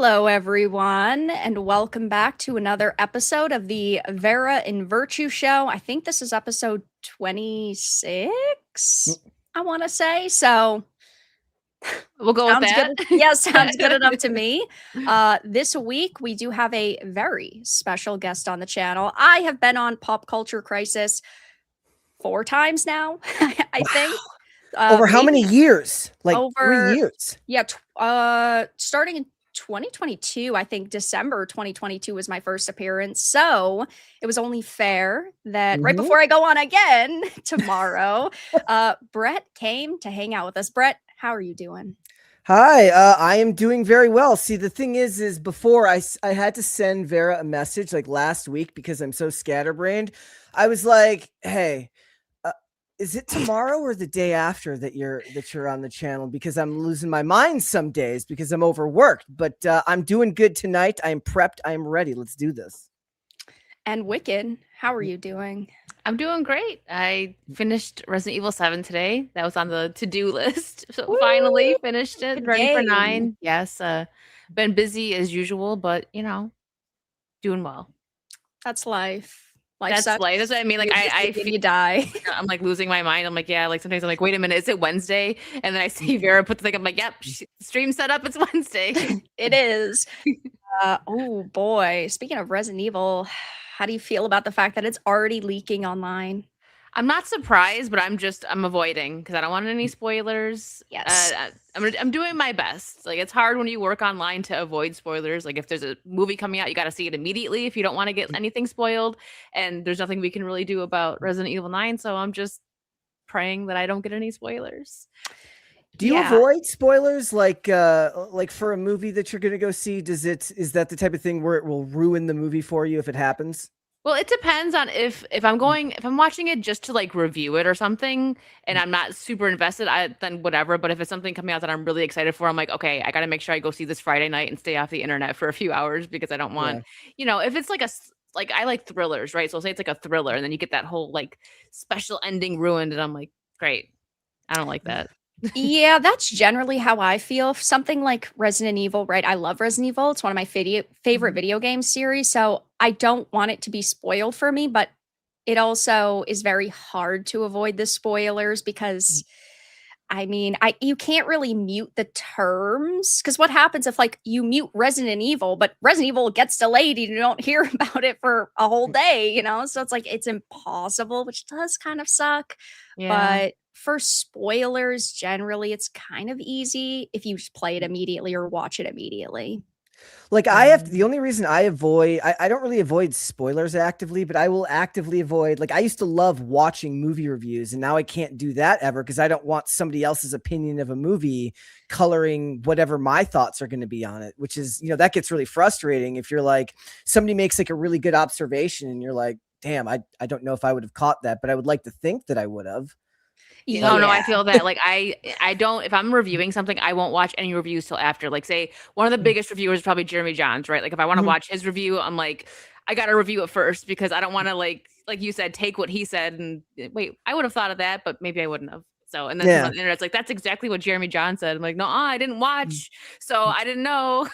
Hello, everyone, and welcome back to another episode of the Vara and Virtue Show. I think this is episode 26, I want to say. So, We'll go with sounds that. good. Yeah, sounds good enough to me. This week, we do have a very special guest on the channel. I have been on Pop Culture Crisis 4 times now, I think. Over how many Maybe years? Like 3 over, years. yeah, starting in 2022, I think December 2022 was my first appearance. So it was only fair that right Mhm. before I go on again tomorrow, Brett came to hang out with us. Brett, how are you doing? Hi, I am doing very well. See, the thing is before I had to send Vera a message like last week because I'm so scatterbrained. I was like, hey, is it tomorrow or the day after that you're on the channel? Because I'm losing my mind some days because I'm overworked. But I'm doing good tonight. I'm prepped. I'm ready. Let's do this. And Wicked, how are you doing? I'm doing great. I finished Resident Evil 7 today. That was on the to-do list. So Woo! finally finished it. Good Ready for game. 9. Yes. Been busy as usual, but doing well. That's life. Life That's sucks. life. That's what I mean. Like I feel feel you die. I'm like losing my mind. I'm like, yeah, like sometimes I'm like, wait a minute, is it Wednesday? And then I see Vera put the thing, I'm like, yep, stream set up, it's Wednesday. It is. Oh boy. Speaking of Resident Evil, how do you feel about the fact that it's already leaking online? I'm not surprised, but I'm avoiding because I don't want any spoilers. Yes. I'm doing my best. Like it's hard when you work online to avoid spoilers. Like if there's a movie coming out, you got to see it immediately if you don't want to get anything spoiled. And there's nothing we can really do about Resident Evil 9, so I'm just praying that I don't get any spoilers. Do you avoid spoilers like for a movie that you're gonna go see? Is that the type of thing where it will ruin the movie for you if it happens? Well, it depends on if I'm watching it just to like review it or something and I'm not super invested, then whatever. But if it's something coming out that I'm really excited for, I'm like, okay, I got to make sure I go see this Friday night and stay off the internet for a few hours because I don't want, if it's like I like thrillers, right? So say it's like a thriller and then you get that whole like special ending ruined and I'm like, great. I don't like that. Yeah, that's generally how I feel. Something like Resident Evil, right? I love Resident Evil. It's one of my favorite video game series. So I don't want it to be spoiled for me, but it also is very hard to avoid the spoilers because I mean, you can't really mute the terms because what happens if like you mute Resident Evil, but Resident Evil gets delayed and you don't hear about it for a whole day, So it's like it's impossible, which does kind of suck. Yeah. But for spoilers, generally it's kind of easy if you just play it immediately or watch it immediately. Like the only reason I don't really avoid spoilers actively, but I will actively avoid, like I used to love watching movie reviews and now I can't do that ever because I don't want somebody else's opinion of a movie coloring whatever my thoughts are going to be on it, which is, that gets really frustrating if you're like, somebody makes like a really good observation and you're like, damn, I don't know if I would have caught that, but I would like to think that I would have. Oh no, I feel that like I don't, if I'm reviewing something, I won't watch any reviews till after. Like say one of the biggest reviewers is probably Jeremy Johns, right? Like if I want to watch his review, I'm like, I gotta review it first because I don't want to like you said, take what he said and wait, I would have thought of that, but maybe I wouldn't have. So and then on the internet's like, that's exactly what Jeremy Johns said. I'm like, no, I didn't watch, so I didn't know.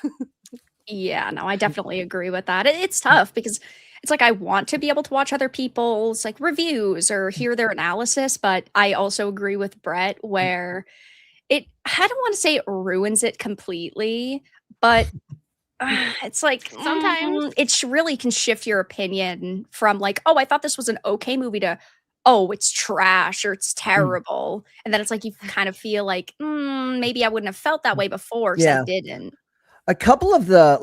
Yeah, no, I definitely agree with that. It's tough because it's like I want to be able to watch other people's like reviews or hear their analysis, but I also agree with Brett where I don't want to say it ruins it completely, but it's like sometimes it really can shift your opinion from like, oh, I thought this was an okay movie to, oh, it's trash or it's terrible. And then it's like you kind of feel like maybe I wouldn't have felt that way before because I didn't. A couple of the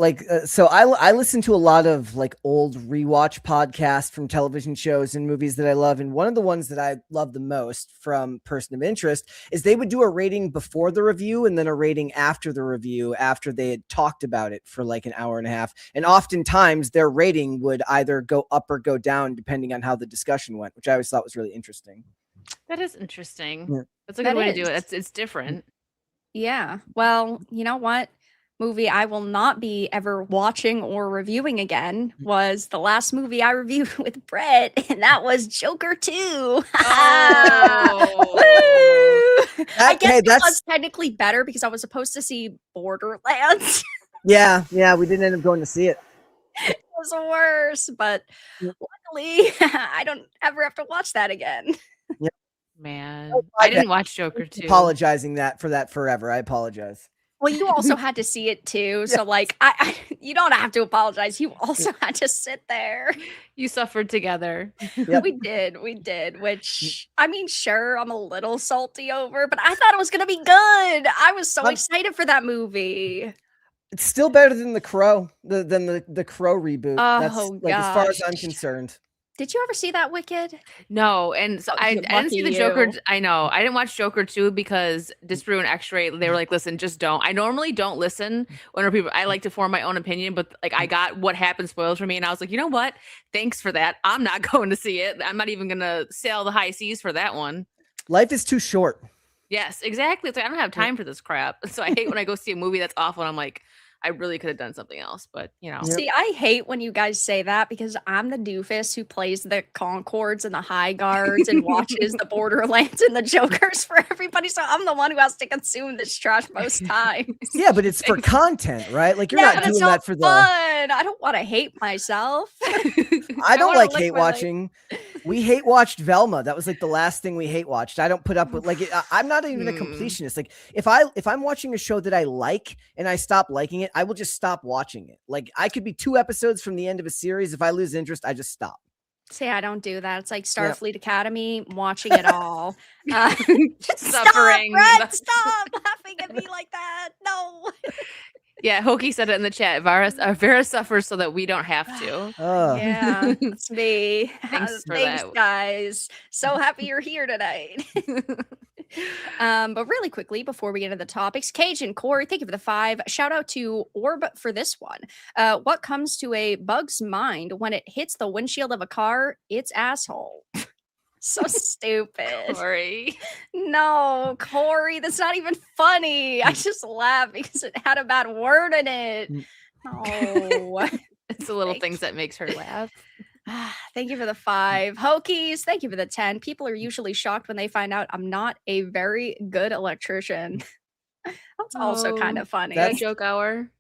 so I listen to a lot of like old rewatch podcasts from television shows and movies that I love, and one of the ones that I love the most from Person of Interest is they would do a rating before the review and then a rating after the review after they had talked about it for like an hour and a half, and oftentimes their rating would either go up or go down depending on how the discussion went, which I always thought was really interesting. That is interesting. Yeah. That's a good way to do it. It's different. Yeah. Well, you know what? Movie I will not be ever watching or reviewing again was the last movie I reviewed with Brett, and that was Joker 2. Oh. I guess that was technically better because I was supposed to see Borderlands. Yeah, we didn't end up going to see it. It was worse, but Yep. luckily I don't ever have to watch that again. Man, I didn't watch Joker 2. Apologizing for that forever. I apologize. Well, you also had to see it too, so like I you don't have to apologize. You also had to sit there. You suffered together. Yep. We did, which I mean, sure, I'm a little salty over, but I thought it was gonna be good. I was so excited for that movie. It's still better than the Crow, than the Crow reboot. That's Oh, like as far as I'm gosh. concerned. Did you ever see that Wicked? No, and so Oh, I didn't see the lucky Joker. you. I know I didn't watch Joker 2 because Disparu and X-Ray, they were like, listen, just don't. I normally don't listen when people. I like to form my own opinion, but like I got what happened spoiled for me, and I was like, you know what? Thanks for that. I'm not going to see it. I'm not even gonna sail the high seas for that one. Life is too short. Yes, exactly. It's like I don't have time for this crap. So I hate when I go see a movie that's awful and I'm like, I really could have done something else, but you know. Yep. See, I hate when you guys say that because I'm the doofus who plays the Concords and the Highguards and watches the Borderlands and the Jokers for everybody. So I'm the one who has to consume this trash most times. Yeah, but it's for content, right? Like you're Yeah, not but doing it's that not for the. fun. I don't want to hate myself. I don't wanna like lick hate my leg. watching. We hate watched Velma. That was like the last thing we hate watched. I don't put up with I'm not even a completionist. Like if I'm watching a show that I like and I stop liking it, I will just stop watching it. Like I could be 2 episodes from the end of a series. If I lose interest, I just stop. See, I don't do that. It's like Starfleet Academy, I'm watching it all. Suffering. Stop, Brett, stop laughing at me like that. No. Yeah, Hokie said it in the chat. Vara suffers so that we don't have to. Yeah, that's me. Thanks for Thanks, that. guys. So happy you're here tonight. But really quickly, before we get into the topics, Cage and Corey, thank you for the 5. Shout out to Orb for this one. What comes to a bug's mind when it hits the windshield of a car? It's asshole. So stupid. Corey. No, Corey, that's not even funny. I just laughed because it had a bad word in it. No. It's the little things that makes her laugh. Thank you for the 5. Hokies, thank you for the 10. People are usually shocked when they find out I'm not a very good electrician. That's also kind of funny. That joke hour.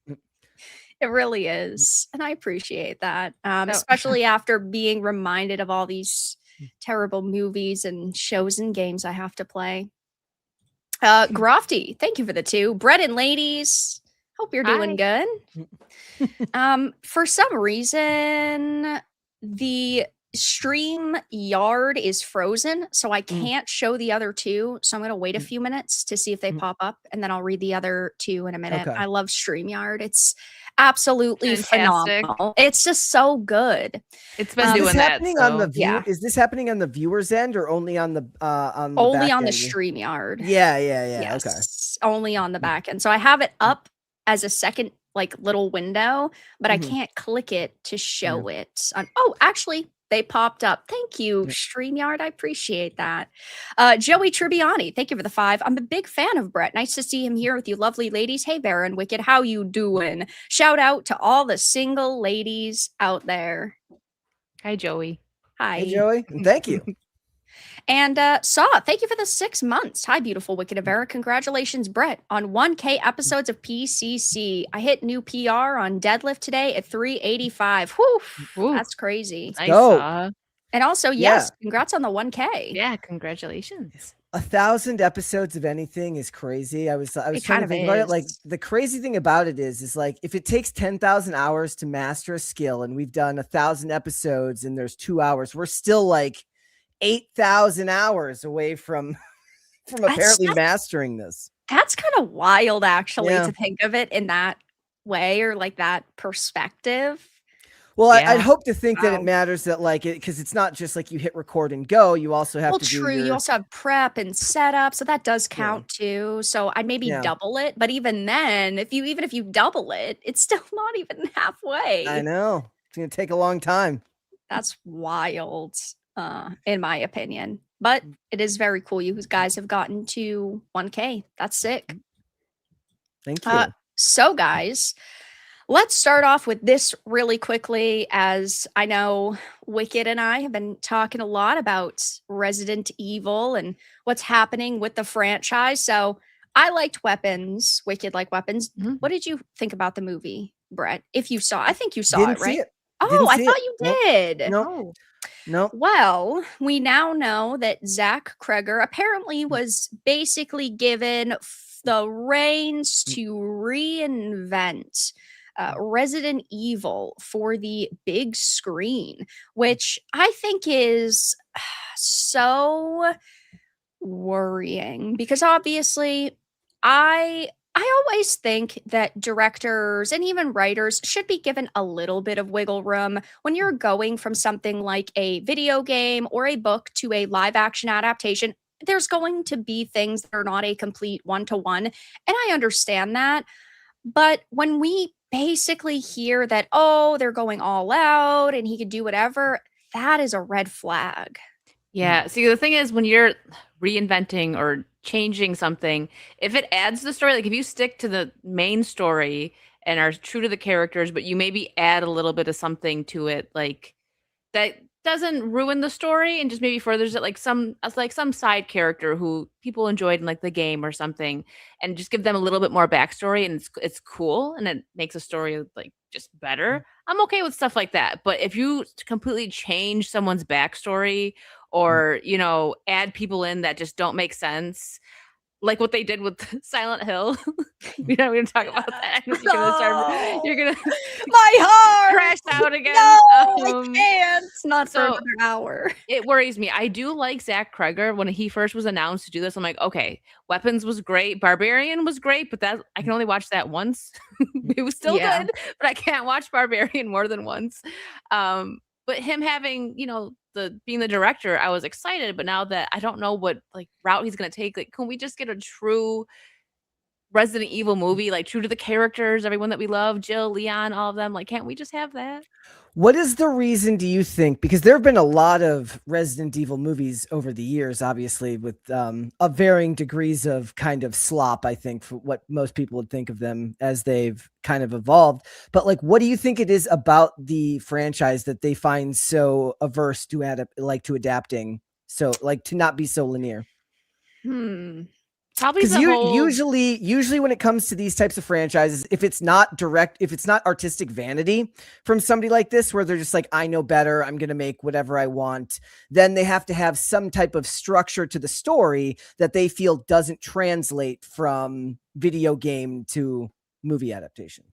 It really is. And I appreciate that. Especially after being reminded of all these terrible movies and shows and games I have to play. Grofty, thank you for the 2. Bread and ladies, hope you're doing good. For some reason, the stream yard is frozen, so I can't show the other 2. So I'm going to wait a few minutes to see if they pop up, and then I'll read the other 2 in a minute. Okay. I love StreamYard. It's absolutely Fantastic. phenomenal. It's just so good. It's been doing that. Is this happening on the viewer's end or only on the only back on the end? StreamYard? Yeah. Yes, Okay. only on the back end. So I have it up as a second like little window, but I can't click it to show it. Oh, actually, they popped up. Thank you, StreamYard. I appreciate that. Joey Tribbiani, thank you for the 5. I'm a big fan of Brett. Nice to see him here with you lovely ladies. Hey, Vara and Wicked, how you doing? Shout out to all the single ladies out there. Hi, Joey. Hi. Hey, Joey. And thank you. And Saw, thank you for the 6 months. Hi, beautiful Wicked and Vara. Congratulations, Brett, on 1K episodes of PCC. I hit new PR on deadlift today at 385. Whew, that's crazy. Nice. Go. And also, yes, congrats on the 1K. Yeah, congratulations. 1,000 episodes of anything is crazy. I was trying to think about it. Like the crazy thing about it is like if it takes 10,000 hours to master a skill, and we've done 1,000 episodes, and there's 2 hours, we're still like 8,000 hours away from apparently mastering this. That's kind of wild, actually, to think of it in that way or like that perspective. Well, I'd hope to think that it matters that like it, because it's not just like you hit record and go. You also have to do you also have prep and setup, so that does count too. So I'd maybe double it, but even then, if you double it, it's still not even halfway. I know it's gonna take a long time. That's wild, in my opinion. But it is very cool. You guys have gotten to 1K. That's sick. Thank you. So, guys, let's start off with this really quickly, as I know Wicked and I have been talking a lot about Resident Evil and what's happening with the franchise. So I liked Weapons, Wicked Like Weapons. Mhm. What did you think about the movie, Brett? If you saw, I think you saw Didn't it, see right? it. Oh, Didn't I see it. thought you Nope. did. Nope. Oh. Nope. Well, we now know that Zach Kreger apparently was basically given the reins to reinvent Resident Evil for the big screen, which I think is so worrying because obviously I always think that directors and even writers should be given a little bit of wiggle room when you're going from something like a video game or a book to a live action adaptation. There's going to be things that are not a complete one to one, and I understand that. But when we basically hear that, oh, they're going all out and he could do whatever, that is a red flag. Yeah. See, the thing is, when you're reinventing or changing something, if it adds to the story, like if you stick to the main story and are true to the characters, but you maybe add a little bit of something to it, like that doesn't ruin the story and just maybe furthers it, like some as like some side character who people enjoyed in like the game or something, and just give them a little bit more backstory, and it's cool and it makes a story like just better. I'm okay with stuff like that. But if you completely change someone's backstory or, add people in that just don't make sense, like what they did with Silent Hill. We're not gonna talk about that. I know you're gonna My heart crash out again. No, I can't. Not for so another hour. it worries me. I do like Zach Kreger. When he first was announced to do this, I'm like, okay, Weapons was great, Barbarian was great, but that I can only watch that once. It was still Yeah. good, but I can't watch Barbarian more than once. But him having, the being the director, I was excited. But now that I don't know what like route he's gonna take, like, can we just get a true Resident Evil movie, like true to the characters, everyone that we love, Jill, Leon, all of them? Like, can't we just have that? What is the reason, do you think? Because there have been a lot of Resident Evil movies over the years, obviously, with of varying degrees of kind of slop, I think, for what most people would think of them as they've kind of evolved. But like, what do you think it is about the franchise that they find so averse to to adapting, so like to not be so linear? Probably Because the whole usually when it comes to these types of franchises, if it's not artistic vanity from somebody like this, where they're just like, I know better, I'm gonna make whatever I want, then they have to have some type of structure to the story that they feel doesn't translate from video game to movie adaptation.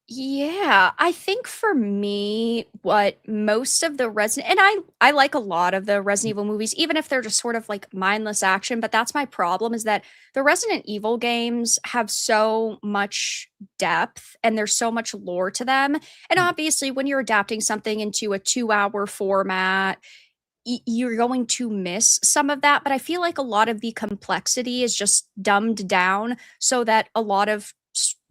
Yeah, I think for me, what most of the Resident and I like a lot of the Resident Evil movies, even if they're just sort of like mindless action, but that's my problem is that the Resident Evil games have so much depth and there's so much lore to them. And obviously, when you're adapting something into a 2-hour format, you're going to miss some of that. But I feel like a lot of the complexity is just dumbed down so that a lot of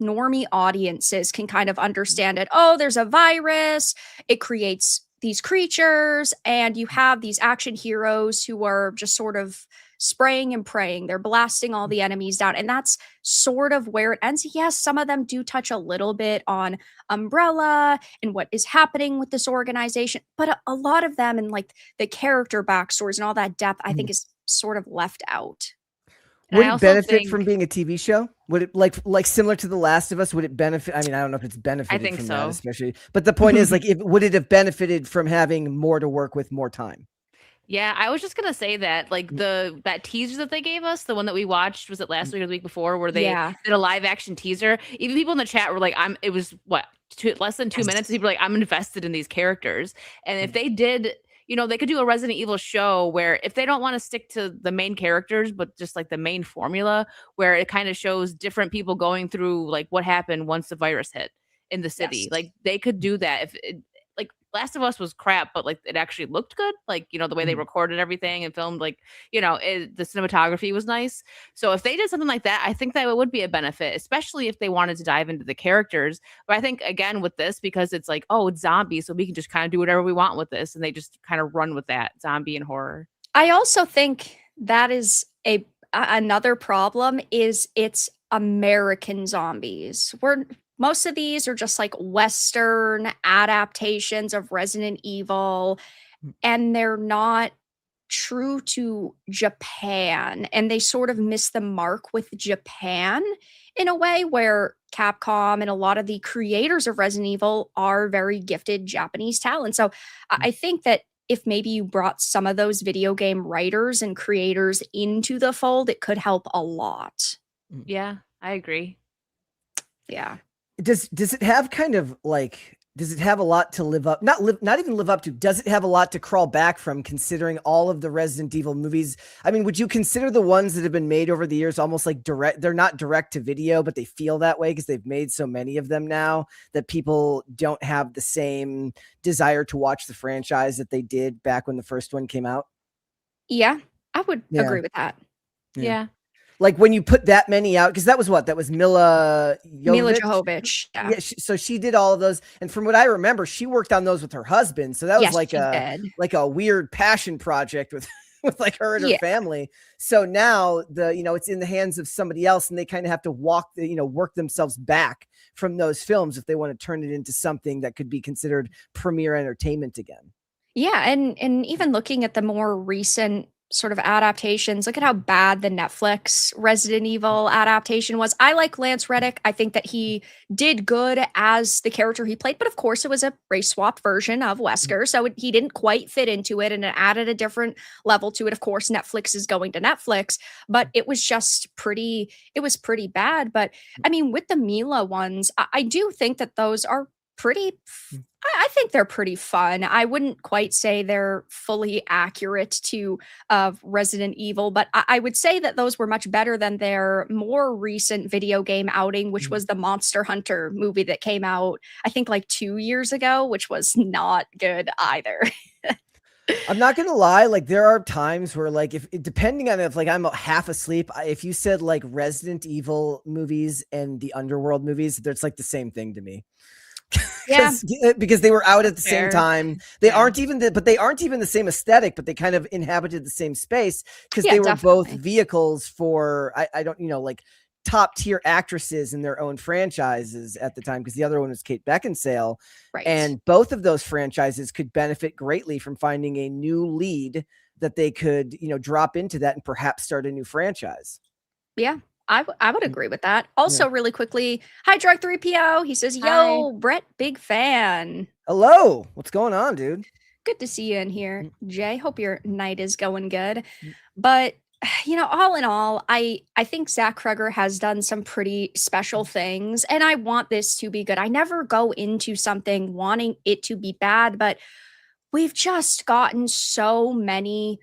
normie audiences can kind of understand it. Oh, there's a virus, it creates these creatures, and you have these action heroes who are just sort of spraying and praying. They're blasting all the enemies down, and that's sort of where it ends. Yes, some of them do touch a little bit on Umbrella and what is happening with this organization, but a lot of them and like the character backstories and all that depth, I think is sort of left out. And Would I it also benefit from think being a TV show? Would it like similar to The Last of Us? Would it benefit? I mean, I don't know if it's benefited think from so. that, especially. But the point is, like, would it have benefited from having more to work with, more time? Yeah, I was just gonna say that, like that teaser that they gave us, the one that we watched, was it last week or the week before, where they Yeah. did a live action teaser. Even people in the chat were like, it was what, less than 2 minutes. People were like, I'm invested in these characters. And if they did, they could do a Resident Evil show where if they don't want to stick to the main characters, but just like the main formula, where it kind of shows different people going through like what happened once the virus hit in the city. Yes. Like they could do that if like Last of Us was crap, but like it actually looked good. Like, the way they recorded everything and filmed, like, the cinematography was nice. So if they did something like that, I think that it would be a benefit, especially if they wanted to dive into the characters. But I think again with this, because it's like, oh, it's zombies, so we can just kind of do whatever we want with this. And they just kind of run with that zombie and horror. I also think that is another problem is it's American zombies. Most of these are just like Western adaptations of Resident Evil, and they're not true to Japan, and they sort of missed the mark with Japan in a way where Capcom and a lot of the creators of Resident Evil are very gifted Japanese talent. So I think that if maybe you brought some of those video game writers and creators into the fold, it could help a lot. Yeah, I agree. Yeah. Does it have kind of like, does it have a lot to live up, not even live up to, does it have a lot to crawl back from, considering all of the Resident Evil movies? I mean, would you consider the ones that have been made over the years almost like they're not direct to video, but they feel that way because they've made so many of them now that people don't have the same desire to watch the franchise that they did back when the first one came out? Yeah, I would agree with that. Yeah. Like when you put that many out, because that was Mila Jovovich. Yeah, so she did all of those, and from what I remember, she worked on those with her husband. So that was like a weird passion project with like her and her family. So now it's in the hands of somebody else, and they kind of have to work themselves back from those films if they want to turn it into something that could be considered premier entertainment again. Yeah, and even looking at the more recent sort of adaptations, look at how bad the Netflix Resident Evil adaptation was. I like Lance Reddick. I think that he did good as the character he played, but of course it was a race swap version of Wesker, so he didn't quite fit into it, and it added a different level to it. Of course, Netflix is going to Netflix, but it was just pretty bad. But I mean, with the Mila ones, I do think that those are pretty I think they're pretty fun. I wouldn't quite say they're fully accurate to Resident Evil, but I would say that those were much better than their more recent video game outing, which was the Monster Hunter movie that came out, I think, like 2 years ago, which was not good either. I'm not gonna lie, like there are times where, like, if depending on if like I'm half asleep, if you said like Resident Evil movies and the Underworld movies, that's like the same thing to me. Yeah, because they were out at the same time. They aren't even the same aesthetic, but they kind of inhabited the same space because they were both vehicles for I don't like top tier actresses in their own franchises at the time, because the other one was Kate Beckinsale, right. And both of those franchises could benefit greatly from finding a new lead that they could drop into that and perhaps start a new franchise. Yeah. I would agree with that. Also, really quickly, hi, Drug 3PO. He says, yo, Brett, big fan. Hello. What's going on, dude? Good to see you in here, Jay. Hope your night is going good. But, all in all, I think Zach Kruger has done some pretty special things, and I want this to be good. I never go into something wanting it to be bad, but we've just gotten so many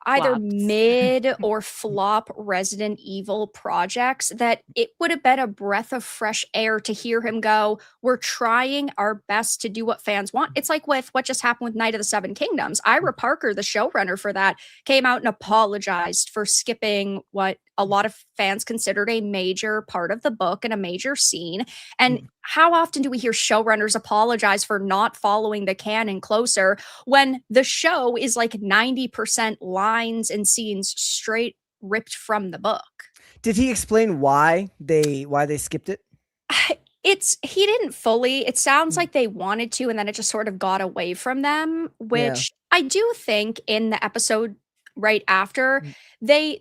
either mid or flop Resident Evil projects that it would have been a breath of fresh air to hear him go, we're trying our best to do what fans want. It's like with what just happened with Night of the Seven Kingdoms. Ira Parker, the showrunner for that, came out and apologized for skipping what a lot of fans considered a major part of the book and a major scene. And how often do we hear showrunners apologize for not following the canon closer when the show is like 90% lines and scenes straight ripped from the book? Did he explain why they skipped it? He didn't fully. It sounds like they wanted to, and then it just sort of got away from them, which I do think in the episode right after, they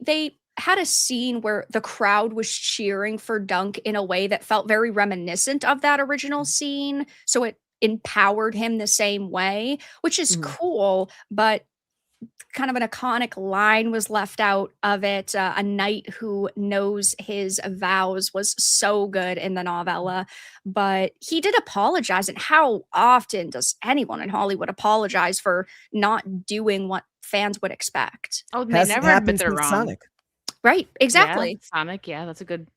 had a scene where the crowd was cheering for Dunk in a way that felt very reminiscent of that original scene. So it empowered him the same way, which is cool, but kind of an iconic line was left out of it. A knight who knows his vows was so good in the novella, but he did apologize. And how often does anyone in Hollywood apologize for not doing what fans would expect? Oh, they never admit they're wrong. Sonic. Right, exactly. Yeah, Sonic, that's a good.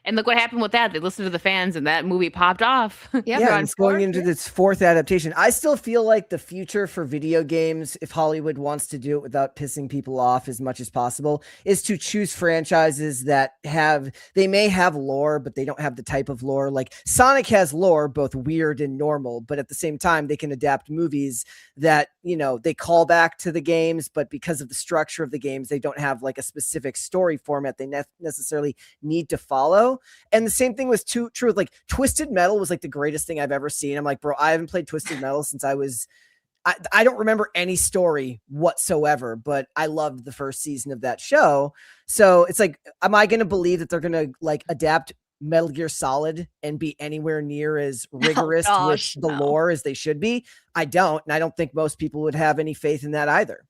And look what happened with that. They listened to the fans and that movie popped off. Yeah, it's going into this fourth adaptation. I still feel like the future for video games, if Hollywood wants to do it without pissing people off as much as possible, is to choose franchises that they may have lore, but they don't have the type of lore. Like Sonic has lore, both weird and normal, but at the same time, they can adapt movies that, they call back to the games, but because of the structure of the games, they don't have like a specific story format they necessarily need to follow. And the same thing was true with like Twisted Metal was like the greatest thing I've ever seen. I'm like, bro, I haven't played Twisted Metal since I was I don't remember any story whatsoever, but I loved the first season of that show. So it's like, am I going to believe that they're going to like adapt Metal Gear Solid and be anywhere near as rigorous with gosh, the no. lore as they should be? I don't. And I don't think most people would have any faith in that either.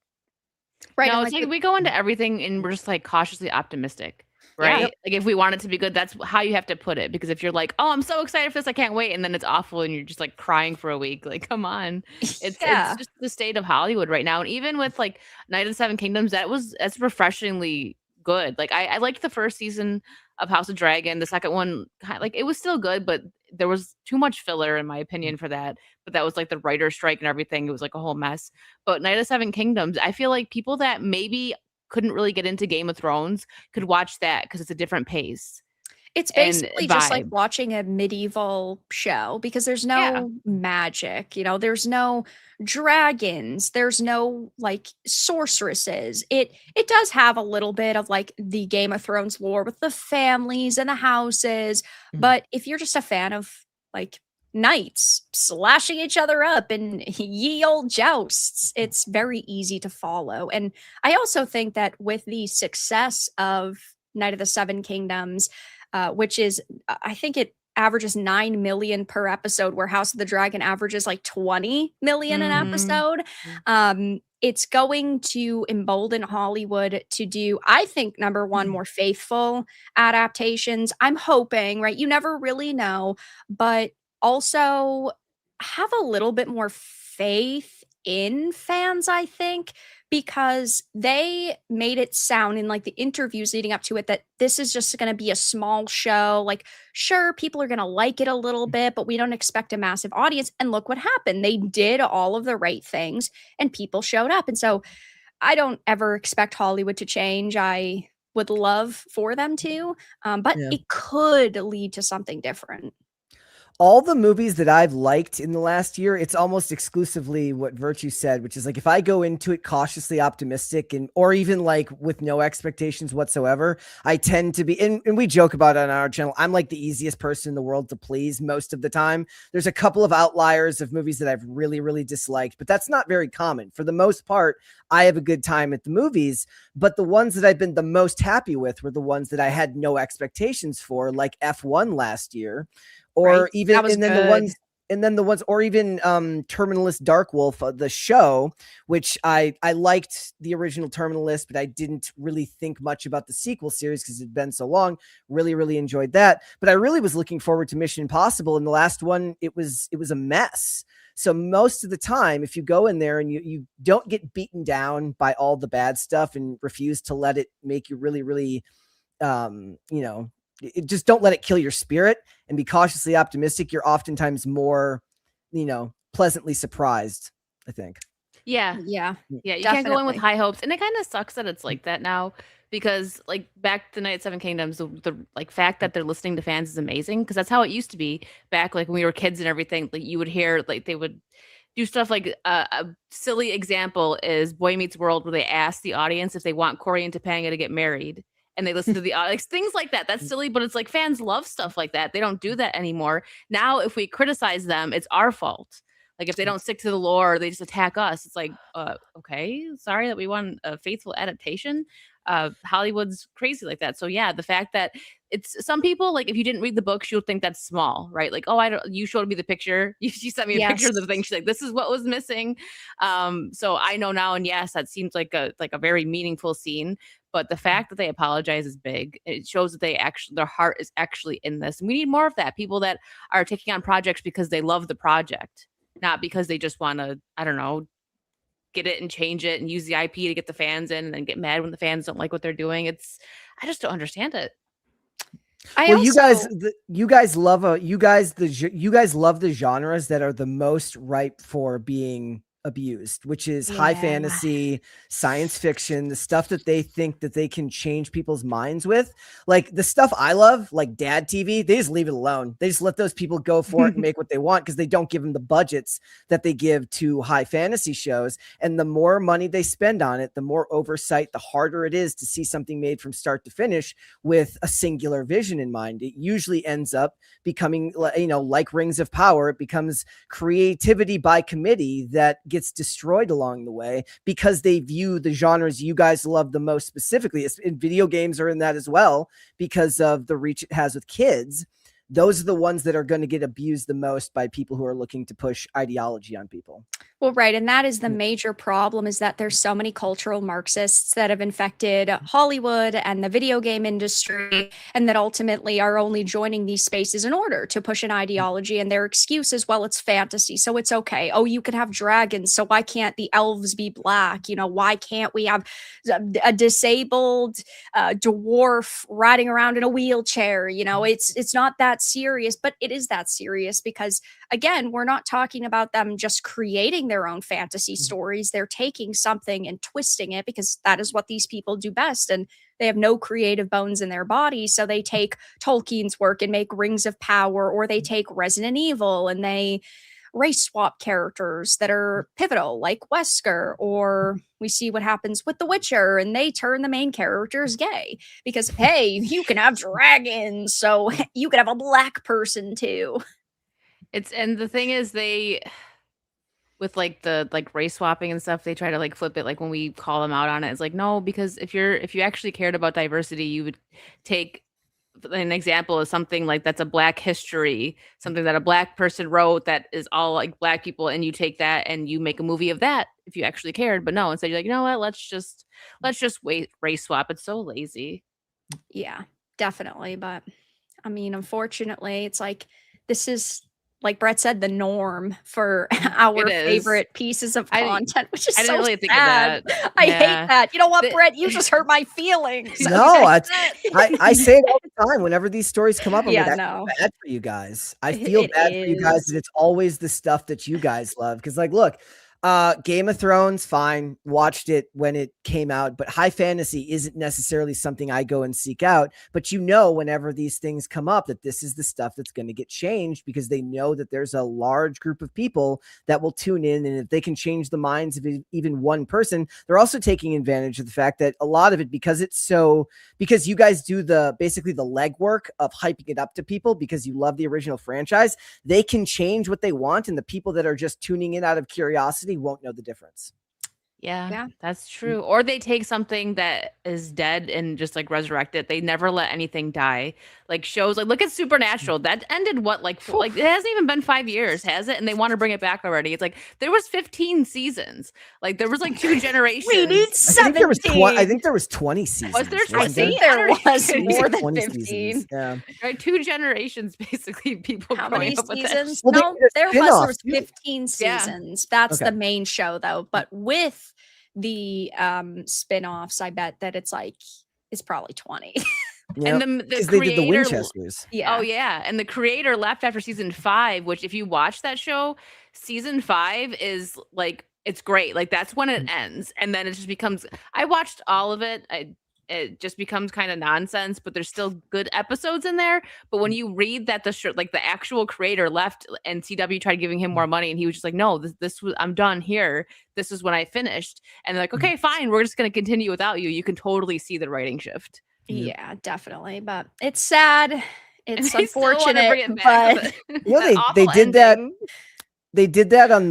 Right. No, And it's like, like we go into everything and we're just like cautiously optimistic, Yeah. right? Yep. Like if we want it to be good, that's how you have to put it. Because if you're like, oh, I'm so excited for this, I can't wait, and then it's awful and you're just like crying for a week, like come on. It's yeah. just the state of Hollywood right now. And even with like Night of the Seven Kingdoms, that's refreshingly good. Like I liked the first season of House of Dragon. The second one, like it was still good, but there was too much filler in my opinion for that. But that was like the writer's strike and everything. It was like a whole mess. But Night of the Seven Kingdoms, I feel like people that maybe couldn't really get into Game of Thrones could watch that because it's a different pace It's and basically just like vibe. watching a medieval show because there's Yeah. no magic, there's no dragons, there's no like sorceresses. It does have a little bit of like the Game of Thrones lore with the families and the houses, Mhm. but if you're just a fan of like knights slashing each other up and ye old jousts, it's very easy to follow. And I also think that with the success of Night of the Seven Kingdoms, which is, I think it averages 9 million per episode, where House of the Dragon averages like 20 million an Mhm. episode. It's going to embolden Hollywood to do, I think, number one, more faithful adaptations. I'm hoping, right? You never really know, but also have a little bit more faith in fans, I think, because they made it sound in like the interviews leading up to it that this is just going to be a small show. Like, sure, people are going to like it a little bit, but we don't expect a massive audience. And look what happened. They did all of the right things and people showed up. And so I don't ever expect Hollywood to change. I would love for them to, but Yeah. it could lead to something different. All the movies that I've liked in the last year, it's almost exclusively what Virtue said, which is like, if I go into it cautiously optimistic or even like with no expectations whatsoever, I tend to be, and we joke about it on our channel, I'm like the easiest person in the world to please most of the time. There's a couple of outliers of movies that I've really, really disliked, but that's not very common. For the most part, I have a good time at the movies, but the ones that I've been the most happy with were the ones that I had no expectations for, like F1 last year. Or Right. even, That was and then the ones, or even Terminalist Dark Wolf, the show, which I liked the original Terminalist, but I didn't really think much about the sequel series because it'd been so long. Really, really enjoyed that. But I really was looking forward to Mission Impossible, and the last one, it was a mess. So most of the time, if you go in there and you don't get beaten down by all the bad stuff and refuse to let it make you really, really, just don't let it kill your spirit and be cautiously optimistic, you're oftentimes more, pleasantly surprised, I think. Yeah. Yeah. Yeah, you can't go in with Definitely. high hopes, and it kind of sucks that it's like that now because, like, back to Night of Seven Kingdoms, the like fact that they're listening to fans is amazing because that's how it used to be back, like when we were kids and everything. Like you would hear, like they would do stuff like a silly example is Boy Meets World, where they ask the audience if they want Corey and Topanga to get married, and they listen to the audience, things like that. That's silly, but it's like fans love stuff like that. They don't do that anymore. Now, if we criticize them, it's our fault. Like if they don't stick to the lore, or they just attack us. It's like, okay, sorry that we want a faithful adaptation. Hollywood's crazy like that. So yeah, the fact that it's some people, like if you didn't read the books, you'll think that's small, right? Like, oh, I don't. You showed me the picture. She sent me a picture of the thing. She's like, this is what was missing. So I know now, and yes, that seems like a very meaningful scene. But the fact that they apologize is big. It shows that their heart is actually in this. And we need more of that. People that are taking on projects because they love the project, not because they just want to, I don't know, get it and change it and use the IP to get the fans in and then get mad when the fans don't like what they're doing. I just don't understand it. You guys love the genres that are the most ripe for being abused, which is high fantasy, science fiction, the stuff that they think that they can change people's minds with. Like the stuff I love, like dad TV, they just leave it alone. They just let those people go for it and make what they want because they don't give them the budgets that they give to high fantasy shows. And the more money they spend on it, the more oversight, the harder it is to see something made from start to finish with a singular vision in mind. It usually ends up becoming, like Rings of Power. It becomes creativity by committee that gets destroyed along the way because they view the genres you guys love the most specifically. And video games are in that as well because of the reach it has with kids. Those are the ones that are going to get abused the most by people who are looking to push ideology on people. Well, right, and that is the major problem, is that there's so many cultural Marxists that have infected Hollywood and the video game industry, and that ultimately are only joining these spaces in order to push an ideology, and their excuse is, well, it's fantasy, so it's okay. Oh, you can have dragons, so why can't the elves be black? You know, why can't we have a disabled dwarf riding around in a wheelchair? You know, it's not that serious, but it is that serious because, again, we're not talking about them just creating their own fantasy stories. They're taking something and twisting it because that is what these people do best. And they have no creative bones in their body. So they take Tolkien's work and make Rings of Power, or they take Resident Evil and they race swap characters that are pivotal, like Wesker, or we see what happens with The Witcher and they turn the main characters gay because, hey, you can have dragons, so you can have a black person too. And the thing is, they, with like the race swapping and stuff, they try to like flip it. Like when we call them out on it, it's like, no, because if you actually cared about diversity, you would take an example of something like that's a black history, something that a black person wrote that is all like black people, and you take that and you make a movie of that if you actually cared. But no, instead you're like, you know what, let's just race swap. It's so lazy. Yeah, definitely. But I mean, unfortunately, it's like this is, like Brett said, the norm for our favorite pieces of content, which is so really sad. think of that. I hate that. You know what, Brett? You just hurt my feelings. No, I say it all the time whenever these stories come up. I'm like, I feel bad for you guys. I feel bad for you guys that it's always the stuff that you guys love. Because, like, look, Game of Thrones, fine, watched it when it came out, but high fantasy isn't necessarily something I go and seek out. But you know, whenever these things come up, that this is the stuff that's going to get changed because they know that there's a large group of people that will tune in, and if they can change the minds of even one person, they're also taking advantage of the fact that a lot of it, because you guys do basically the legwork of hyping it up to people because you love the original franchise, they can change what they want, and the people that are just tuning in out of curiosity won't know the difference. Yeah, that's true. Or they take something that is dead and just like resurrect it. They never let anything die. Like shows, like look at Supernatural. That ended like it hasn't even been 5 years, has it? And they want to bring it back already. It's like there was 15 seasons. Like there was like 2 generations. We need 17. I think there was 20 seasons. Was there 20? I think there was more than 15. Seasons. Yeah. Right, 2 generations basically. People. How many seasons? Well, no, there was 15 seasons. That's the main show though. But with the spin-offs, I bet that it's probably 20. Yep. And the they creator, did the Winchesters. Yeah. Oh yeah, and the creator left after season 5, which if you watch that show, season 5 is like, it's great. Like that's when it ends, and then it just becomes. I watched all of it. It just becomes kind of nonsense, but there's still good episodes in there. But when you read that the actual creator left and CW tried giving him more money, and he was just like, no, this was, I'm done here. This is when I finished. And they're like, okay, fine, we're just going to continue without you. You can totally see the writing shift. Yeah, definitely. But it's sad. It's unfortunate. But they did that. They did that on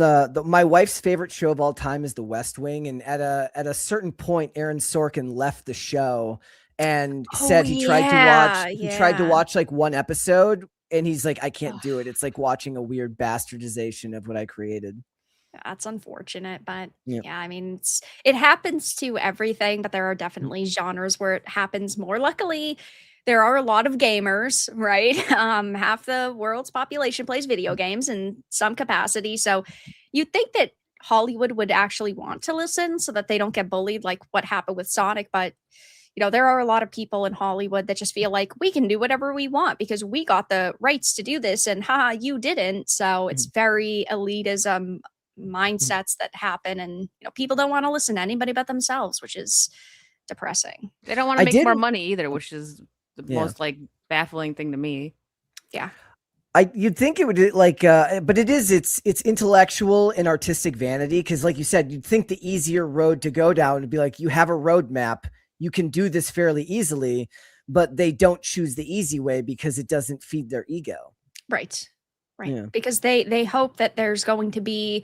my wife's favorite show of all time is The West Wing, and at a certain point, Aaron Sorkin left the show and said he tried to watch like one episode, and he's like, I can't do it. It's like watching a weird bastardization of what I created. That's unfortunate, but yeah, I mean, it happens to everything, but there are definitely genres where it happens more. Luckily, there are a lot of gamers, right? Half the world's population plays video games in some capacity. So you'd think that Hollywood would actually want to listen so that they don't get bullied like what happened with Sonic. But, you know, there are a lot of people in Hollywood that just feel like we can do whatever we want because we got the rights to do this and you didn't. So it's very elitism mindsets that happen. And, you know, people don't want to listen to anybody but themselves, which is depressing. They don't want to make more money either, which is the most like baffling thing to me. Yeah. You'd think it would but it's intellectual and artistic vanity. Because like you said, you'd think the easier road to go down would be like, you have a roadmap, you can do this fairly easily, but they don't choose the easy way because it doesn't feed their ego. Right. Yeah. Because they hope that there's going to be,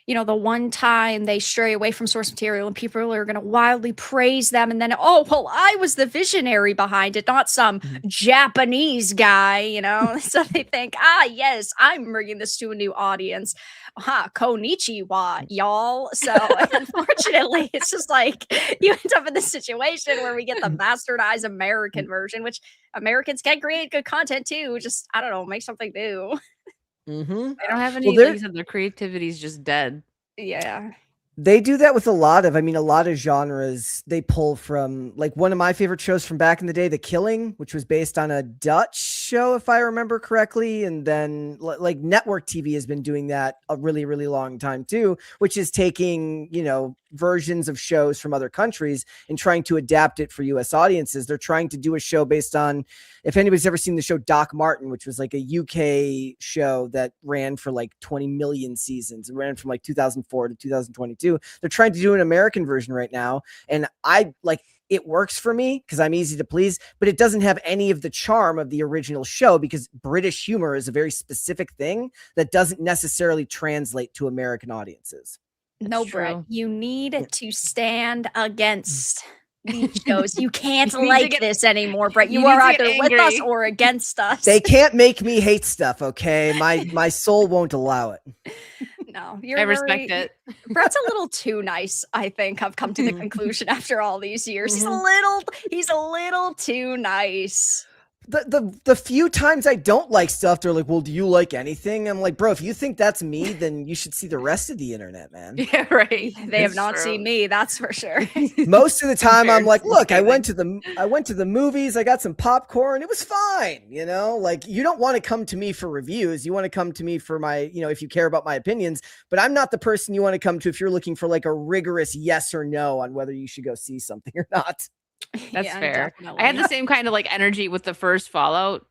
the one time they stray away from source material and people are going to wildly praise them. And then, oh, well, I was the visionary behind it, not some Japanese guy, So they think, yes, I'm bringing this to a new audience. Konnichiwa, y'all. So unfortunately, it's just like you end up in this situation where we get the bastardized American version, which Americans can create good content too. Just, I don't know, make something new. Mm-hmm. I don't have any. Well, like you said, their creativity is just dead. Yeah. They do that with a lot of genres they pull from. Like one of my favorite shows from back in the day, The Killing, which was based on a Dutch show, if I remember correctly. And then like network TV has been doing that a really, really long time too, which is taking, versions of shows from other countries and trying to adapt it for US audiences. They're trying to do a show based on, if anybody's ever seen the show Doc Martin, which was like a UK show that ran for like 20 million seasons. It ran from like 2004 to 2022. They're trying to do an American version right now. And it works for me because I'm easy to please, but it doesn't have any of the charm of the original show because British humor is a very specific thing that doesn't necessarily translate to American audiences. No, Brett, you need to stand against these shows. You can't like this anymore, Brett. You are either with us or against us. They can't make me hate stuff, okay? My soul won't allow it. No, I respect it. Brett's a little too nice, I think. I've come to the conclusion after all these years. He's a little too nice. The few times I don't like stuff, they're like, well, do you like anything? I'm like, bro, if you think that's me, then you should see the rest of the internet, man. Yeah, right. They have not seen me, that's for sure. Most of the time I'm like, look, I went to the movies, I got some popcorn, it was fine, like you don't want to come to me for reviews. You want to come to me for my, if you care about my opinions, but I'm not the person you want to come to if you're looking for like a rigorous yes or no on whether you should go see something or not. That's fair. Definitely. I had the same kind of like energy with the first Fallout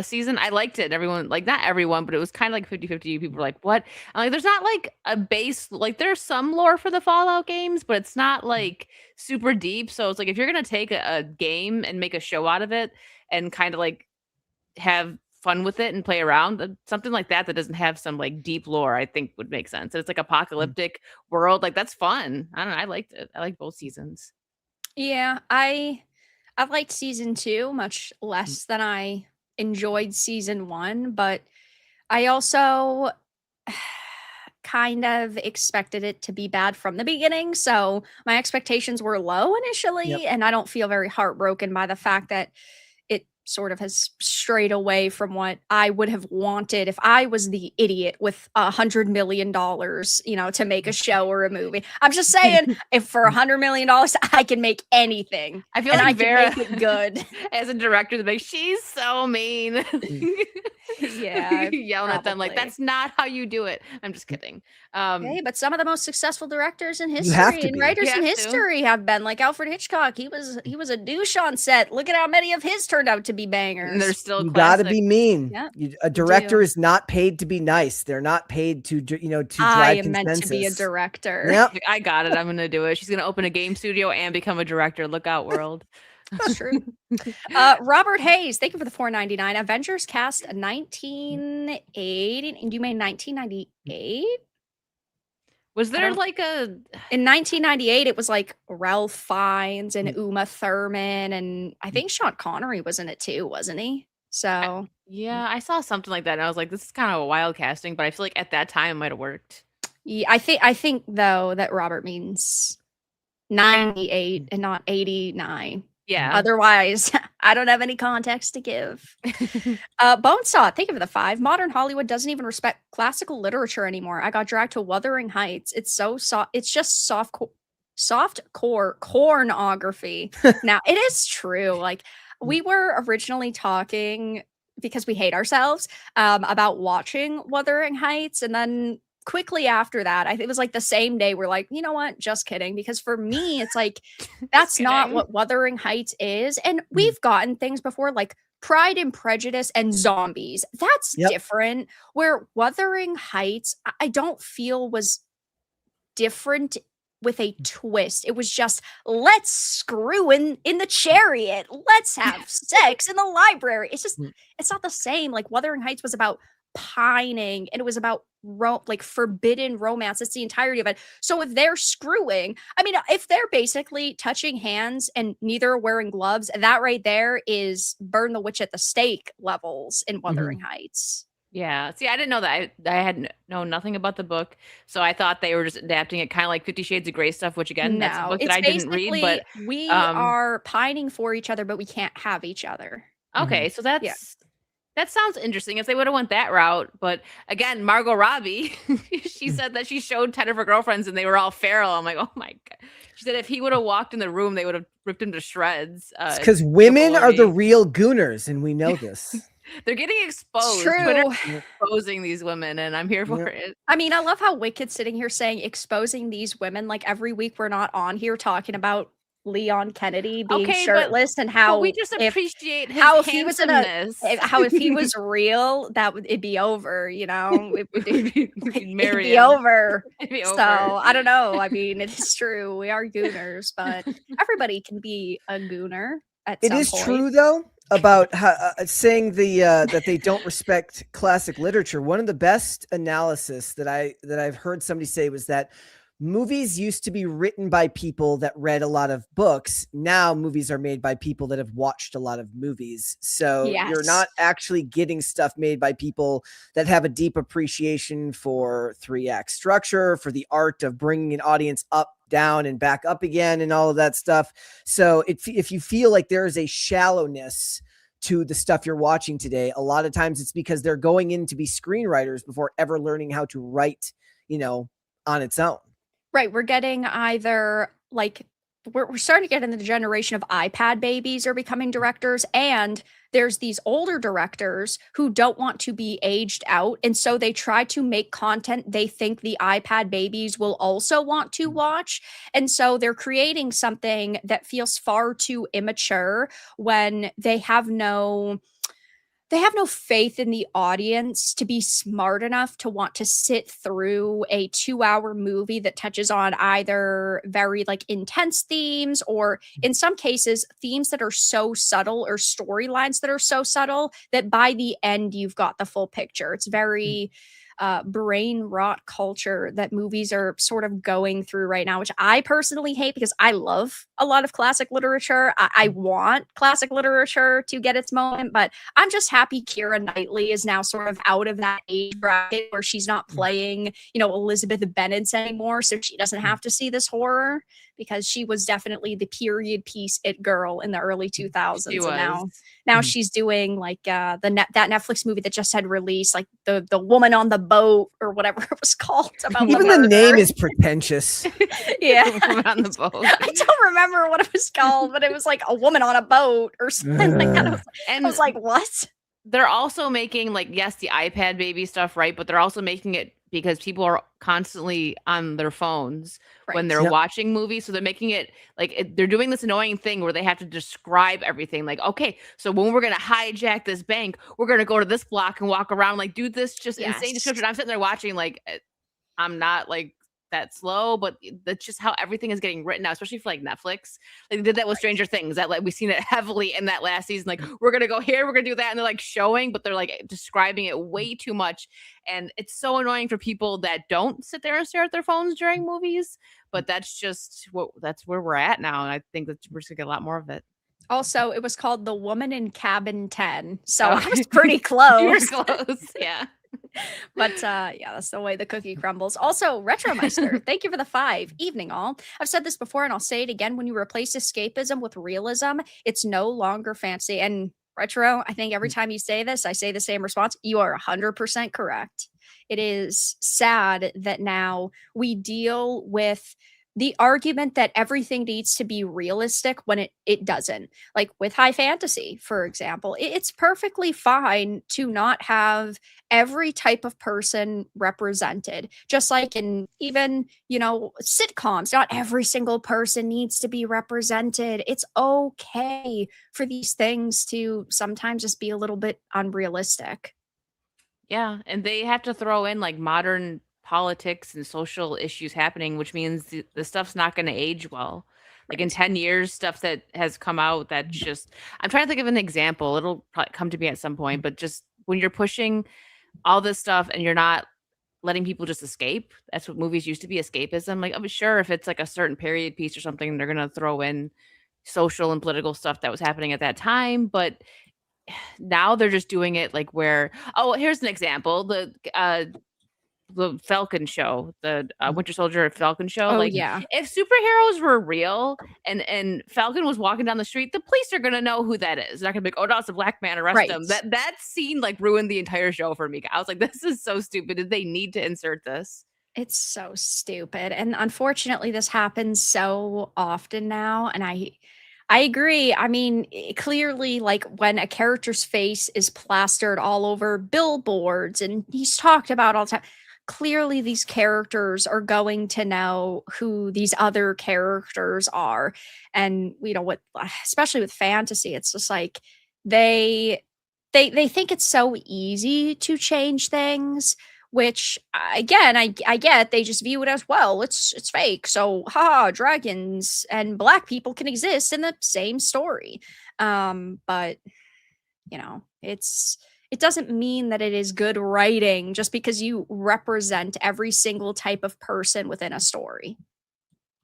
season. I liked it. Everyone, like not everyone, but it was kind of like 50-50. People were like, what? I'm like, there's not like a base, like there's some lore for the Fallout games, but it's not like super deep. So it's like, if you're going to take a game and make a show out of it and kind of like have fun with it and play around, something like that doesn't have some like deep lore, I think would make sense. And it's like apocalyptic world. Like that's fun. I don't know. I liked it. I liked both seasons. Yeah, I've liked season 2 much less than I enjoyed season 1, but I also kind of expected it to be bad from the beginning, so my expectations were low initially, and I don't feel very heartbroken by the fact that it sort of has strayed away from what I would have wanted if I was the idiot with $100 million, to make a show or a movie. I'm just saying, if for $100 million, I can make anything. I feel like Vara, can make it good. As a director, like she's so mean. Yeah, yelling at them like that's not how you do it. I'm just kidding. Okay, but some of the most successful directors in history and writers in history have been like Alfred Hitchcock. He was a douche on set. Look at how many of his turned out to be bangers. And they're still you gotta be mean. Yeah, a director is not paid to be nice. They're not paid to drive consensus. I am meant to be a director. Yep. I got it. I'm gonna do it. She's gonna open a game studio and become a director. Look out, world. That's true. Robert Hayes, thank you for the $4.99. Avengers cast 1980, and you made 1998. Was there like in 1998? It was like Ralph Fiennes and Uma Thurman, and I think Sean Connery was in it too, wasn't he? So yeah, I saw something like that, and I was like, this is kind of a wild casting, but I feel like at that time it might have worked. Yeah, I think though that Robert means 98 and not 89. Yeah. Otherwise, I don't have any context to give. Bonesaw, thank you for the 5. Modern Hollywood doesn't even respect classical literature anymore. I got dragged to Wuthering Heights. It's so soft. It's just soft core pornography. Now, it is true. Like, we were originally talking because we hate ourselves about watching Wuthering Heights, and then quickly after that, I think it was like the same day, we're like, you know what, just kidding, because for me it's like that's not what Wuthering Heights is. And we've gotten things before like Pride and Prejudice and zombies. That's different. Where Wuthering Heights, I don't feel was different with a twist. It was just, let's screw in the chariot, let's have sex in the library. It's just, it's not the same. Like Wuthering Heights was about pining, and it was about like forbidden romance. It's the entirety of it. So if they're screwing, I mean, if they're basically touching hands and neither are wearing gloves, that right there is burn the witch at the stake levels in Wuthering Heights. Yeah. See, I didn't know that. I had known nothing about the book, so I thought they were just adapting it kind of like 50 Shades of Grey stuff, which again, that's a No, book that it's I didn't read, basically but we um are pining for each other, but we can't have each other. okay, so Yeah. that sounds interesting if they would have went that route. But again, Margot Robbie, she said that she showed 10 of her girlfriends and they were all feral. I'm like, oh my God. She said if he would have walked in the room, they would have ripped him to shreds. Because women are the real gooners, and we know this. They're getting exposed. True. Twitter's exposing these women, and I'm here for it. I mean, I love how Wicked's sitting here saying exposing these women. Like every week we're not on here talking about Leon Kennedy being shirtless and how we just appreciate his how if handsomeness. How if he was real, that would it'd be over, you know? It'd be over. So I don't know. I mean, it is true. We are gooners, but everybody can be a gooner at some point. It is true though about how, saying that they don't respect classic literature. One of the best analysis that I've heard somebody say was that movies used to be written by people that read a lot of books. Now movies are made by people that have watched a lot of movies. So you're not actually getting stuff made by people that have a deep appreciation for 3-act structure, for the art of bringing an audience up, down, and back up again, and all of that stuff. So if you feel like there is a shallowness to the stuff you're watching today, a lot of times it's because they're going in to be screenwriters before ever learning how to write, on its own. Right. We're getting either like we're starting to get into the generation of iPad babies are becoming directors, and there's these older directors who don't want to be aged out, and so they try to make content they think the iPad babies will also want to watch, and so they're creating something that feels far too immature when they have no faith in the audience to be smart enough to want to sit through a 2-hour movie that touches on either very like intense themes or in some cases themes that are so subtle or storylines that are so subtle that by the end you've got the full picture. It's very brain rot culture that movies are sort of going through right now, which I personally hate because I love a lot of classic literature. I want classic literature to get its moment, but I'm just happy Keira Knightley is now sort of out of that age bracket where she's not playing, Elizabeth Bennet anymore, so she doesn't have to see this horror because she was definitely the period piece it girl in the early 2000s. And now she's doing like that Netflix movie that just had released, like the woman on the boat or whatever it was called. About even the name is pretentious. Yeah, on the boat. I don't remember what it was called, but it was like a woman on a boat or something like that. I was like, what? They're also making like, yes, the iPad baby stuff, right? But they're also making it because people are constantly on their phones when they're watching movies. So they're making it like they're doing this annoying thing where they have to describe everything. Like, okay, so when we're going to hijack this bank, we're going to go to this block and walk around, like do this just insane description. I'm sitting there watching, like, I'm not like that slow, but that's just how everything is getting written now, especially for like Netflix. Like they did that with Stranger Things, that like we've seen it heavily in that last season. Like we're gonna go here, we're gonna do that, and they're like showing, but they're like describing it way too much, and it's so annoying for people that don't sit there and stare at their phones during movies. But that's just that's where we're at now, and I think that we're gonna get a lot more of it. Also, it was called The Woman in Cabin 10, so I was pretty close. You were close, yeah. But that's the way the cookie crumbles. Also, Retromeister, thank you for the 5. Evening all. I've said this before and I'll say it again. When you replace escapism with realism, it's no longer fantasy. And Retro, I think every time you say this, I say the same response. You are 100% correct. It is sad that now we deal with the argument that everything needs to be realistic when it doesn't. Like with high fantasy, for example, it's perfectly fine to not have every type of person represented. Just like in even, sitcoms, not every single person needs to be represented. It's okay for these things to sometimes just be a little bit unrealistic. Yeah, and they have to throw in like modern politics and social issues happening, which means the stuff's not going to age well. Like in 10 years, stuff that has come out that just, I'm trying to think of an example. It'll probably come to me at some point, but just when you're pushing all this stuff, and you're not letting people just escape. That's what movies used to be, escapism. Like, I'm sure if it's like a certain period piece or something, they're gonna throw in social and political stuff that was happening at that time. But now they're just doing it like where, oh, here's an example. The Falcon show, the Winter Soldier Falcon show. Oh, Like, yeah. if superheroes were real and Falcon was walking down the street, the police are gonna know who that is. They're not gonna be like, oh no, it's a black man, arrest him. Right. That scene like ruined the entire show for me. I was like, this is so stupid. Did they need to insert this? It's so stupid, and unfortunately, this happens so often now, and I agree. I mean, clearly, like, when a character's face is plastered all over billboards and he's talked about all the time, clearly these characters are going to know who these other characters are, and, you know, what especially with fantasy, it's just like they think it's so easy to change things, which again, I get they just view it as, well, it's fake, so haha, dragons and black people can exist in the same story. But you know, it doesn't mean that it is good writing just because you represent every single type of person within a story.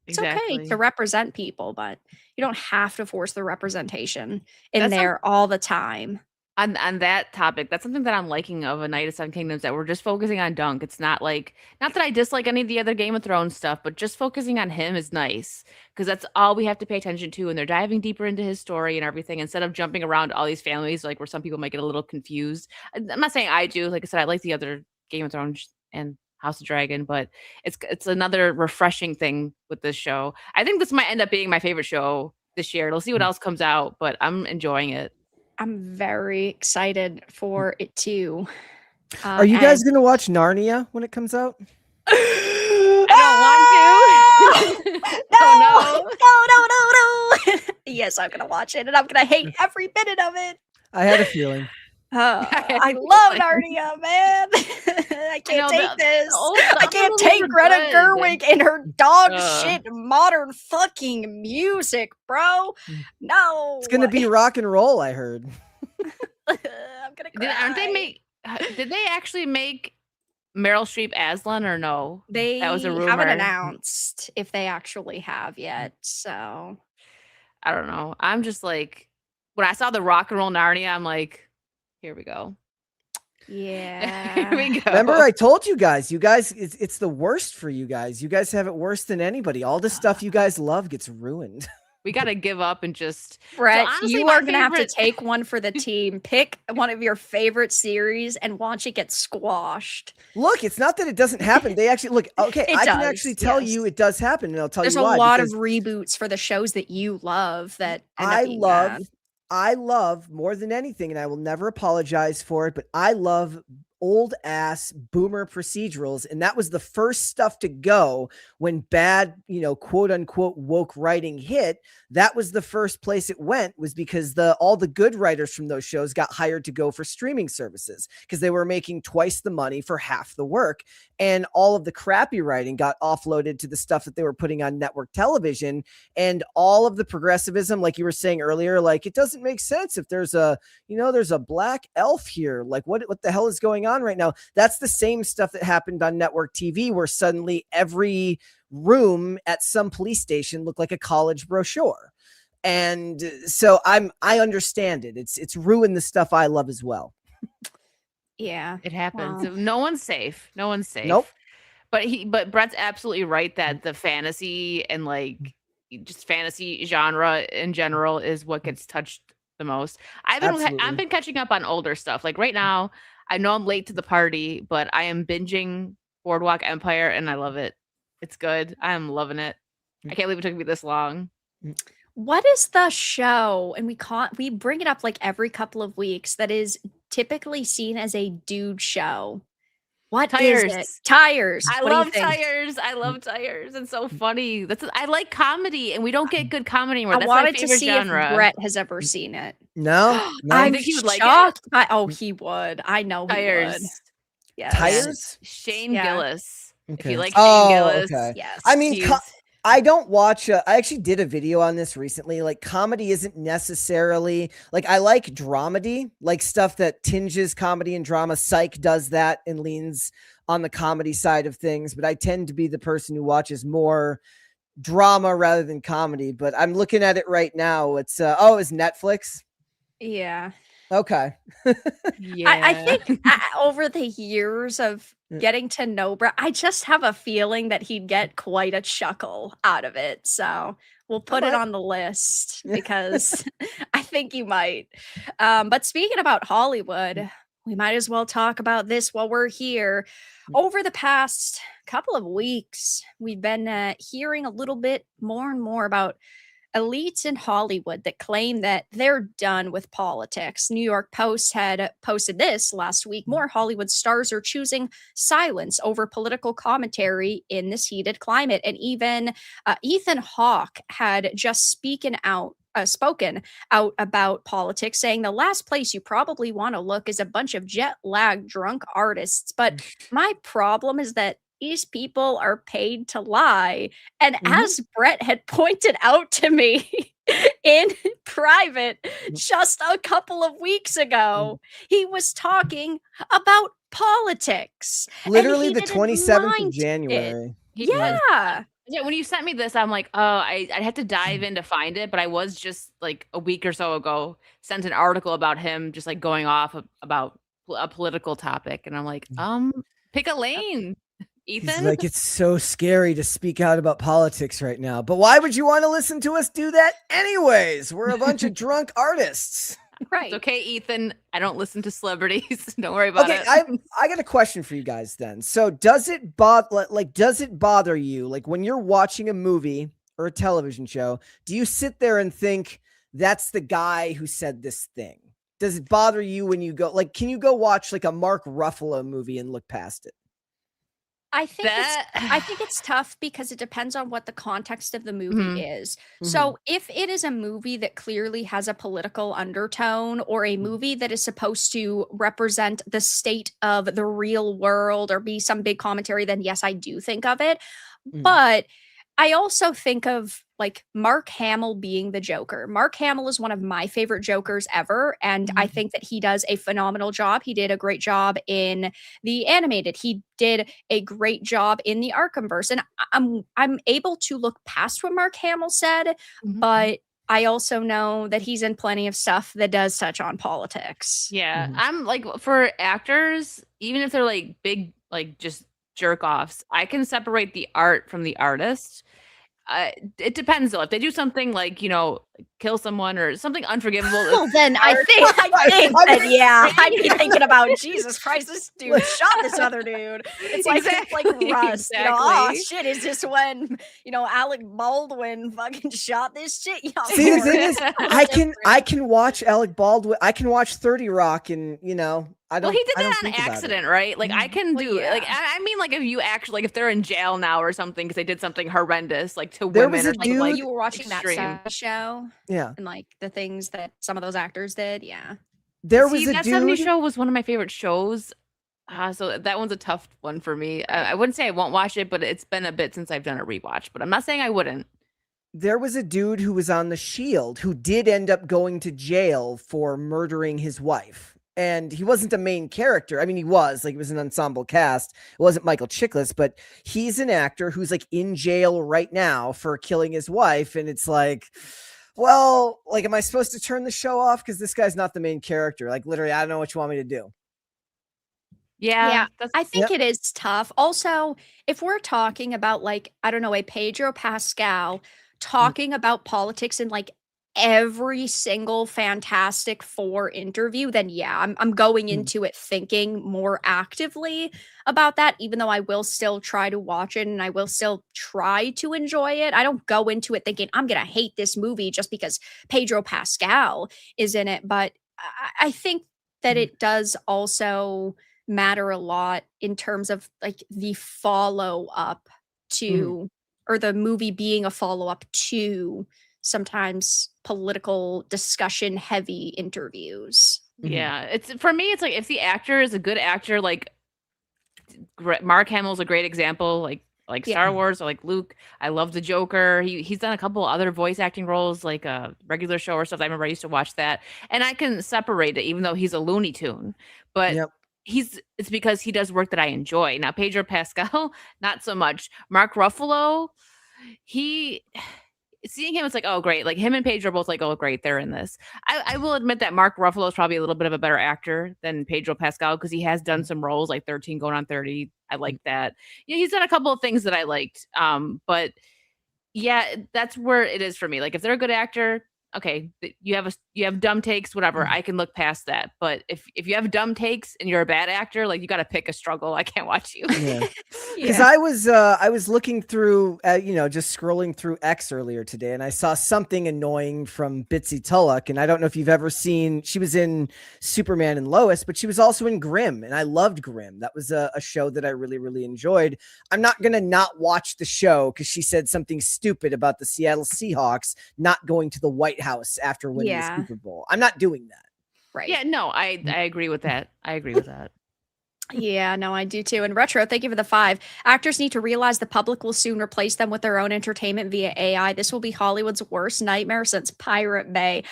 It's okay to represent people, but you don't have to force the representation in That's there all the time. On that topic, that's something that I'm liking of A Knight of Seven Kingdoms, that we're just focusing on Dunk. It's not like, not that I dislike any of the other Game of Thrones stuff, but just focusing on him is nice because that's all we have to pay attention to, and they're diving deeper into his story and everything instead of jumping around all these families, like where some people might get a little confused. I'm not saying I do. Like I said, I like the other Game of Thrones and House of Dragon, but it's another refreshing thing with this show. I think this might end up being my favorite show this year. We'll see what else comes out, but I'm enjoying it. I'm very excited for it too. Are you guys going to watch Narnia when it comes out? I don't want to. No. Yes, I'm going to watch it and I'm going to hate every minute of it. I had a feeling. I love Narnia, man. I can't take this. I can't take Greta Gerwig and her dog shit modern fucking music, bro. No. It's going to be rock and roll, I heard. I'm going to cry. Did they actually make Meryl Streep Aslan or no? They that was a rumor. haven't announced if they actually have yet, so I don't know. I'm just like, when I saw the rock and roll Narnia, I'm like, here we go. Yeah. Here we go. Remember, I told you guys, it's the worst for you guys. You guys have it worse than anybody. All the stuff you guys love gets ruined. We got to give up and just... Brett, so honestly, you are going to have to take one for the team. Pick one of your favorite series and watch it get squashed. Look, it's not that it doesn't happen. They actually... Look, okay, I can actually tell you it does happen, and I'll tell you why. There's a lot of reboots for the shows that you love that I love more than anything, and I will never apologize for it, but I love old ass boomer procedurals. And that was the first stuff to go when bad, quote unquote woke writing hit. That was the first place it went, was because all the good writers from those shows got hired to go for streaming services because they were making twice the money for half the work. And all of the crappy writing got offloaded to the stuff that they were putting on network television. And all of the progressivism, like you were saying earlier, like, it doesn't make sense if there's a black elf here. Like, what the hell is going on right now? That's the same stuff that happened on network TV, where suddenly every room at some police station looked like a college brochure. And so I understand it. It's ruined the stuff I love as well. Yeah, it happens. Wow. No one's safe. Nope. But Brett's absolutely right that the fantasy and like just fantasy genre in general is what gets touched the most. I've been catching up on older stuff. Like right now, I know I'm late to the party, but I am binging Boardwalk Empire and I love it. It's good. I am loving it. I can't believe it took me this long. What is the show? And we bring it up like every couple of weeks that is typically seen as a dude show. What Tires. Is it? Tires. I love Tires. I love Tires. It's so funny. I like comedy, and we don't get good comedy anymore. That's wanted my favorite to see genre. If Brett has ever seen it. No. I think he would like it. He would. I know Tires. He would. Yes. Tires? Shane Gillis. Okay. If you like Shane Gillis. Okay. Yes. I mean, I don't watch. I actually did a video on this recently. Like, comedy isn't necessarily like I like dramedy, like stuff that tinges comedy and drama. Psych does that and leans on the comedy side of things, but I tend to be the person who watches more drama rather than comedy. But I'm looking at it right now. It's it's Netflix. Yeah. Okay. I think over the years of Yeah. getting to know Brett, I just have a feeling that he'd get quite a chuckle out of it. So we'll put it might. on the list because I think you might. But speaking about Hollywood, we might as well talk about this while we're here. Over the past couple of weeks, we've been hearing a little bit more and more about elites in Hollywood that claim that they're done with politics. New York Post had posted this last week. More Hollywood stars are choosing silence over political commentary in this heated climate. And even Ethan Hawke had just spoken out about politics, saying the last place you probably want to look is a bunch of jet lagged drunk artists. But my problem is that these people are paid to lie. And as Brett had pointed out to me in private just a couple of weeks ago, he was talking about politics. Literally he the didn't 27th of mind it. January. Yeah. Yeah, when you sent me this, I'm like, oh, I'd have to dive in to find it. But I was just like a week or so ago sent an article about him just like going off about a political topic. And I'm like, pick a lane, He's Ethan. like, it's so scary to speak out about politics right now. But why would you want to listen to us do that anyways? We're a bunch of drunk artists. Right. It's okay, Ethan. I don't listen to celebrities. Don't worry about it. I got a question for you guys then. So does it bother you, like when you're watching a movie or a television show, do you sit there and think that's the guy who said this thing? Does it bother you when you go, like, can you go watch like a Mark Ruffalo movie and look past it? I think it's tough because it depends on what the context of the movie is. So if it is a movie that clearly has a political undertone or a movie that is supposed to represent the state of the real world or be some big commentary, then yes, I do think of it. But I also think of like Mark Hamill being the Joker. Mark Hamill is one of my favorite Jokers ever, and I think that he does a phenomenal job. He did a great job in the animated. He did a great job in the Arkhamverse, and I'm able to look past what Mark Hamill said, but I also know that he's in plenty of stuff that does touch on politics. Yeah, I'm like, for actors, even if they're like big, like just jerk offs, I can separate the art from the artist. It depends though. If they do something like, kill someone or something unforgivable, Well, then I think that, yeah, I'd be thinking about Jesus Christ, this dude shot this other dude. It's like Rust. Oh shit, is this when Alec Baldwin fucking shot this shit? See, the thing is, I can watch Alec Baldwin. I can watch 30 Rock, and I don't. Well, he did I don't that on think about accident, right? Like I can do like I mean, like if you actually like if they're in jail now or something because they did something horrendous, like to There women was or a something, like you were watching extreme. that show, Yeah. and like the things that some of those actors did, yeah. There was a that dude. 70s show was one of my favorite shows. So that one's a tough one for me. I wouldn't say I won't watch it, but it's been a bit since I've done a rewatch. But I'm not saying I wouldn't. There was a dude who was on The Shield who did end up going to jail for murdering his wife. And he wasn't a main character. I mean, he was an ensemble cast. It wasn't Michael Chiklis, but he's an actor who's like in jail right now for killing his wife. And it's like, well, like, am I supposed to turn the show off? Because this guy's not the main character. Like, literally, I don't know what you want me to do. Yeah. I think it is tough. Also, if we're talking about like, I don't know, a Pedro Pascal talking about politics in like every single Fantastic Four interview, then yeah, I'm going into it thinking more actively about that, even though I will still try to watch it and I will still try to enjoy it. I don't go into it thinking I'm going to hate this movie just because Pedro Pascal is in it. But I think that it does also matter a lot in terms of like the follow up to, or the movie being a follow up to sometimes political discussion heavy interviews. Yeah, it's for me. It's like if the actor is a good actor, like Mark Hamill's a great example. Like like Yeah. Star Wars or like Luke. I love the Joker. He's done a couple other voice acting roles, like a regular show or stuff. I remember I used to watch that, and I can separate it, even though he's a Looney Tune. But Yep. it's because he does work that I enjoy. Now Pedro Pascal, not so much. Mark Ruffalo, he seeing him, it's like, oh great. Like him and Pedro are both like, oh great, they're in this. I will admit that Mark Ruffalo is probably a little bit of a better actor than Pedro Pascal because he has done some roles like 13 going on 30. I like that. Yeah, he's done a couple of things that I liked. But yeah, that's where it is for me. Like if they're a good actor, okay, you have dumb takes, whatever. I can look past that. But if you have dumb takes and you're a bad actor, like you got to pick a struggle. I can't watch you. Yeah. Because Yeah. I was looking through, just scrolling through X earlier today, and I saw something annoying from Bitsy Tulloch. And I don't know if you've ever seen. She was in Superman and Lois, but she was also in Grimm, and I loved Grimm. That was a show that I really, really enjoyed. I'm not gonna not watch the show because she said something stupid about the Seattle Seahawks not going to the White House after winning the Yeah. Super Bowl. I'm not doing that. Right. Yeah, no, I agree with that. I agree with that. Yeah, no, I do too. And Retro, thank you for the 5. Actors need to realize the public will soon replace them with their own entertainment via AI. This will be Hollywood's worst nightmare since Pirate Bay.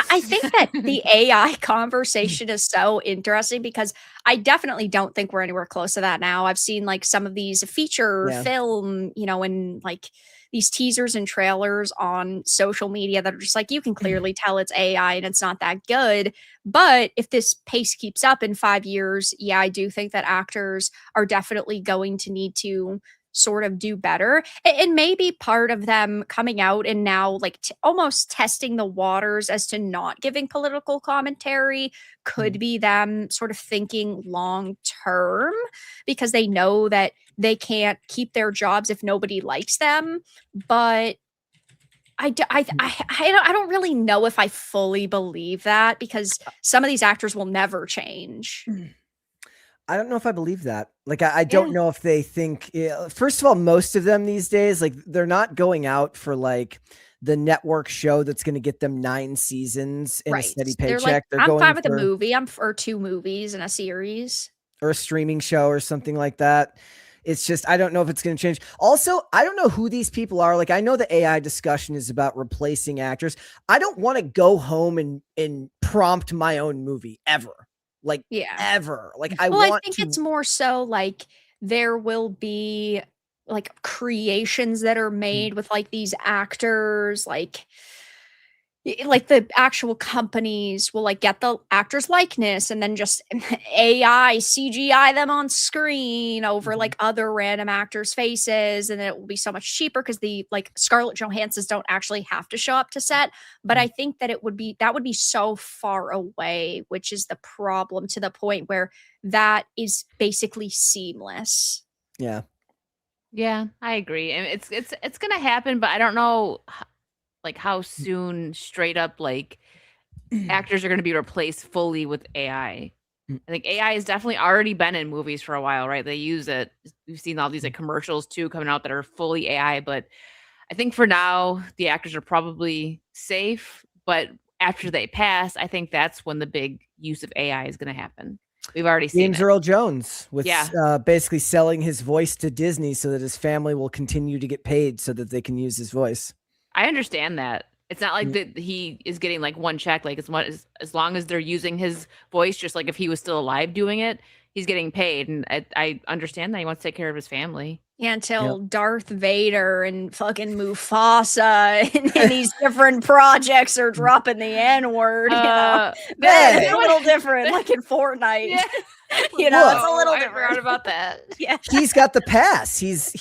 I think that the AI conversation is so interesting because I definitely don't think we're anywhere close to that now. I've seen like some of these feature Yeah. film, and like these teasers and trailers on social media that are just like, you can clearly tell it's AI and it's not that good. But if this pace keeps up in 5 years, yeah, I do think that actors are definitely going to need to sort of do better. And maybe part of them coming out and now like almost testing the waters as to not giving political commentary could be them sort of thinking long term because they know that they can't keep their jobs if nobody likes them. But I don't really know if I fully believe that because some of these actors will never change. I don't know if I believe that. Like, I don't know if they think, first of all, most of them these days, like they're not going out for like the network show that's going to get them 9 seasons in a steady They're paycheck. like, They're I'm going fine with a for movie. I'm for 2 movies and a series. or a streaming show or something like that. It's just, I don't know if it's going to change. Also, I don't know who these people are. Like, I know the AI discussion is about replacing actors. I don't want to go home and prompt my own movie ever. Like, Yeah. ever. Like, I think it's more so like there will be like creations that are made with like these actors, like the actual companies will like get the actor's likeness and then just AI CGI them on screen over like other random actors' faces, and then it will be so much cheaper because the like Scarlett Johanssons don't actually have to show up to set. But I think that that would be so far away, which is the problem to the point where that is basically seamless. Yeah. Yeah, I agree. And it's gonna happen, but I don't know like how soon straight up like actors are going to be replaced fully with AI. I think AI has definitely already been in movies for a while, right? They use it. We've seen all these like commercials too coming out that are fully AI, but I think for now the actors are probably safe, but after they pass, I think that's when the big use of AI is going to happen. We've already seen James it. Earl Jones with Yeah. basically selling his voice to Disney so that his family will continue to get paid so that they can use his voice. I understand that. It's not like that he is getting like one check. Like as long as they're using his voice, just like if he was still alive doing it, he's getting paid. And I understand that he wants to take care of his family. Yeah, until Darth Vader and fucking Mufasa and these different projects are dropping the N-word, Then it's a little different, like in Fortnite. Yeah. It's a little I different. forgot about that. Yeah. He's got the pass. He's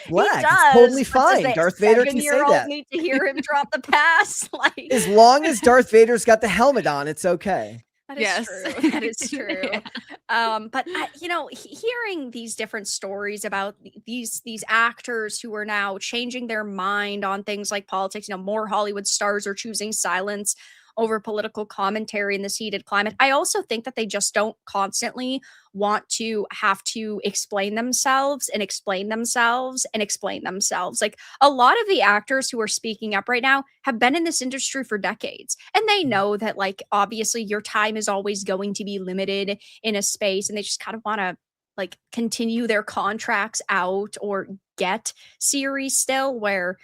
black. It's totally fine. Darth Vader can say that. Need to hear him drop the pass. Like As long as Darth Vader's got the helmet on, it's okay. that is true. That is true. But hearing these different stories about these actors who are now changing their mind on things like politics, more Hollywood stars are choosing silence over political commentary in this heated climate. I also think that they just don't constantly want to have to explain themselves and explain themselves and explain themselves. Like a lot of the actors who are speaking up right now have been in this industry for decades, and they know that like obviously your time is always going to be limited in a space, and they just kind of want to like continue their contracts out or get series still, where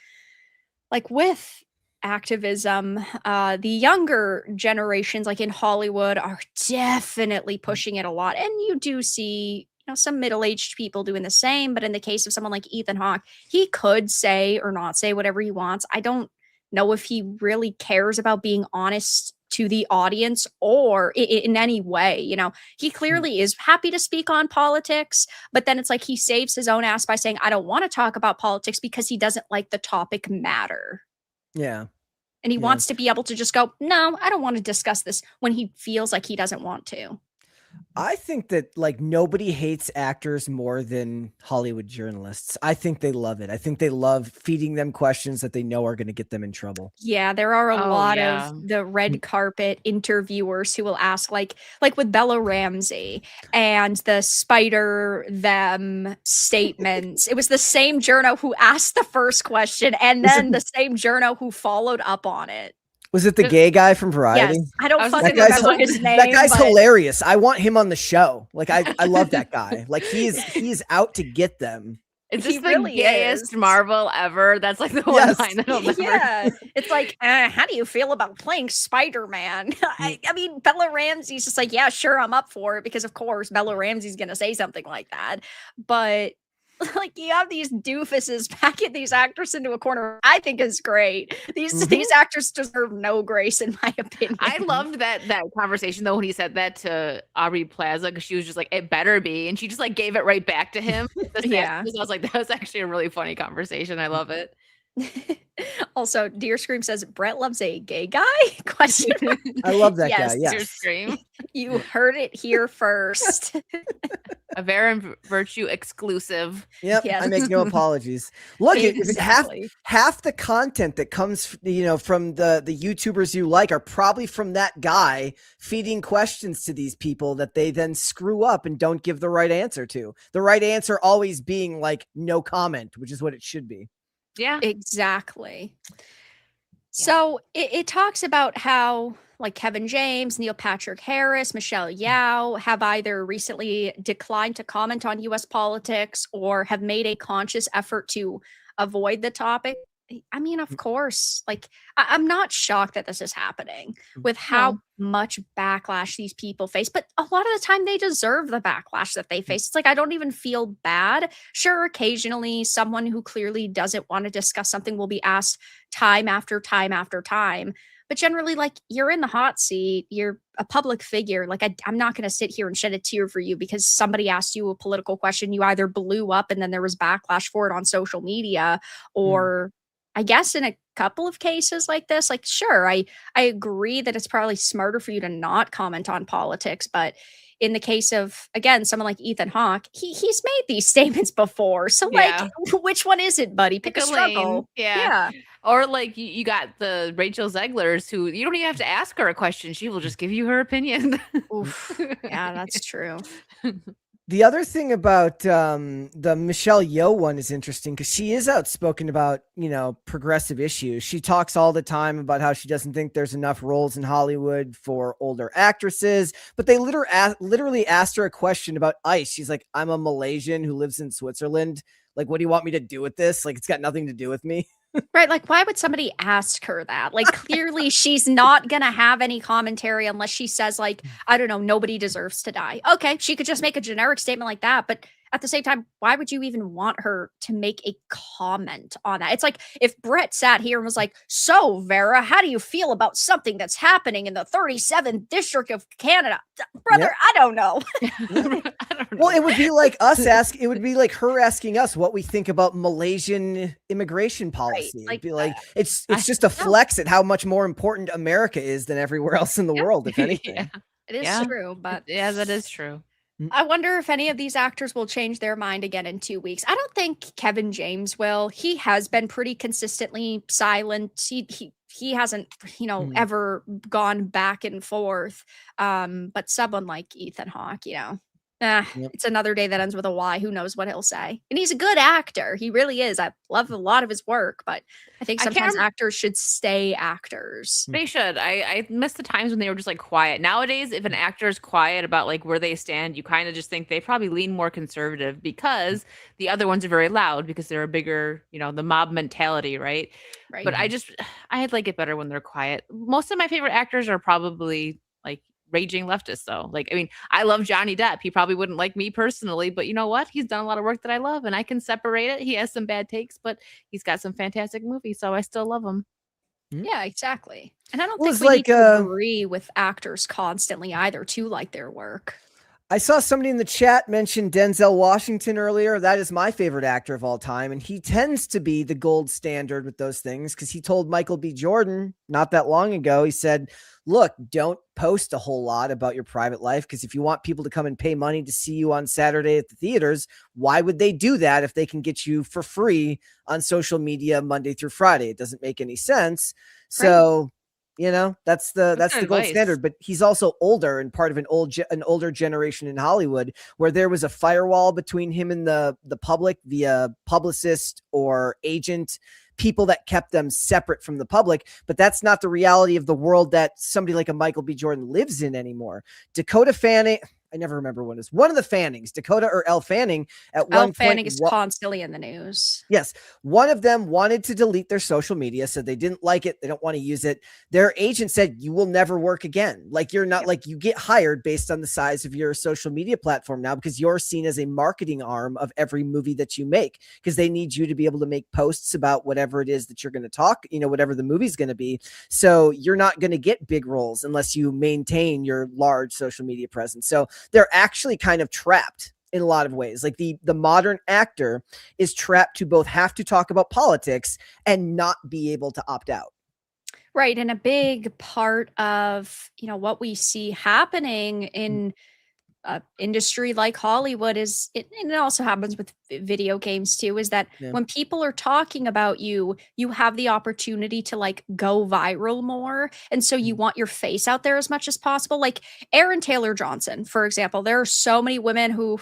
like with activism, the younger generations, like in Hollywood, are definitely pushing it a lot. And you do see, some middle-aged people doing the same. But in the case of someone like Ethan Hawke, he could say or not say whatever he wants. I don't know if he really cares about being honest to the audience or in any way. He clearly is happy to speak on politics, but then it's like he saves his own ass by saying, I don't want to talk about politics because he doesn't like the topic matter. Yeah. And he Yeah. wants to be able to just go, no, I don't want to discuss this when he feels like he doesn't want to. I think that like nobody hates actors more than Hollywood journalists. I think they love it. I think they love feeding them questions that they know are going to get them in trouble. Yeah, there are a Oh, lot yeah. of the red carpet interviewers who will ask, like with Bella Ramsey and the spider them statements. It was the same journo who asked the first question and then the same journo who followed up on it. Was it the gay guy from Variety? Yes, I don't I was fucking gonna say, remember his name. That guy's but hilarious. I want him on the show. Like I love that guy. Like he's out to get them. Is He this the really gayest is. Marvel ever? That's like the one Yes. line that I'll never. Yeah, it's like, how do you feel about playing Spider-Man? I mean, Bella Ramsey's just like, yeah, sure, I'm up for it because, of course, Bella Ramsey's gonna say something like that. But like, you have these doofuses packing these actors into a corner. I think is great. These actors deserve no grace, in my opinion. I loved that conversation though when he said that to Aubrey Plaza because she was just like, "It better be," and she just like gave it right back to him. Yeah. I was like, that was actually a really funny conversation. I love it. Also, Dear Scream says Brett loves a gay guy? Question mark. I love that Yes, guy. Your Yes. scream. You heard it here first. A Vara and Virtue exclusive. Yep. Yes. I make no apologies. Look, if Exactly. half the content that comes, from the YouTubers you like are probably from that guy feeding questions to these people that they then screw up and don't give the right answer to. The right answer always being like no comment, which is what it should be. Yeah. Exactly. So it talks about how like Kevin James, Neil Patrick Harris, Michelle Yao have either recently declined to comment on US politics or have made a conscious effort to avoid the topic. I mean, of course, like I'm not shocked that this is happening with how much backlash these people face, but a lot of the time they deserve the backlash that they face. It's like, I don't even feel bad. Sure, occasionally someone who clearly doesn't want to discuss something will be asked time after time after time. But generally, like, you're in the hot seat, you're a public figure. Like, I'm not going to sit here and shed a tear for you because somebody asked you a political question. You either blew up and then there was backlash for it on social media, or I guess in a couple of cases like this, like, sure, I agree that it's probably smarter for you to not comment on politics. But in the case of, again, someone like Ethan Hawke, he's made these statements before. So, Yeah. like, which one is it, buddy? Pick a struggle. lane. Yeah. Or like you got the Rachel Zeglers who you don't even have to ask her a question. She will just give you her opinion. Oof. Yeah, that's true. The other thing about the Michelle Yeoh one is interesting because she is outspoken about, progressive issues. She talks all the time about how she doesn't think there's enough roles in Hollywood for older actresses, but they literally asked her a question about ICE. She's like, I'm a Malaysian who lives in Switzerland. Like, what do you want me to do with this? Like, it's got nothing to do with me. Right, like, why would somebody ask her that? Like, clearly she's not gonna have any commentary unless she says, like, I don't know, nobody deserves to die. Okay, she could just make a generic statement like that, but at the same time, why would you even want her to make a comment on that? It's like if Brett sat here and was like, so Vara, how do you feel about something that's happening in the 37th District of Canada? Brother, Yep. I don't know. I don't know. Well, it would be like it would be like her asking us what we think about Malaysian immigration policy. like, It'd be like, it's just a flex at how much more important America is than everywhere else in the world, if anything. Yeah. It is Yeah. true, but Yeah, that is true. I wonder if any of these actors will change their mind again in 2 weeks. I don't think Kevin James will. He has been pretty consistently silent. He hasn't, ever gone back and forth. But someone like Ethan Hawke, Yep. It's another day that ends with a Y. Who knows what he'll say? And he's a good actor. He really is. I love a lot of his work, but I think I can't sometimes rem- actors should stay actors. They should. I miss the times when they were just like quiet. Nowadays, if an actor is quiet about like where they stand, you kind of just think they probably lean more conservative because the other ones are very loud because they're a bigger, the mob mentality, right? Right. But I like it better when they're quiet. Most of my favorite actors are probably like raging leftists, though. Like, I mean, I love Johnny Depp. He probably wouldn't like me personally, but you know what? He's done a lot of work that I love, and I can separate it. He has some bad takes, but he's got some fantastic movies, so I still love him. Yeah, exactly. And I don't Well, think it's we need like, to agree with actors constantly either to like their work. I saw somebody in the chat mention Denzel Washington earlier. That is my favorite actor of all time. And he tends to be the gold standard with those things because he told Michael B. Jordan not that long ago, he said, look, don't post a whole lot about your private life because if you want people to come and pay money to see you on Saturday at the theaters, why would they do that if they can get you for free on social media Monday through Friday? It doesn't make any sense. So, that's the good gold advice. standard. But he's also older and part of an older generation in Hollywood where there was a firewall between him and the public via publicist or agent, people that kept them separate from the public. But that's not the reality of the world that somebody like a Michael B. Jordan lives in anymore. Dakota Fanning, I never remember what it is. One of the Fannings, Dakota or Elle Fanning, at one point. Fanning is constantly in the news. Yes. One of them wanted to delete their social media, so they didn't like it. They don't want to use it. Their agent said, you will never work again. Like you're not like you get hired based on the size of your social media platform now because you're seen as a marketing arm of every movie that you make because they need you to be able to make posts about whatever it is that you're going to talk, whatever the movie's going to be. So you're not going to get big roles unless you maintain your large social media presence. So they're actually kind of trapped in a lot of ways. Like the modern actor is trapped to both have to talk about politics and not be able to opt out. Right. And a big part of, what we see happening in industry like Hollywood and it also happens with video games too, is that when people are talking about you, you have the opportunity to like go viral more. And so you want your face out there as much as possible. Like Aaron Taylor Johnson, for example, there are so many women who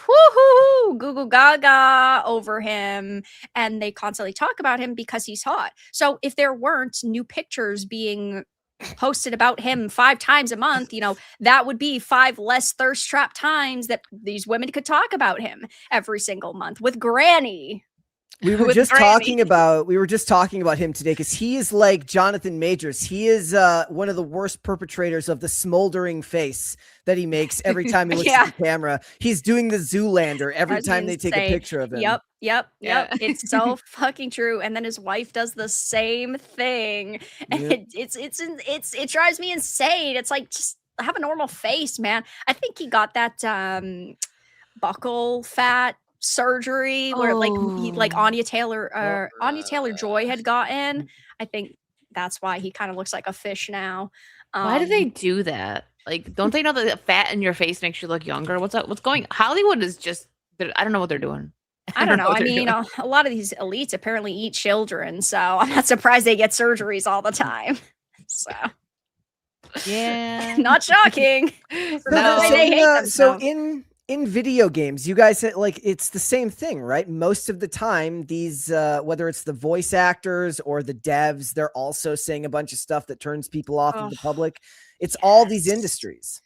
goo goo gaga over him and they constantly talk about him because he's hot. So if there weren't new pictures being posted about him 5 times a month, that would be 5 less thirst trap times that these women could talk about him every single month with Granny. We were just talking about him today because he is like Jonathan Majors. He is one of the worst perpetrators of the smoldering face that he makes every time he looks at the camera. He's doing the Zoolander every time they take a picture of him. Yep. Yeah. It's so fucking true. And then his wife does the same thing, and it drives me insane. It's like just have a normal face, man. I think he got that buccal fat surgery where like Anya Taylor-Joy had gotten. I think that's why he kind of looks like a fish now. Why do they do that? Like, don't they know that the fat in your face makes you look younger? What's up? What's going? Hollywood is just, I don't know what they're doing. I don't know. I mean, a lot of these elites apparently eat children, so I'm not surprised they get surgeries all the time. So, yeah, not shocking. So in video games, you guys said like it's the same thing, right? Most of the time, these whether it's the voice actors or the devs, they're also saying a bunch of stuff that turns people off of the public. It's all these industries.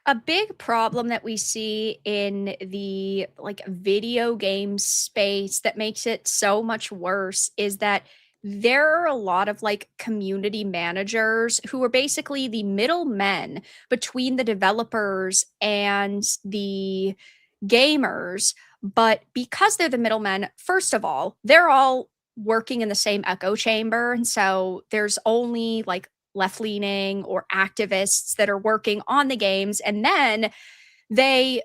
A big problem that we see in the video game space that makes it so much worse is that there are a lot of community managers who are basically the middlemen between the developers and the gamers. But because they're the middlemen, first of all, they're all working in the same echo chamber. And so there's only left-leaning or activists that are working on the games. And then they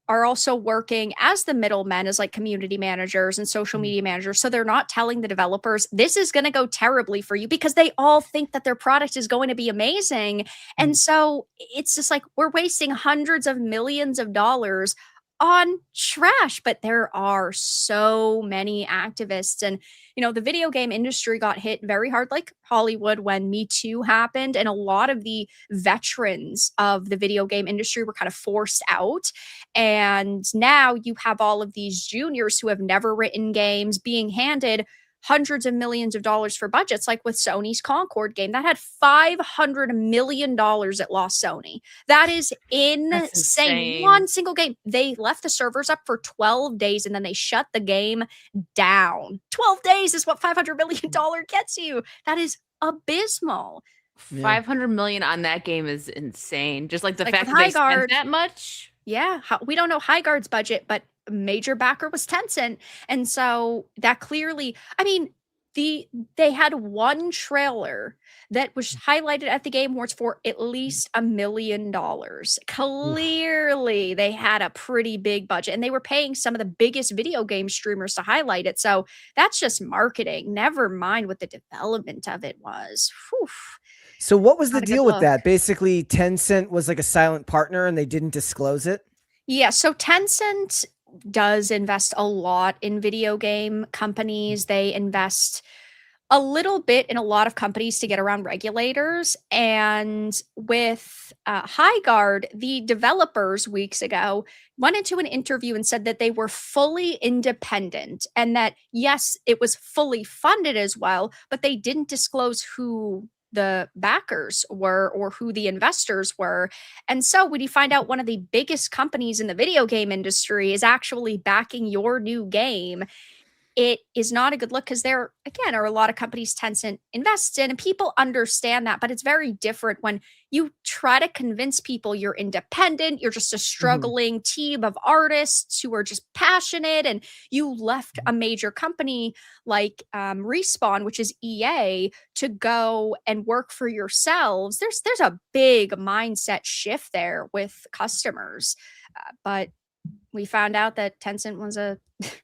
are also working as the middlemen, as community managers and social media managers. So they're not telling the developers, this is going to go terribly for you, because they all think that their product is going to be amazing. And so it's just we're wasting hundreds of millions of dollars on trash, but there are so many activists. And, the video game industry got hit very hard, like Hollywood, when Me Too happened. And a lot of the veterans of the video game industry were kind of forced out. And now you have all of these juniors who have never written games being handed hundreds of millions of dollars for budgets, like with Sony's Concord game that had $500 million it lost Sony. That is That's insane. insane. One single game. They left the servers up for 12 days and then they shut the game down. 12 days is what $500 million gets you. That is abysmal. Yeah. 500 million on that game is insane. Just like the Like fact with that they spent Highguard. that much. Yeah, we don't know Highguard's budget, but a major backer was Tencent. And so that clearly, I mean, they had one trailer that was highlighted at the Game Awards for at least $1 million. Clearly, they had a pretty big budget and they were paying some of the biggest video game streamers to highlight it. So that's just marketing. Never mind what the development of it was. Whew. So what was the Not a good deal with look. that? Basically, Tencent was like a silent partner and they didn't disclose it. Yeah, so Tencent does invest a lot in video game companies. They invest a little bit in a lot of companies to get around regulators. And with Highguard, the developers weeks ago went into an interview and said that they were fully independent and that, yes, it was fully funded as well, but they didn't disclose who the backers were or who the investors were. And so when you find out one of the biggest companies in the video game industry is actually backing your new game, it is not a good look because there, again, are a lot of companies Tencent invests in, and people understand that. But it's very different when you try to convince people you're independent, you're just a struggling team of artists who are just passionate, and you left a major company like Respawn, which is EA, to go and work for yourselves. There's a big mindset shift there with customers. But we found out that Tencent was a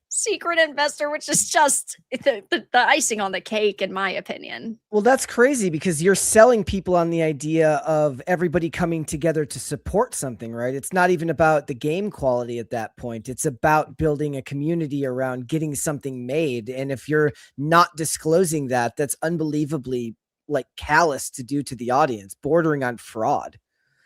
secret investor, which is just the icing on the cake, in my opinion. Well, that's crazy because you're selling people on the idea of everybody coming together to support something, right? It's not even about the game quality at that point. It's about building a community around getting something made. And if you're not disclosing that, that's unbelievably like callous to do to the audience, bordering on fraud.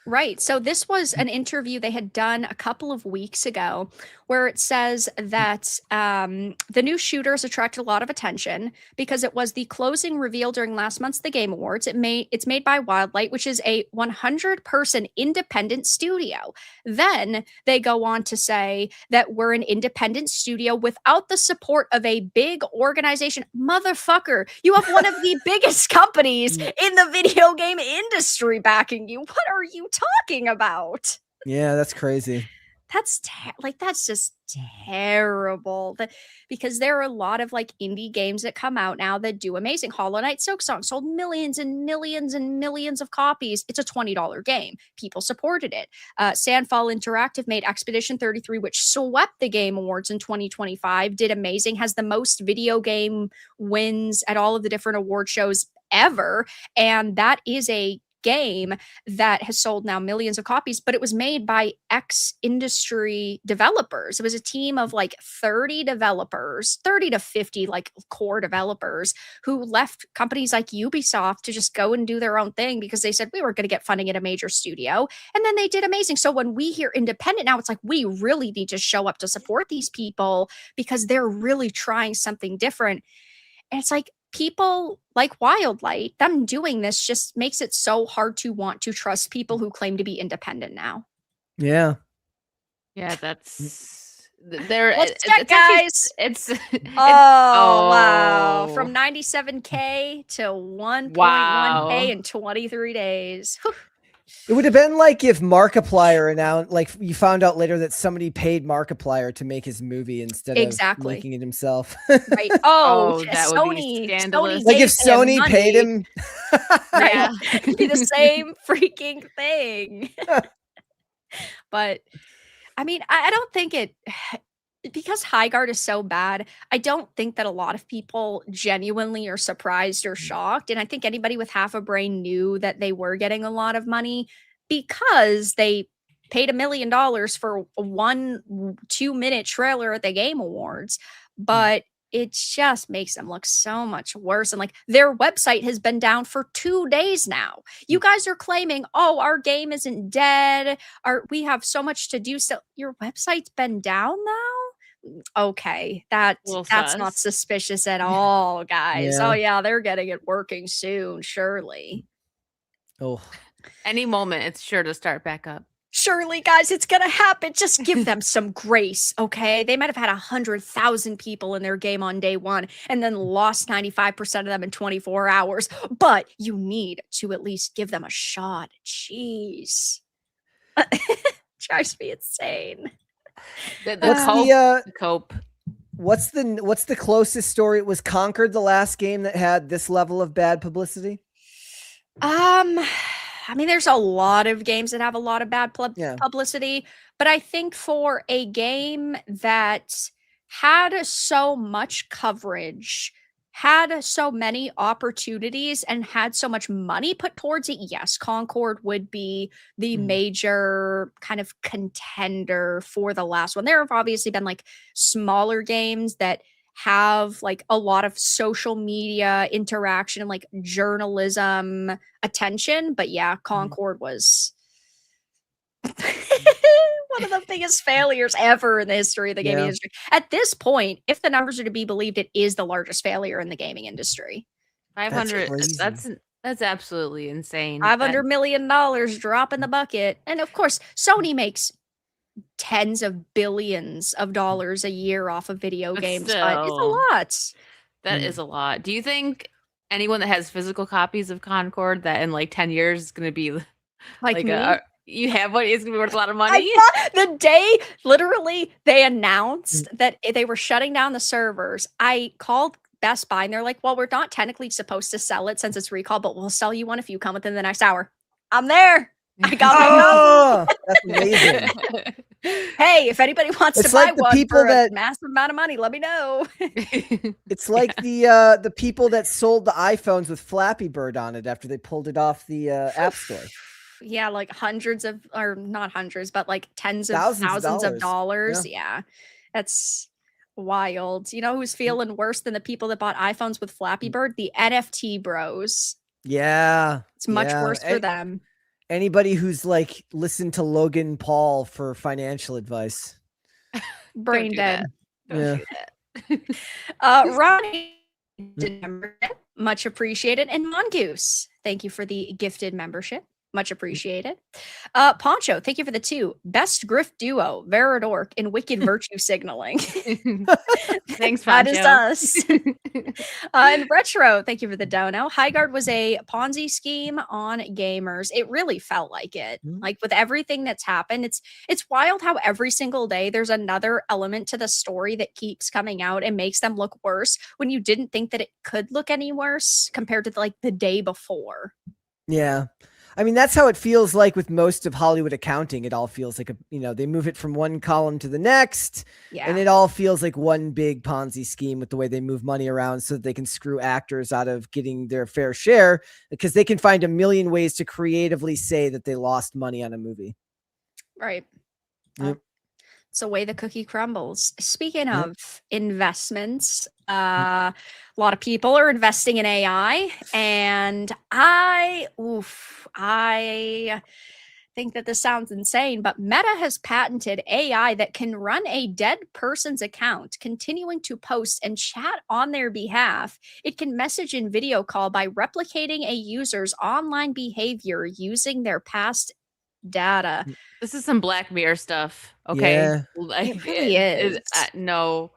Right. So this was an interview they had done a couple of weeks ago where it says that the new shooters attracted a lot of attention because it was the closing reveal during last month's The Game Awards. It's made by Wildlight, which is a 100-person independent studio. Then they go on to say that we're an independent studio without the support of a big organization. Motherfucker, you have one of the biggest companies in the video game industry backing you. What are you talking about? Yeah, that's crazy. That's just terrible. Because there are a lot of like indie games that come out now that do amazing. Hollow Knight Silksong sold millions and millions and millions of copies. It's a $20 game. People supported it. Sandfall Interactive made Expedition 33, which swept the Game Awards in 2025, did amazing, has the most video game wins at all of the different award shows ever. And that is a game that has sold now millions of copies, but it was made by ex-industry developers. It was a team of like 30 developers, 30 to 50 like core developers who left companies like Ubisoft to just go and do their own thing because they said we were going to get funding at a major studio. And then they did amazing. So when we hear independent now, it's like we really need to show up to support these people because they're really trying something different. And it's like, people like Wildlight, them doing this just makes it so hard to want to trust people who claim to be independent now. Yeah. Yeah, that's there. Let's check, guys. It's Wow. From 97K to 1.1K Wow. in 23 days. Whew. It would have been like if Markiplier announced, like you found out later that somebody paid Markiplier to make his movie instead of making it himself. Right. Oh, that would be scandalous. Like if gave him Sony money. paid him. Yeah. It'd be the same freaking thing. But I mean, I don't think because Highguard is so bad, I don't think that a lot of people genuinely are surprised or shocked. And I think anybody with half a brain knew that they were getting a lot of money because they paid $1 million for a 2-minute trailer at the Game Awards, but it just makes them look so much worse. And like their website has been down for 2 days now. You guys are claiming, oh, our game isn't dead. We have so much to do. So your website's been down now? Okay, that's not sus. suspicious at all, guys. Yeah. Oh yeah, they're getting it working soon, surely. Oh, Any moment, it's sure to start back up. Surely, guys, it's gonna happen. Just give them some grace, okay? They might have had 100,000 people in their game on day one and then lost 95% of them in 24 hours. But you need to at least give them a shot. Jeez. Drives me insane. The cope. what's the closest story? It was Conquered, the last game that had this level of bad publicity. I mean, there's a lot of games that have a lot of bad publicity, but I think for a game that had so much coverage, had so many opportunities, and had so much money put towards it, yes, Concord would be the major kind of contender for the last one. There have obviously been like smaller games that have like a lot of social media interaction and like journalism attention, but yeah, Concord was one of the biggest failures ever in the history of the gaming industry. At this point, if the numbers are to be believed, it is the largest failure in the gaming industry. 500. That's absolutely insane. $500 million drop in the bucket, and of course, Sony makes tens of billions of dollars a year off of video games, but it's a lot. That is a lot. Do you think anyone that has physical copies of Concord that in like 10 years is going to be like me? You have one, it's going to be worth a lot of money? The day literally they announced that they were shutting down the servers, I called Best Buy and they're like, well, we're not technically supposed to sell it since it's recalled, but we'll sell you one if you come within the next hour. I'm there. I got my that's amazing. Hey, if anybody wants to like buy one people for that a massive amount of money, let me know. It's like the people that sold the iPhones with Flappy Bird on it after they pulled it off the App Store. Yeah, like hundreds of, or not hundreds, but like tens of Thousands of dollars. Yeah. Yeah, that's wild. You know who's feeling worse than the people that bought iPhones with Flappy Bird? The NFT bros. Yeah. It's much worse for them. Anybody who's like listened to Logan Paul for financial advice. Brain dead. Don't do that. Ronnie, much appreciated. And Mongoose, thank you for the gifted membership. Much appreciated. Poncho, thank you for the 2. Best grift duo, Varadark and Wicked Virtue Signaling. Thanks, Poncho. That is us. And Retro, thank you for the dono. Highguard was a Ponzi scheme on gamers. It really felt like it. Like with everything that's happened, it's wild how every single day there's another element to the story that keeps coming out and makes them look worse when you didn't think that it could look any worse compared to like the day before. Yeah. I mean, that's how it feels like with most of Hollywood accounting. It all feels like they move it from one column to the next, and it all feels like one big Ponzi scheme with the way they move money around so that they can screw actors out of getting their fair share because they can find a million ways to creatively say that they lost money on a movie. Right. It's the way the cookie crumbles. Speaking of investments, a lot of people are investing in AI, and I think that this sounds insane, but Meta has patented AI that can run a dead person's account, continuing to post and chat on their behalf. It can message and video call by replicating a user's online behavior using their past data. This is some Black Mirror stuff. Okay. Yeah. Like, it really is. No,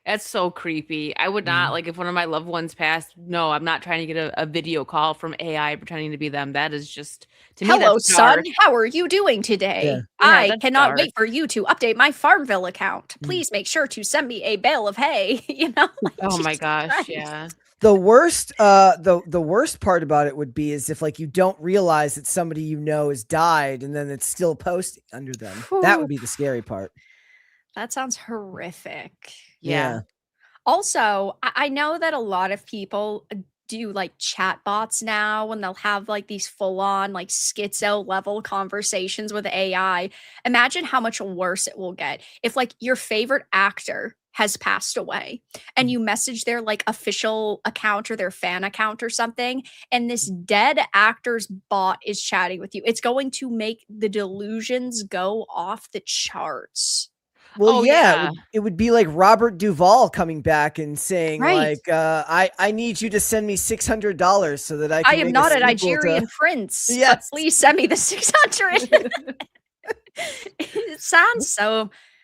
that's so creepy. I would not, like, if one of my loved ones passed, no, I'm not trying to get a video call from AI pretending to be them. That is just, to me, hello, that's son. dark. How are you doing today? Yeah. I cannot wait for you to update my Farmville account. Please make sure to send me a bale of hay. Like, Oh my Jesus gosh, Christ. yeah. The worst, the worst part about it would be is if like you don't realize that somebody has died and then it's still posting under them. That would be the scary part. That sounds horrific. Yeah. Also, I know that a lot of people do like chat bots now, and they'll have like these full on like schizo level conversations with AI. Imagine how much worse it will get if like your favorite actor has passed away and you message their like official account or their fan account or something, and this dead actor's bot is chatting with you. It's going to make the delusions go off the charts. Well, Oh yeah, yeah. it would be like Robert Duvall coming back and saying Right. like, I need you to send me $600 so that I I can am make not a a sequel to Nigerian prince, but Yes. please send me the 600. It sounds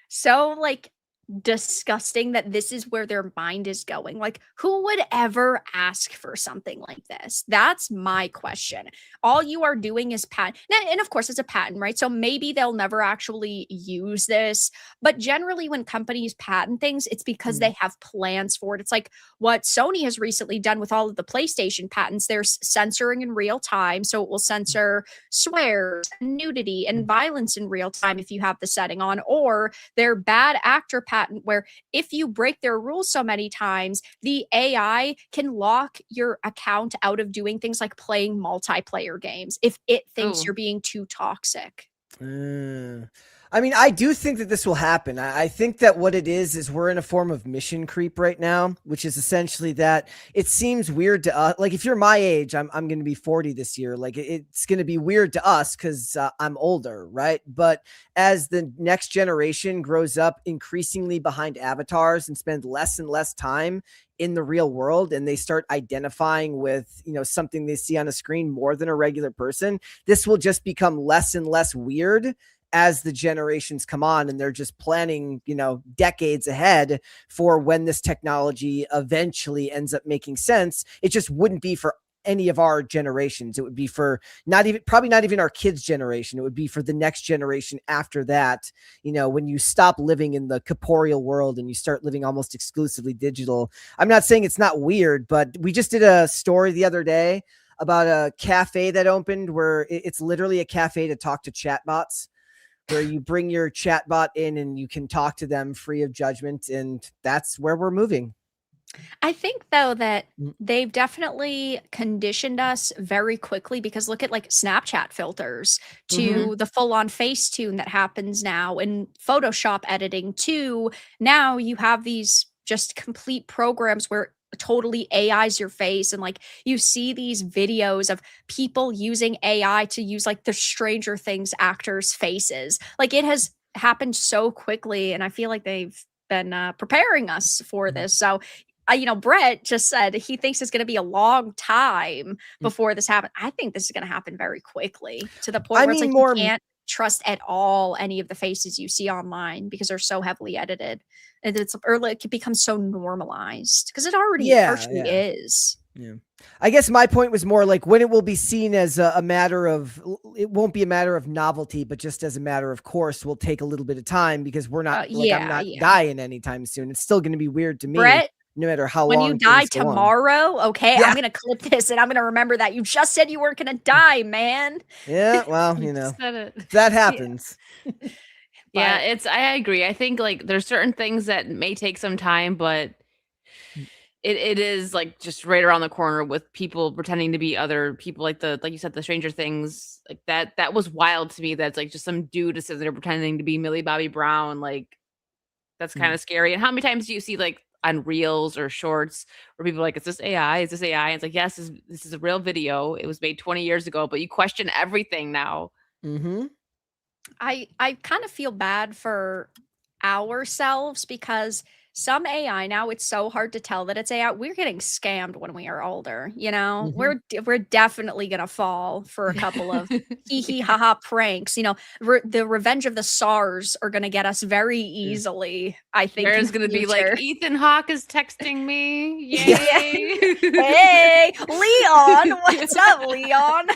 so like disgusting that this is where their mind is going. Like, who would ever ask for something like this? That's my question. All you are doing is and of course it's a patent, right? So maybe they'll never actually use this. But generally, when companies patent things, it's because they have plans for it. It's like what Sony has recently done with all of the PlayStation patents. There's censoring in real time, so it will censor swears, nudity, and violence in real time if you have the setting on, or their bad actor patent where if you break their rules so many times, the AI can lock your account out of doing things like playing multiplayer games if it thinks Ooh. you're being too toxic. I mean, I do think that this will happen. I think that what it is we're in a form of mission creep right now, which is essentially that it seems weird to us. Like if you're my age, I'm going to be 40 this year. Like it's going to be weird to us because I'm older, right? But as the next generation grows up increasingly behind avatars and spend less and less time in the real world, and they start identifying with, something they see on a screen more than a regular person, this will just become less and less weird as the generations come on, and they're just planning, decades ahead for when this technology eventually ends up making sense. It just wouldn't be for any of our generations. It would be for probably not even our kids' generation. It would be for the next generation after that. When you stop living in the corporeal world and you start living almost exclusively digital. I'm not saying it's not weird, but we just did a story the other day about a cafe that opened where it's literally a cafe to talk to chatbots, where you bring your chatbot in and you can talk to them free of judgment. And that's where we're moving. I think though that they've definitely conditioned us very quickly, because look at like Snapchat filters to the full on Facetune that happens now, and Photoshop editing too. Now you have these just complete programs where totally AI's your face, and like you see these videos of people using AI to use like the Stranger Things actors' faces. Like it has happened so quickly, and I feel like they've been preparing us for this. So Brett just said he thinks it's going to be a long time before this happens. I think this is going to happen very quickly, to the point where it's like you can't trust at all any of the faces you see online because they're so heavily edited, and it can become so normalized because it already partially is. Yeah. I guess my point was more like when it will be seen as a matter of, it won't be a matter of novelty, but just as a matter of course will take a little bit of time, because we're not I'm not dying anytime soon. It's still going to be weird to me. Brett, no matter how when long you die things go on. tomorrow, okay, I'm going to clip this and I'm going to remember that you just said you weren't going to die, man. Yeah, well, that happens. Yeah, I agree. I think like there's certain things that may take some time, but it is like just right around the corner with people pretending to be other people, like you said, the Stranger Things, like that was wild to me. That's like just some dude sitting there pretending to be Millie Bobby Brown. Like that's kind of scary. And how many times do you see like on reels or shorts where people are like, is this AI? Is this AI? And it's like, yes, this is a real video. It was made 20 years ago, but you question everything now. I kind of feel bad for ourselves, because some AI now, it's so hard to tell that it's AI. We're getting scammed when we are older, we're definitely gonna fall for a couple of hee hee ha ha pranks. The revenge of the SARS are gonna get us very easily. I think there's gonna be like, Ethan Hawke is texting me. Yay. Hey, Leon, what's up, Leon?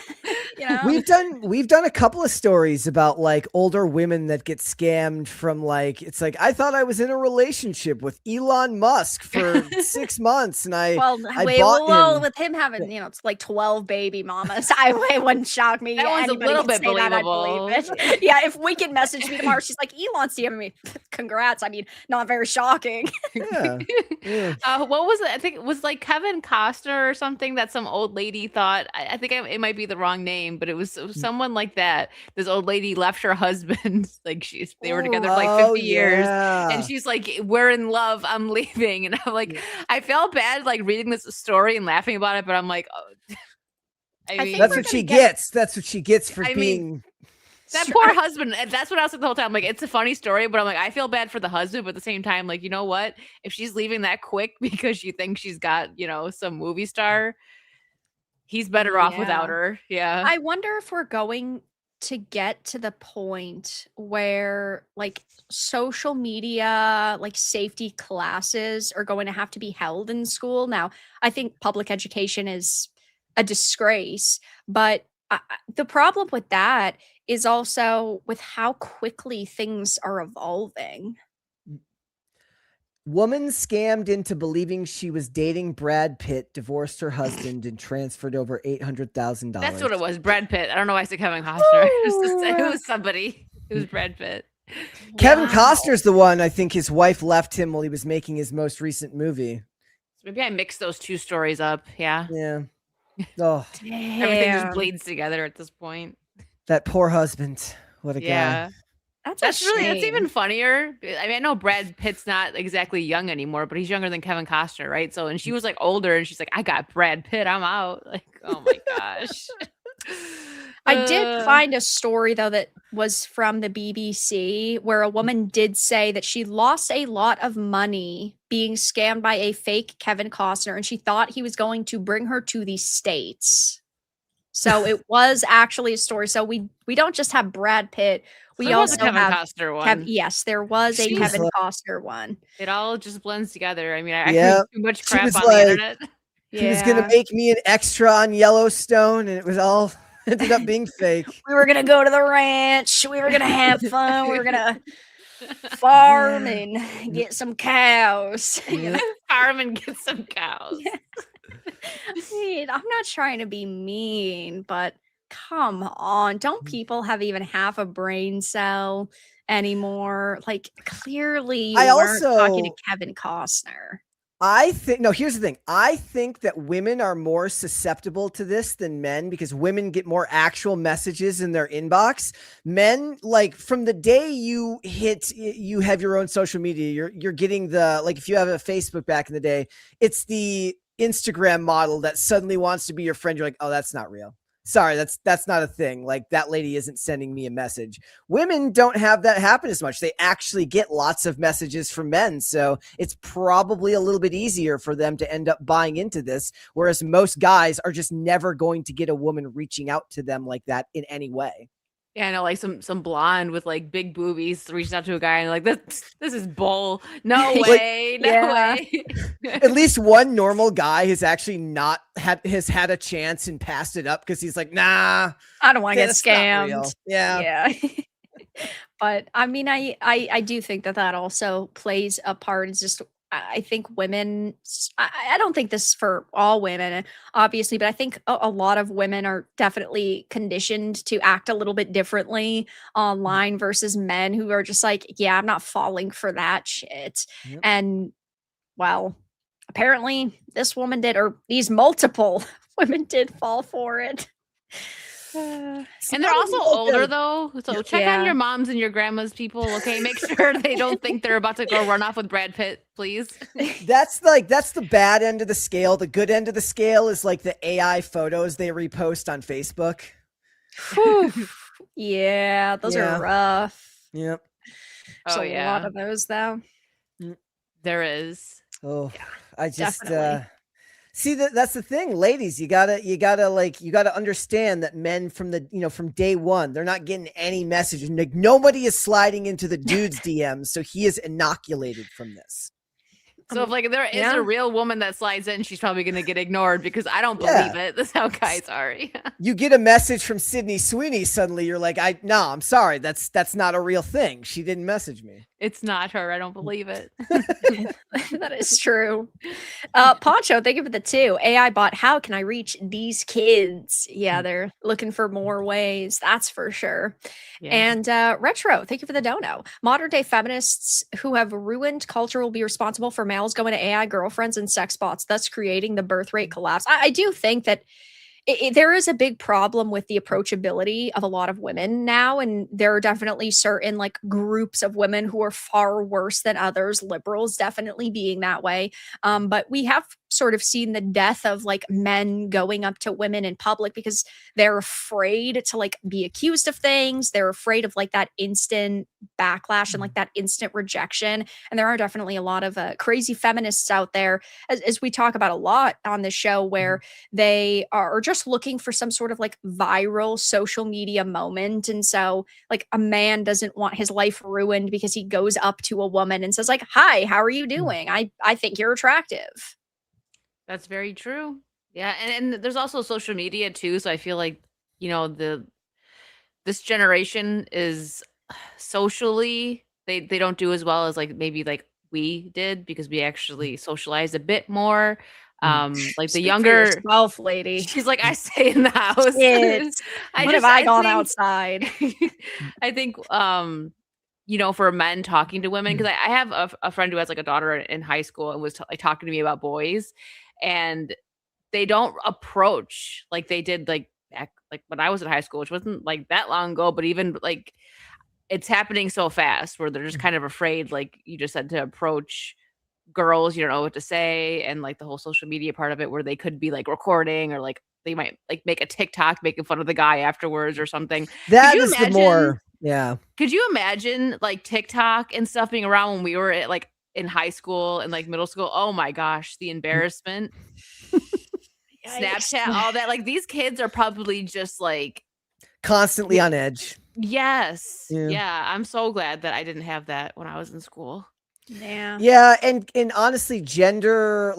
We've done a couple of stories about like older women that get scammed from like, it's like, I thought I was in a relationship with with Elon Musk for 6 months, and I wait, bought well, him. with him having, it's like 12 baby mamas, it wouldn't shock me. That one's a Anybody little could bit say that, I'd believable. believe it. Yeah, if Wicked messaged me tomorrow, she's like, Elon's DMing me. Congrats. I mean, not very shocking. Yeah. Yeah. What was it? I think it was like Kevin Costner or something that some old lady thought. I think it might be the wrong name, but it was someone like that. This old lady left her husband, like they were together for like 50 years, and she's like, "We're in love. I'm leaving," and I'm like, I felt bad like reading this story and laughing about it, but I'm like, oh. I mean, that's what she gets. That's what she gets for being. That poor husband. And that's what I was like the whole time. Like, it's a funny story, but I'm like, I feel bad for the husband, but at the same time, like, you know what? If she's leaving that quick because she thinks she's got, some movie star, he's better off without her. Yeah. I wonder if we're going to get to the point where like social media, like safety classes are going to have to be held in school. Now, I think public education is a disgrace, but the problem with that is also with how quickly things are evolving. Woman scammed into believing she was dating Brad Pitt, divorced her husband, and transferred over $800,000. That's what it was. Brad Pitt. I don't know why I said Kevin Costner. It was somebody. It was Brad Pitt. Kevin Costner's the one. I think his wife left him while he was making his most recent movie. So maybe I mixed those two stories up. Yeah. Yeah. Oh, everything just bleeds together at this point. That poor husband. What a guy. That's even funnier. I mean, I know Brad Pitt's not exactly young anymore, but he's younger than Kevin Costner, right? So, and she was like older, and she's like, "I got Brad Pitt, I'm out." Like, oh my gosh. I did find a story though that was from the BBC where a woman did say that she lost a lot of money being scammed by a fake Kevin Costner, and she thought he was going to bring her to the States. So it was actually a story. So we don't just have Brad Pitt. We also Kevin have Costner one. yes, there was a Kevin Costner one. It all just blends together. I mean, I read too much crap on the internet. He was gonna make me an extra on Yellowstone, and it was all ended up being fake. We were gonna go to the ranch. We were gonna have fun. We were gonna farm and get some cows. Farm and get some cows. Yeah. I mean, I'm not trying to be mean, but come on. Don't people have even half a brain cell anymore? Like, clearly you weren't talking to Kevin Costner. Here's the thing. I think that women are more susceptible to this than men because women get more actual messages in their inbox. Men, like from the day you have your own social media, you're getting like if you have a Facebook back in the day, it's the Instagram model that suddenly wants to be your friend. You're like, oh, that's not real. Sorry, that's not a thing. Like that lady isn't sending me a message. Women don't have that happen as much. They actually get lots of messages from men. So it's probably a little bit easier for them to end up buying into this. Whereas most guys are just never going to get a woman reaching out to them like that in any way. Yeah, I know, like some blonde with like big boobies reaching out to a guy and like this is bull. No way, way. At least one normal guy has actually has had a chance and passed it up because he's like, nah, I don't want to get scammed. Yeah. But I mean, I do think that also plays a part. It's just I think women, I don't think this is for all women, obviously, but I think a lot of women are definitely conditioned to act a little bit differently online versus men who are just like, yeah, I'm not falling for that shit. Yep. And well, apparently this woman did, or these multiple women did fall for it. And they're also older though, so check on your moms and your grandmas, people. Okay, make sure they don't think they're about to go run off with Brad Pitt, please. That's the bad end of the scale. The good end of the scale is like the AI photos they repost on Facebook. Yeah, those are rough. Yep. There's a lot of those though. There is. Oh, yeah, I just see that's the thing, ladies. You gotta understand that men from day one, they're not getting any messages. Like, nobody is sliding into the dude's DMs, so he is inoculated from this. So if like there is a real woman that slides in, she's probably gonna get ignored because I don't believe it. That's how guys are. You get a message from Sydney Sweeney, suddenly you're like, I'm sorry, that's not a real thing. She didn't message me. It's not her. I don't believe it. That is true. Poncho, thank you for the 2. AI bot, how can I reach these kids? Yeah, they're looking for more ways, that's for sure. Yeah. And Retro, thank you for the dono. Modern day feminists who have ruined culture will be responsible for males going to AI girlfriends and sex bots, thus creating the birth rate collapse. I do think that there is a big problem with the approachability of a lot of women now, and there are definitely certain like groups of women who are far worse than others, liberals definitely being that way. But we have sort of seen the death of like men going up to women in public because they're afraid to like be accused of things. They're afraid of like that instant backlash and like that instant rejection. And there are definitely a lot of crazy feminists out there, as we talk about a lot on the show, where they are just looking for some sort of like viral social media moment. And so like a man doesn't want his life ruined because he goes up to a woman and says like, "Hi, how are you doing? I think you're attractive." That's very true. Yeah, and there's also social media too, so I feel like, this generation is socially they don't do as well as like maybe like we did because we actually socialized a bit more. Like the Speak for younger yourself, lady. she's like I stay in the house. Shit. What have I gone outside? I think for men talking to women, because I have a friend who has like a daughter in high school and was like talking to me about boys, and they don't approach like they did like back like when I was in high school, which wasn't like that long ago, but even like it's happening so fast where they're just kind of afraid, like you just said, to approach girls. You don't know what to say, and like the whole social media part of it where they could be like recording, or like they might like make a TikTok making fun of the guy afterwards or something. That is the more, yeah. Could you imagine like TikTok and stuff being around when we were at like in high school and like middle school? Oh my gosh, the embarrassment. Snapchat, all that. Like these kids are probably just like constantly on edge. Yes. Yeah. I'm so glad that I didn't have that when I was in school. Yeah, and honestly, gender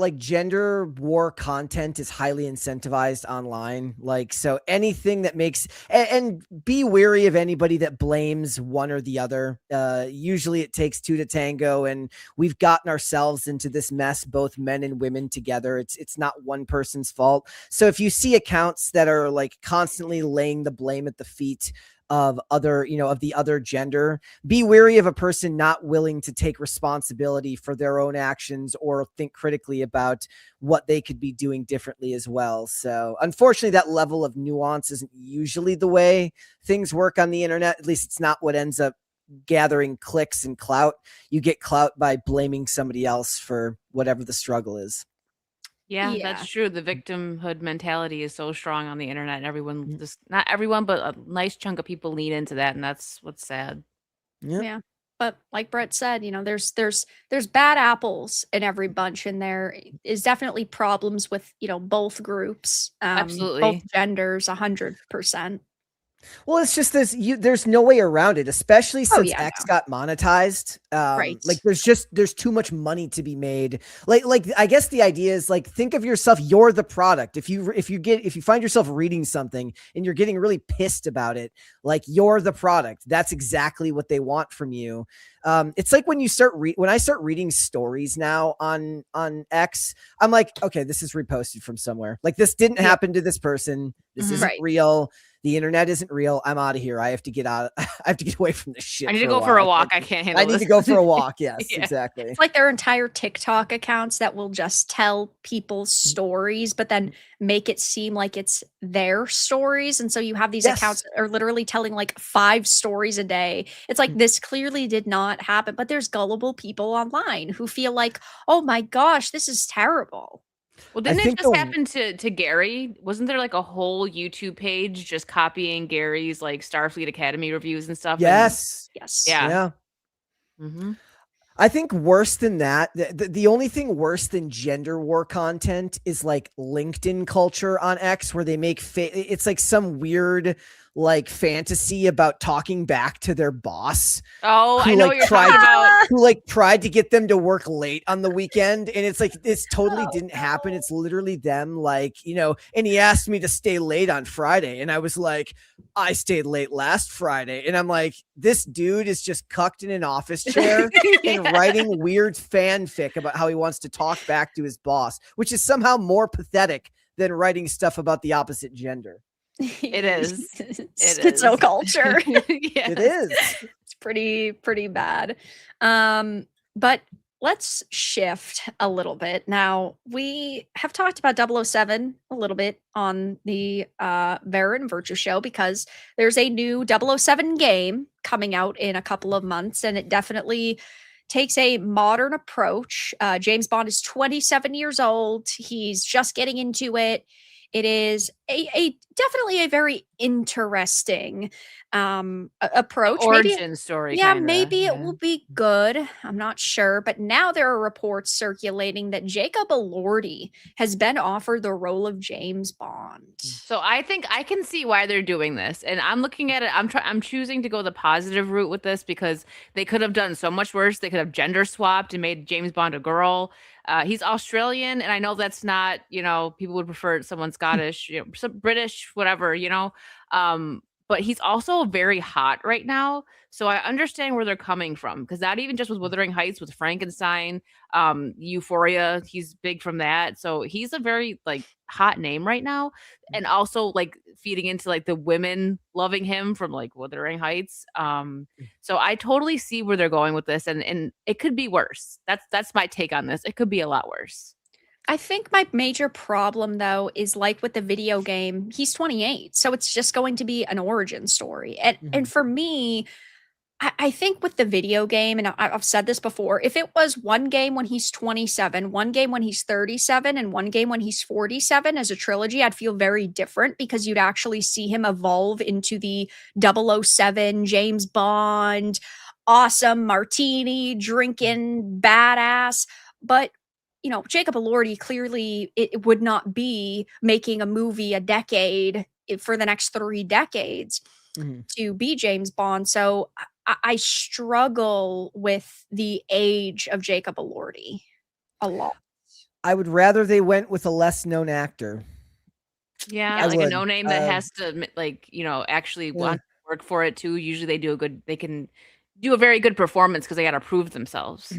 war content is highly incentivized online. Like, so anything that makes and be wary of anybody that blames one or the other. Usually it takes two to tango, and we've gotten ourselves into this mess, both men and women together. It's not one person's fault. So if you see accounts that are like constantly laying the blame at the feet of the other gender, be wary of a person not willing to take responsibility for their own actions or think critically about what they could be doing differently as well. So unfortunately, that level of nuance isn't usually the way things work on the internet. At least it's not what ends up gathering clicks and clout. You get clout by blaming somebody else for whatever the struggle is. Yeah, that's true. The victimhood mentality is so strong on the internet, and everyone, just not everyone, but a nice chunk of people lean into that, and that's what's sad. Yeah. But like Brett said, there's bad apples in every bunch, and there is definitely problems with, both groups, Absolutely. both genders, 100%. Well, it's just there's no way around it, especially since X got monetized. Right. Like there's too much money to be made. Like I guess the idea is like, think of yourself, you're the product. If you find yourself reading something and you're getting really pissed about it, like you're the product. That's exactly what they want from you. It's like when I start reading stories now on X, I'm like, okay, this is reposted from somewhere. Like this didn't happen to this person. This isn't real. The internet isn't real. I'm out of here. I have to get out. I have to get away from this shit. I need to go for a walk. I can't handle this. I need to go for a walk. Yes, exactly. It's like their entire TikTok accounts that will just tell people's stories, but then make it seem like it's their stories. And so you have these accounts that are literally telling like 5 stories a day. It's like, this clearly did not happen, but there's gullible people online who feel like, oh my gosh, this is terrible. Well, didn't it just happen to Gary? Wasn't there like a whole YouTube page just copying Gary's like Starfleet Academy reviews and stuff? Yes. Yeah. Mm-hmm. I think worse than that, the only thing worse than gender war content is like LinkedIn culture on X, where they make it's like some weird like fantasy about talking back to their boss. Oh, I Who, know like, what you're talking about. Who like tried to get them to work late on the weekend, and it's like this totally didn't happen. It's literally them, like, and he asked me to stay late on Friday, and I was like, I stayed late last Friday, and I'm like, this dude is just cucked in an office chair and writing weird fanfic about how he wants to talk back to his boss, which is somehow more pathetic than writing stuff about the opposite gender. It is. Schizoculture. Yes. It is. It's pretty bad. But let's shift a little bit. Now, we have talked about 007 a little bit on the Vara and Virtue show because there's a new 007 game coming out in a couple of months, and it definitely takes a modern approach. James Bond is 27 years old. He's just getting into it. It is a definitely a very interesting approach. Origin story. Yeah, kinda, maybe it will be good. I'm not sure. But now there are reports circulating that Jacob Elordi has been offered the role of James Bond. So I think I can see why they're doing this, and I'm looking at it. I'm choosing to go the positive route with this because they could have done so much worse. They could have gender swapped and made James Bond a girl. He's Australian, and I know that's not, people would prefer someone Scottish, some British, whatever, but he's also very hot right now. So I understand where they're coming from, because not even just with Wuthering Heights, with Frankenstein, Euphoria, he's big from that. So he's a very like hot name right now, and also like feeding into like the women loving him from like Wuthering Heights. So I totally see where they're going with this, and it could be worse. That's my take on this. It could be a lot worse. I think my major problem, though, is like with the video game, he's 28. So it's just going to be an origin story. And for me, I think with the video game, and I've said this before, if it was one game when he's 27, one game when he's 37, and one game when he's 47 as a trilogy, I'd feel very different because you'd actually see him evolve into the 007 James Bond, awesome martini drinking badass. But Jacob Elordi clearly it would not be making a movie a decade for the next 3 decades to be James Bond. So I struggle with the age of Jacob Elordi a lot. I would rather they went with a less known actor. Yeah, like a no name that has to actually want to work for it too. Usually they can do a very good performance because they got to prove themselves.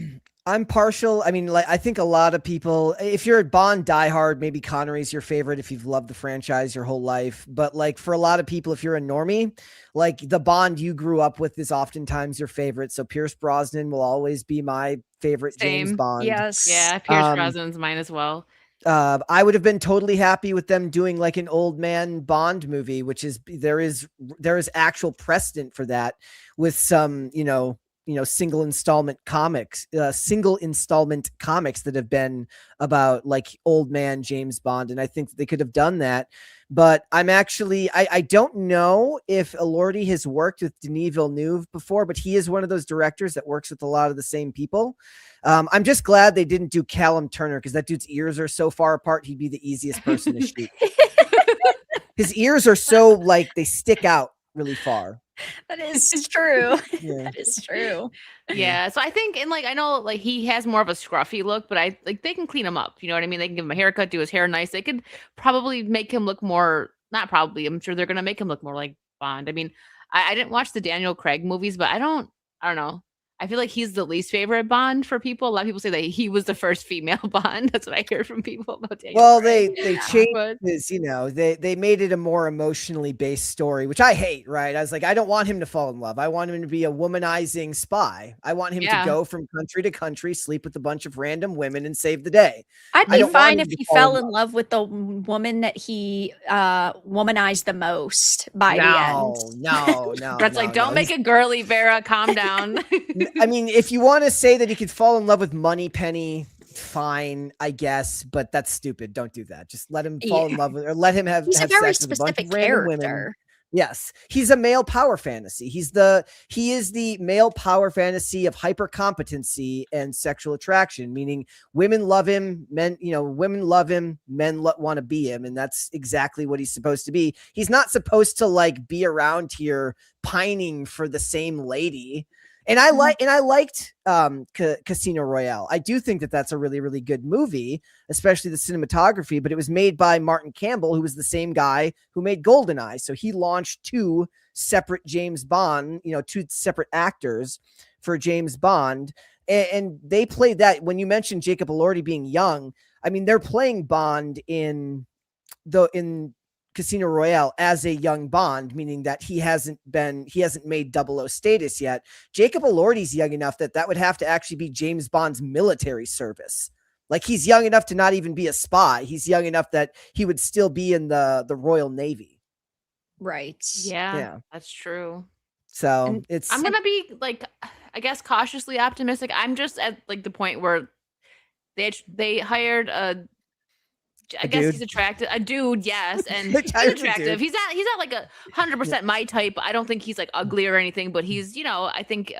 I'm partial. I mean, like, I think a lot of people, if you're a Bond diehard, maybe Connery's your favorite if you've loved the franchise your whole life. But like for a lot of people, if you're a normie, like the Bond you grew up with is oftentimes your favorite. So Pierce Brosnan will always be my favorite James Bond. Yes. Yeah, Pierce Brosnan's mine as well. I would have been totally happy with them doing like an old man Bond movie, which is there is actual precedent for that with some, single installment comics that have been about like old man James Bond. And I think they could have done that, but I'm actually, I don't know if Elordi has worked with Denis Villeneuve before, but he is one of those directors that works with a lot of the same people. I'm just glad they didn't do Callum Turner because that dude's ears are so far apart. He'd be the easiest person to shoot. His ears are so like they stick out really far. That is true. Yeah. That is true. Yeah. So I think, and like, I know like he has more of a scruffy look, but I like they can clean him up. You know what I mean? They can give him a haircut, do his hair nice. They could probably make him look more, not probably, I'm sure they're going to make him look more like Bond. I mean, I didn't watch the Daniel Craig movies, but I don't know. I feel like he's the least favorite Bond for people. A lot of people say that he was the first female Bond. That's what I hear from people about Daniel Well, Craig. they changed his, they made it a more emotionally based story, which I hate, right? I was like, I don't want him to fall in love. I want him to be a womanizing spy. I want him to go from country to country, sleep with a bunch of random women and save the day. I'd be fine if he fell in love with the woman that he womanized the most by the end. No. That's like, don't make it girly, Vera. Calm down. I mean, if you want to say that he could fall in love with Moneypenny, fine, I guess, but that's stupid. Don't do that. Just let him fall in love with, or let him have He's have a very sex with a bunch specific of random character. women. Yes, he's a male power fantasy. He is the male power fantasy of hyper competency and sexual attraction, meaning women love him, women love him, men want to be him, and that's exactly what he's supposed to be. He's not supposed to like be around here pining for the same lady. And I liked Casino Royale. I do think that that's a really, really good movie, especially the cinematography, but it was made by Martin Campbell, who was the same guy who made GoldenEye. So he launched two separate James Bond, two separate actors for James Bond. And they played that. When you mentioned Jacob Elordi being young, I mean, they're playing Bond in Casino Royale as a young Bond, meaning that he hasn't made 00 status yet. Jacob Elordi's young enough that would have to actually be James Bond's military service. Like, he's young enough to not even be a spy. He's young enough that he would still be in the Royal Navy. Right. Yeah, that's true. So I'm gonna be like, I guess, cautiously optimistic. I'm just at like the point where they hired I guess dude? he's attractive. A dude, yes, and They he's hired a attractive. dude. He's not like 100% my type. I don't think he's like ugly or anything, but he's, I think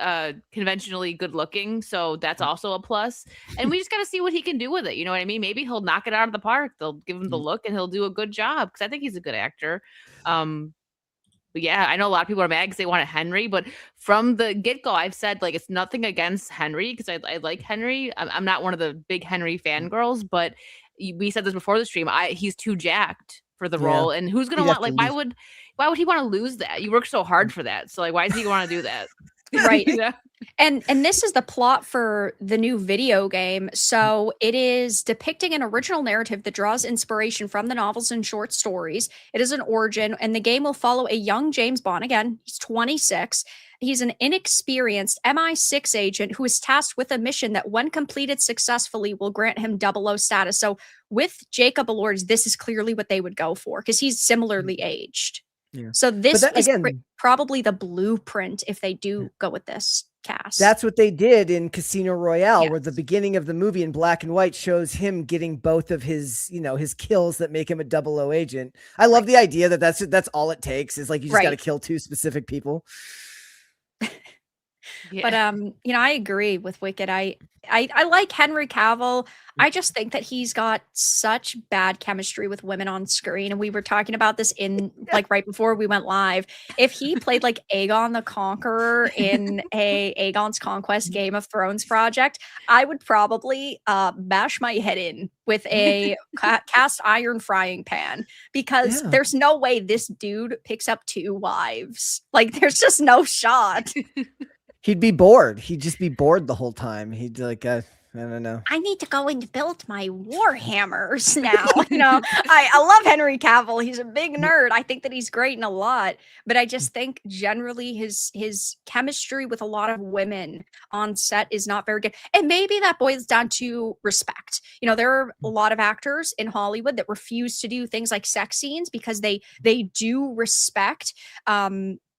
conventionally good looking. So that's also a plus. And we just got to see what he can do with it. You know what I mean? Maybe he'll knock it out of the park. They'll give him the look and he'll do a good job because I think he's a good actor. But yeah, I know a lot of people are mad because they wanted Henry, but from the get-go, I've said like it's nothing against Henry because I like Henry. I'm not one of the big Henry fangirls, but we said this before the stream. He's too jacked for the role, and who's gonna want like why would he want to lose that? You work so hard for that, so like why does he want to do that? Right. You know? And this is the plot for the new video game. So it is depicting an original narrative that draws inspiration from the novels and short stories. It is an origin, and the game will follow a young James Bond. Again, he's 26. He's an inexperienced MI6 agent who is tasked with a mission that, when completed successfully, will grant him 00 status. So with Jacob Elordi, this is clearly what they would go for because he's similarly aged. Yeah. So this is again, probably the blueprint if they do go with this cast. That's what they did in Casino Royale, where the beginning of the movie in black and white shows him getting both of his, his kills that make him a 00 agent. I love the idea that that's all it takes is like you just got to kill two specific people. But I agree with Wicked. I like Henry Cavill. I just think that he's got such bad chemistry with women on screen. And we were talking about this in like right before we went live. If he played like Aegon the Conqueror in a Aegon's Conquest Game of Thrones project, I would probably bash my head in with a cast iron frying pan because there's no way this dude picks up 2 wives. Like, there's just no shot. He'd be bored. He'd just be bored the whole time. He'd like, I don't know. I need to go and build my warhammers now. I love Henry Cavill. He's a big nerd. I think that he's great in a lot, but I just think generally his chemistry with a lot of women on set is not very good. And maybe that boils down to respect. There are a lot of actors in Hollywood that refuse to do things like sex scenes because they do respect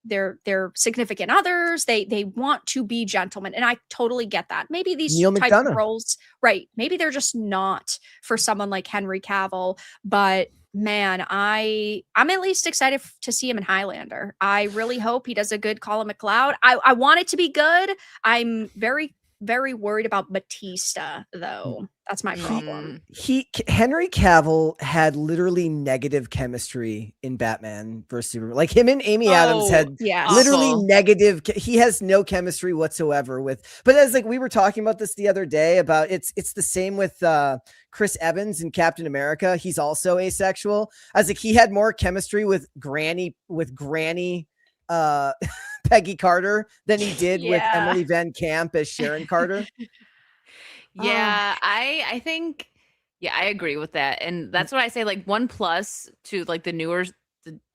their significant others. They want to be gentlemen, and I totally get that. Maybe these types of roles, right? Maybe they're just not for someone like Henry Cavill. But man, I'm at least excited to see him in Highlander. I really hope he does a good Colin McLeod. I want it to be good. I'm very, very worried about Batista, though. That's my problem. Henry Cavill had literally negative chemistry in Batman vs Superman. Like, him and Amy Adams had literally negative. He has no chemistry whatsoever with. But as like we were talking about this the other day about it's the same with Chris Evans in Captain America. He's also asexual. I was like, he had more chemistry with Granny Peggy Carter than he did with Emily Van Camp as Sharon Carter. Yeah, I think, I agree with that. And that's what I say, like, 1+ to like the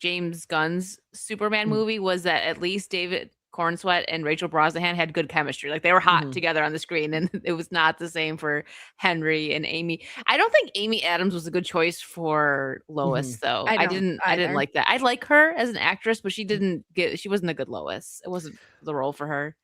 James Gunn's Superman movie was that at least David Cornsweet and Rachel Brosnahan had good chemistry. Like, they were hot together on the screen, and it was not the same for Henry and Amy. I don't think Amy Adams was a good choice for Lois, though. I didn't like that. I like her as an actress, but she wasn't a good Lois. It wasn't the role for her.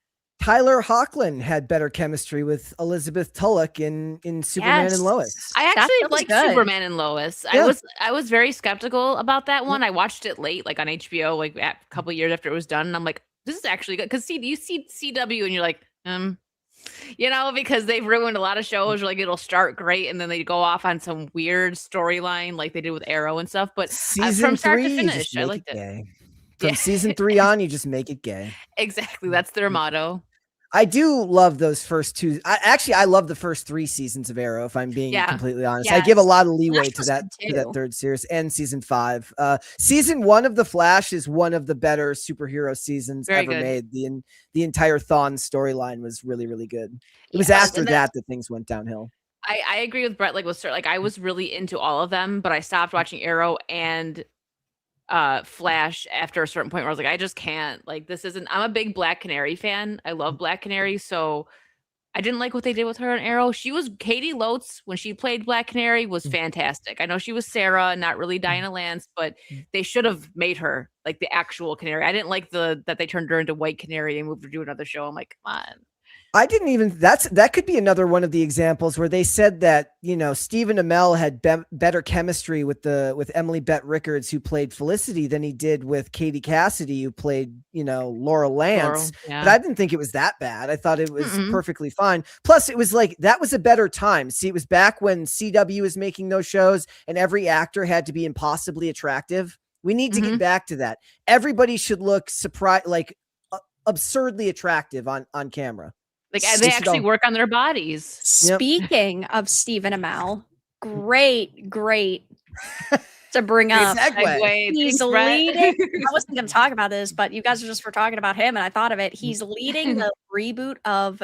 Tyler Hoechlin had better chemistry with Elizabeth Tulloch in Superman and Lois. I That actually was like good. Superman and Lois. Yeah. I was very skeptical about that one. I watched it late, like on HBO, like a couple years after it was done, and I'm like, this is actually good because you see CW and you're like, because they've ruined a lot of shows. Like it'll start great and then they go off on some weird storyline, like they did with Arrow and stuff. But Season from start 3, to you finish, just I make liked it it. gay. From Yeah. season 3 on, you just make it gay. Exactly, that's their motto. I do love those first two. I love the first 3 seasons of Arrow, if I'm being completely honest. I give a lot of leeway to that third series and season 5. Season 1 of The Flash is one of the better superhero seasons ever made. The entire Thawne storyline was really, really good. It was after that things went downhill. I agree with Brett. Like I was really into all of them, but I stopped watching Arrow and Flash after a certain point where I was like, I just can't. Like this isn't. I'm a big Black Canary fan. I love Black Canary, so I didn't like what they did with her in Arrow. Katie Lotz when she played Black Canary was fantastic. I know she was Sarah, not really Dinah Lance, but they should have made her like the actual Canary. I didn't like that they turned her into White Canary and moved her to another show. I'm like, come on. I didn't even. That could be another one of the examples where they said that Stephen Amell had better chemistry with Emily Bett Rickards, who played Felicity, than he did with Katie Cassidy, who played Laura Lance. But I didn't think it was that bad. I thought it was perfectly fine. Plus, it was like that was a better time. See, it was back when CW was making those shows, and every actor had to be impossibly attractive. We need to get back to that. Everybody should look absurdly attractive on camera. Like they actually work on their bodies. Speaking of Stephen Amell, great to bring up. He's leading. I wasn't going to talk about this, but you guys were talking about him, and I thought of it. He's leading the reboot of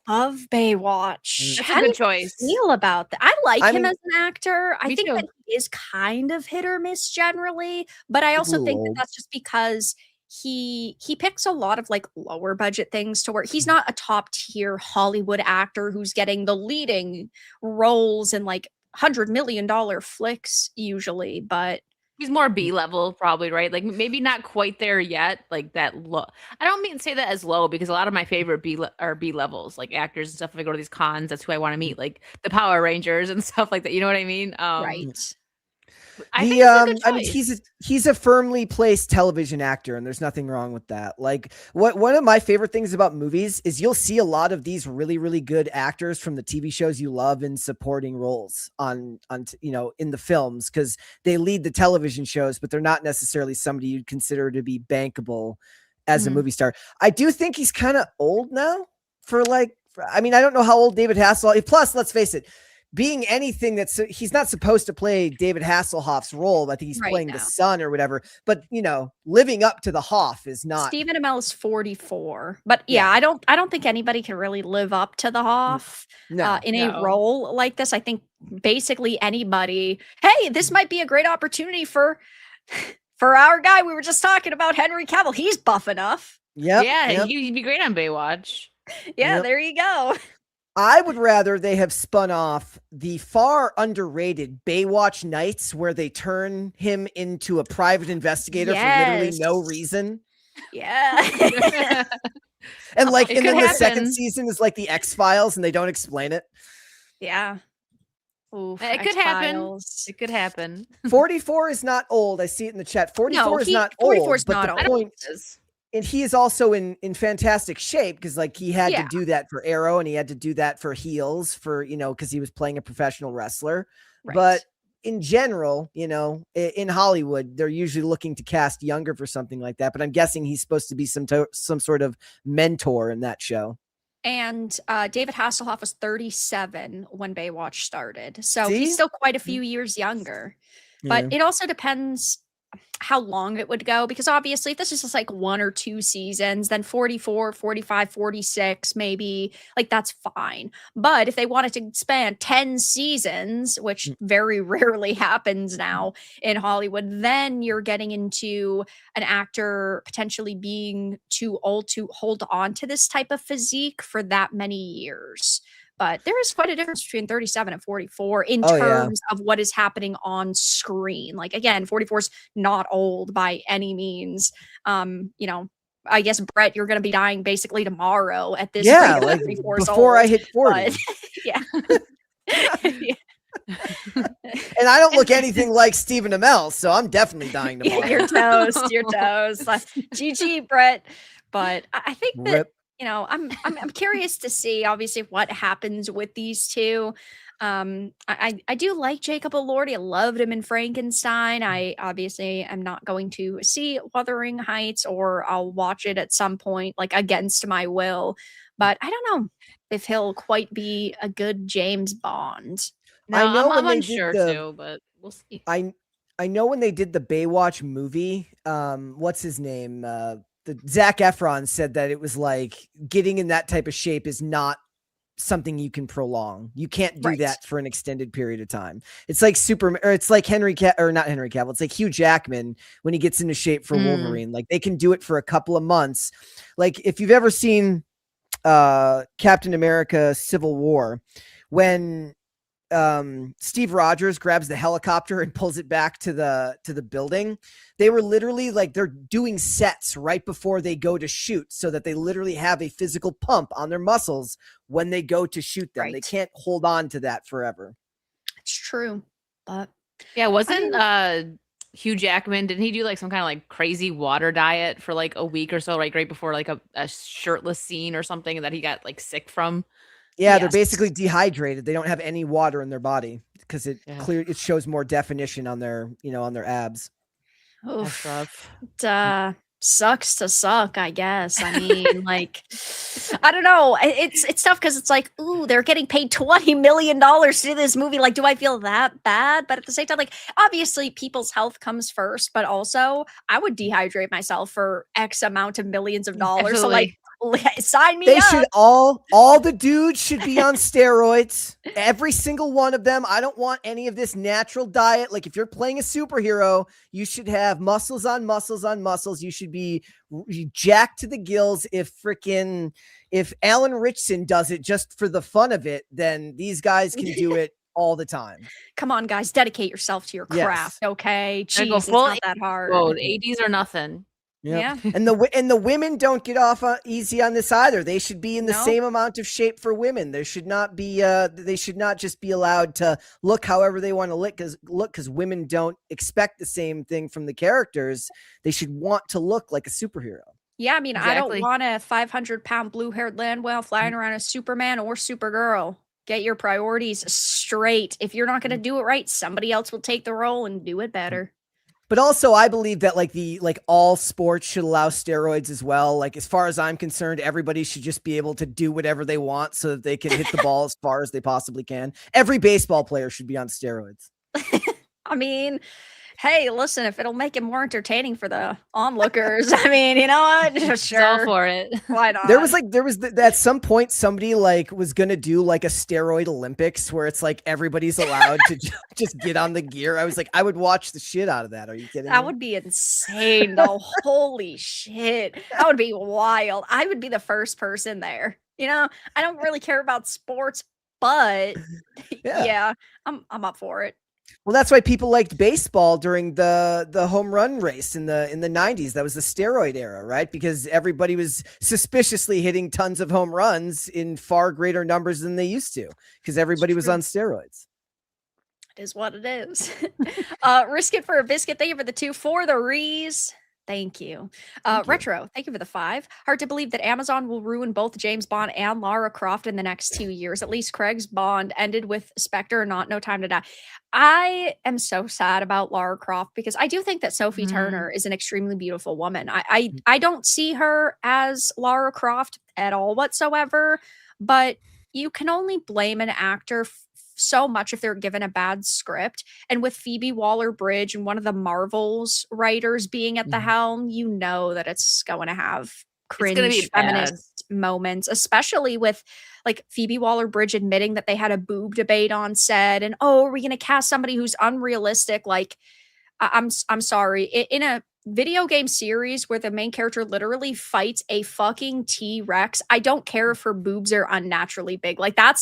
Baywatch. That's a good choice. How do you feel about that? I like him as an actor. I think that he is kind of hit or miss generally, but I also think that that's just because he picks a lot of like lower budget things to work. He's not a top tier Hollywood actor who's getting the leading roles in like $100 million flicks usually, but he's more B level probably, right? Like maybe not quite there yet, like that low. I don't mean to say that as low because a lot of my favorite B levels, like actors and stuff. If I go to these cons, that's who I want to meet, like the Power Rangers and stuff like that. You know what I mean? Right. I think it's a good choice. I mean, he's a firmly placed television actor, and there's nothing wrong with that. Like, one of my favorite things about movies is you'll see a lot of these really, really good actors from the TV shows you love in supporting roles on in the films, because they lead the television shows, but they're not necessarily somebody you'd consider to be bankable as a movie star. I do think he's kind of old now I don't know how old David Hasselhoff. Plus, let's face it, being anything he's not supposed to play David Hasselhoff's role. I think he's playing the son or whatever, but living up to the Hoff is not. Stephen Amell is 44, but I don't think anybody can really live up to the Hoff in a role like this. I think basically anybody, hey, this might be a great opportunity for our guy. We were just talking about Henry Cavill. He's buff enough. He'd be great on Baywatch. There you go. I would rather they have spun off the far underrated Baywatch Nights, where they turn him into a private investigator for literally no reason. Yeah. And then the second season is like the X-Files and they don't explain it. Yeah. Oof, it could happen. It could happen. 44 is not old. I see it in the chat. 44 is not old. 44 is not old. And he is also in fantastic shape because he had to do that for Arrow and he had to do that for Heels because he was playing a professional wrestler. Right. But in general, in Hollywood, they're usually looking to cast younger for something like that. But I'm guessing he's supposed to be some sort of mentor in that show. And David Hasselhoff was 37 when Baywatch started. So he's still quite a few years younger. But it also depends how long it would go, because obviously if this is just like 1 or 2 seasons, then 44, 45, 46 maybe, like that's fine. But if they wanted to span 10 seasons, which very rarely happens now in Hollywood, then you're getting into an actor potentially being too old to hold on to this type of physique for that many years. But there is quite a difference between 37 and 44 in terms of what is happening on screen. Like, again, 44 is not old by any means. I guess, Brett, you're going to be dying basically tomorrow at this Yeah, rate, like 34 before I old, hit 40. but yeah. Yeah. And I don't look anything like Stephen Amell, so I'm definitely dying tomorrow. You're toast. You're toast. GG, Brett. But I think that Rip. I'm curious to see obviously what happens with these two. I do like Jacob Elordi. I loved him in Frankenstein. I obviously am not going to see Wuthering Heights, or I'll watch it at some point, like against my will. But I don't know if he'll quite be a good James Bond. No, I know I'm when they unsure did the too, but we'll see. I know when they did the Baywatch movie, what's his name? The Zac Efron said that it was like getting in that type of shape is not something you can prolong. You can't do Right. that for an extended period of time. It's like it's like not Henry Cavill. It's like Hugh Jackman when he gets into shape for Wolverine. Like they can do it for a couple of months. Like if you've ever seen Captain America Civil War, when Steve Rogers grabs the helicopter and pulls it back to the building, they were literally like, they're doing sets right before they go to shoot, so that they literally have a physical pump on their muscles when they go to shoot them. They Right. can't hold on to that forever. It's true. But Yeah, wasn't Hugh Jackman, didn't he do like some kind of like crazy water diet for like a week or so, like right before like a shirtless scene or something that he got like sick from? Yeah, they're Yes. basically dehydrated. They don't have any water in their body because it Yeah. it shows more definition on their, on their abs. That's oof. rough. It, sucks to suck, I guess. I mean, like, I don't know. It's tough because it's like, ooh, they're getting paid $20 million to do this movie. Like, do I feel that bad? But at the same time, like, obviously people's health comes first, but also I would dehydrate myself for X amount of millions of dollars. So like, sign me They up. should all the dudes should be on steroids. Every single one of them. I don't want any of this natural diet. Like if you're playing a superhero, you should have muscles on muscles on muscles. You should be jacked to the gills. If Alan Richson does it just for the fun of it, then these guys can do it all the time. Come on, guys, dedicate yourself to your craft, Yes. okay? Gotta go Jeez, it's full not that hard. Whoa, 80s or nothing. Yep. Yeah. And the women don't get off easy on this either. They should be in the No. same amount of shape for women. There should not be they should not just be allowed to look however they want to look, because women don't expect the same thing from the characters. They should want to look like a superhero. Yeah, I mean, I Exactly. don't want a 500-pound blue-haired land whale flying around as Superman or Supergirl. Get your priorities straight. If you're not going to do it right, somebody else will take the role and do it better. But also, I believe that all sports should allow steroids as well. Like, as far as I'm concerned, everybody should just be able to do whatever they want so that they can hit the ball as far as they possibly can. Every baseball player should be on steroids. I mean, hey, listen, if it'll make it more entertaining for the onlookers, I mean, you know what? It's all Sure. for it. Why not? There was at some point somebody was gonna do like a steroid Olympics where it's like everybody's allowed to just get on the gear. I was like, I would watch the shit out of that. Are you kidding That me? would be insane, though. Holy shit. That would be wild. I would be the first person there. You know, I don't really care about sports, but yeah, I'm up for it. Well, that's why people liked baseball during the home run race in the 90s. That was the steroid era, right? Because everybody was suspiciously hitting tons of home runs in far greater numbers than they used to, because everybody was on steroids. It is what it is. Risk it for a biscuit. Thank you for the 2 for the Rees. Thank you. Retro, thank you for the 5. Hard to believe that Amazon will ruin both James Bond and Lara Croft in the next 2 years. At least Craig's Bond ended with Spectre, not No Time to Die. I am so sad about Lara Croft because I do think that Sophie Turner is an extremely beautiful woman. I don't see her as Lara Croft at all whatsoever, but you can only blame an actor so much if they're given a bad script. And with Phoebe Waller-Bridge and one of the Marvels writers being at the helm, you know that it's going to have cringe feminist moments, especially with like Phoebe Waller-Bridge admitting that they had a boob debate on set and, oh, are we going to cast somebody who's unrealistic? Like, I'm sorry. In a video game series where the main character literally fights a fucking T-Rex, I don't care if her boobs are unnaturally big. Like that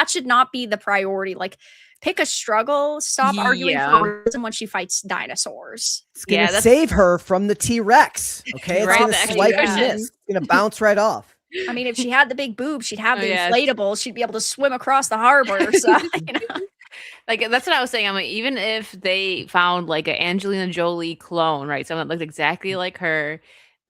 should not be the priority. Like pick a struggle. Stop arguing Yeah. for reason when she fights dinosaurs. It's gonna Yeah, that's save her from the T-Rex. Okay, it's Right, gonna the swipe and execution. miss. It's gonna bounce right off. I mean, if she had the big boobs, she'd have Oh, the yes. inflatable. She'd be able to swim across the harbor. So, you know. Like that's what I was saying. I'm like, even if they found like an Angelina Jolie clone, right? Someone that looked exactly like her,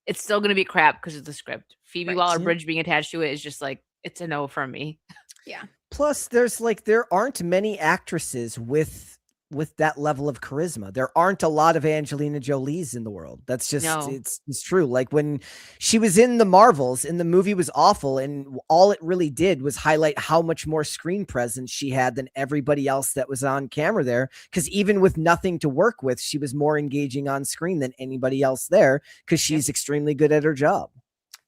it's still gonna be crap because of the script. Phoebe Right. Waller-Bridge being attached to it is just like it's a no from me. Yeah. Plus, there aren't many actresses with that level of charisma. There aren't a lot of Angelina Jolies in the world. That's just No. it's true. Like when she was in the Marvels and the movie was awful, and all it really did was highlight how much more screen presence she had than everybody else that was on camera there. Because even with nothing to work with, she was more engaging on screen than anybody else there because she's extremely good at her job.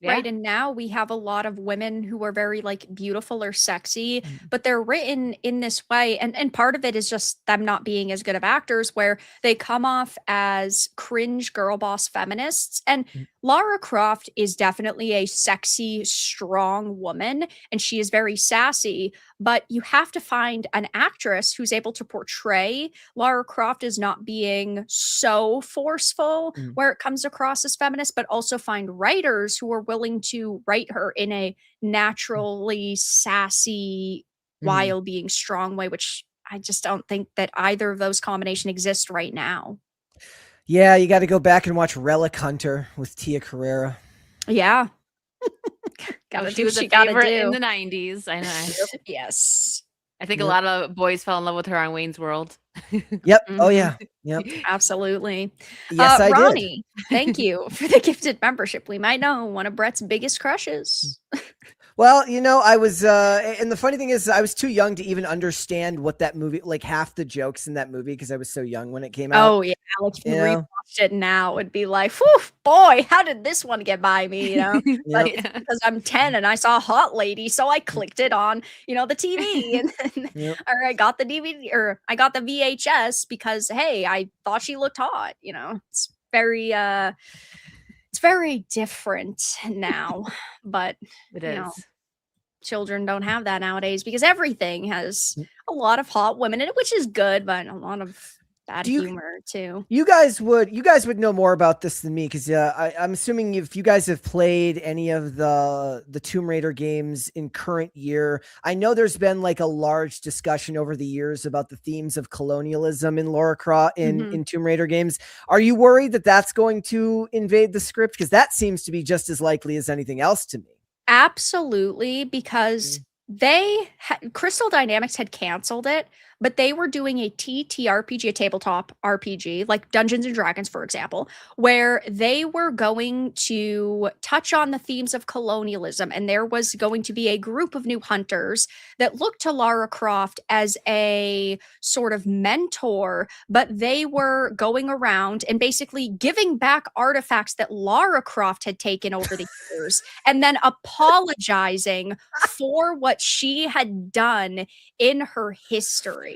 Yeah. Right. And now we have a lot of women who are very like beautiful or sexy, but they're written in this way. And part of it is just them not being as good of actors, where they come off as cringe girl boss feminists. And Lara Croft is definitely a sexy, strong woman, and she is very sassy. But you have to find an actress who's able to portray Lara Croft as not being so forceful where it comes across as feminist, but also find writers who are willing to write her in a naturally sassy, while being strong way, which I just don't think that either of those combination exist right now. Yeah, you got to go back and watch Relic Hunter with Tia Carrera. Yeah. Gotta Gotta she do was what a she gotta favorite in do. the 90s. I know. Yes. I think a Yep. lot of boys fell in love with her on Wayne's World. Yep. Oh Mhm. yeah. Yep. Absolutely. Yes, I did. Ronnie, thank you for the gifted membership. We might know one of Brett's biggest crushes. Well, I was, and the funny thing is, I was too young to even understand what that movie, like half the jokes in that movie, because I was so young when it came out. Oh yeah, like if you You know? rewatched it now, it'd be like, "Whew, boy, how did this one get by me?" But Yep. it's because I'm 10 and I saw a hot lady, so I clicked it on, the TV, and then, Yep. or I got the DVD, or I got the VHS because hey, I thought she looked hot. It's very different now, but It you is. know, children don't have that nowadays because everything has a lot of hot women in it, which is good, but a lot of bad Do you- humor too. You guys would know more about this than me, because I'm assuming if you guys have played any of the Tomb Raider games in current year, I know there's been like a large discussion over the years about the themes of colonialism in Lara Croft in Tomb Raider games. Are you worried that that's going to invade the script? Because that seems to be just as likely as anything else to me. Absolutely, because Crystal Dynamics had canceled it, but they were doing a TTRPG, a tabletop RPG, like Dungeons and Dragons, for example, where they were going to touch on the themes of colonialism. And there was going to be a group of new hunters that looked to Lara Croft as a sort of mentor, but they were going around and basically giving back artifacts that Lara Croft had taken over the years and then apologizing for what she had done in her history.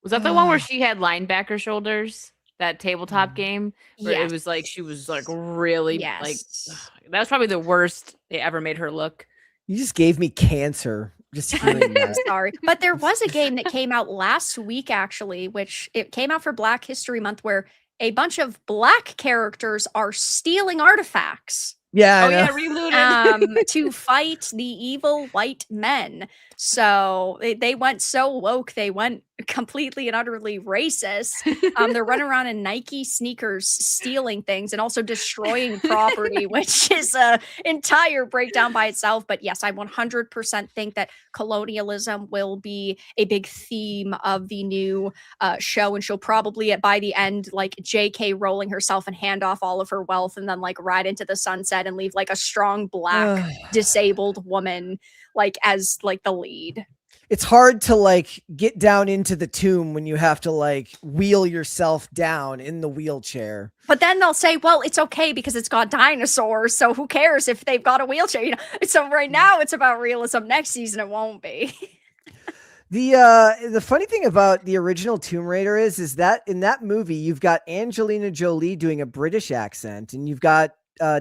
Was that the one where she had linebacker shoulders? That tabletop game where Yes. it was like she was like really like Yes. that was probably the worst they ever made her look. You just gave me cancer just hearing I'm that. sorry. But there was a game that came out last week, actually, which it came out for Black History Month, where a bunch of Black characters are stealing artifacts Yeah. I Oh know. yeah, relooted. to fight the evil white men. So they went so woke, they went completely and utterly racist. They're running around in Nike sneakers, stealing things and also destroying property, which is a entire breakdown by itself. But yes, I 100% think that colonialism will be a big theme of the new show, and she'll probably by the end like JK rolling herself and hand off all of her wealth and then like ride into the sunset and leave like a strong Black disabled woman like as like the lead. It's hard to like get down into the tomb when you have to like wheel yourself down in the wheelchair. But then they'll say, well, it's okay because it's got dinosaurs, so who cares if they've got a wheelchair? So right now it's about realism. Next season it won't be. The funny thing about the original Tomb Raider is that in that movie you've got Angelina Jolie doing a British accent, and you've got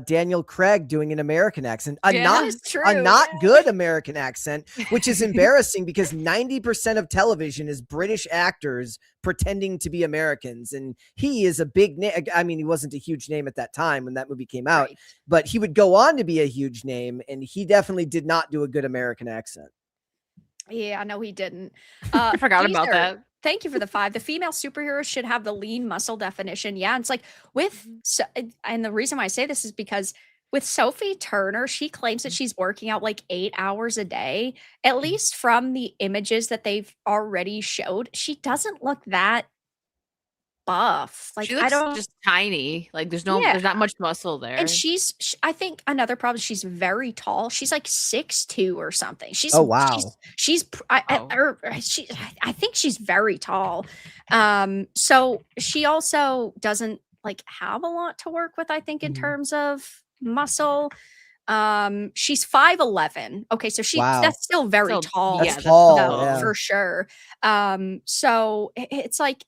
Daniel Craig doing an American accent, That is true. a not good American accent, which is embarrassing because 90% of television is British actors pretending to be Americans. And he is a big name. I mean, he wasn't a huge name at that time when that movie came out, Right. but he would go on to be a huge name. And he definitely did not do a good American accent. Yeah, no, he didn't. I forgot about Geezer, that. Thank you for the 5. The female superheroes should have the lean muscle definition. Yeah, it's like with and the reason why I say this is because with Sophie Turner, she claims that she's working out like 8 hours a day. At least from the images that they've already showed, she doesn't look that buff. Like She I looks don't just tiny. Like there's Yeah. not much muscle there. And I think another problem, she's very tall. She's like 6'2" or something. Oh, wow. I think she's very tall. So she also doesn't like have a lot to work with, I think, in terms of muscle. She's 5'11". Okay, so Wow. that's still very Still- tall. That's that's tall, tall. yeah. For sure. So it's like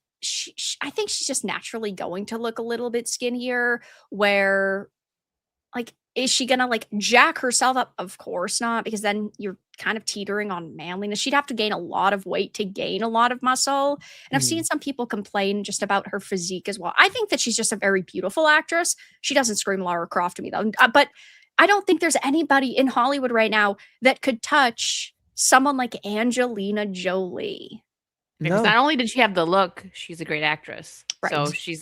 I think she's just naturally going to look a little bit skinnier. Where, like, is she gonna like jack herself up? Of course not, because then you're kind of teetering on manliness. She'd have to gain a lot of weight to gain a lot of muscle. And I've seen some people complain just about her physique as well. I think that she's just a very beautiful actress. She doesn't scream Lara Croft to me though. But I don't think there's anybody in Hollywood right now that could touch someone like Angelina Jolie. Because No. not only did she have the look, she's a great actress. So Right. she's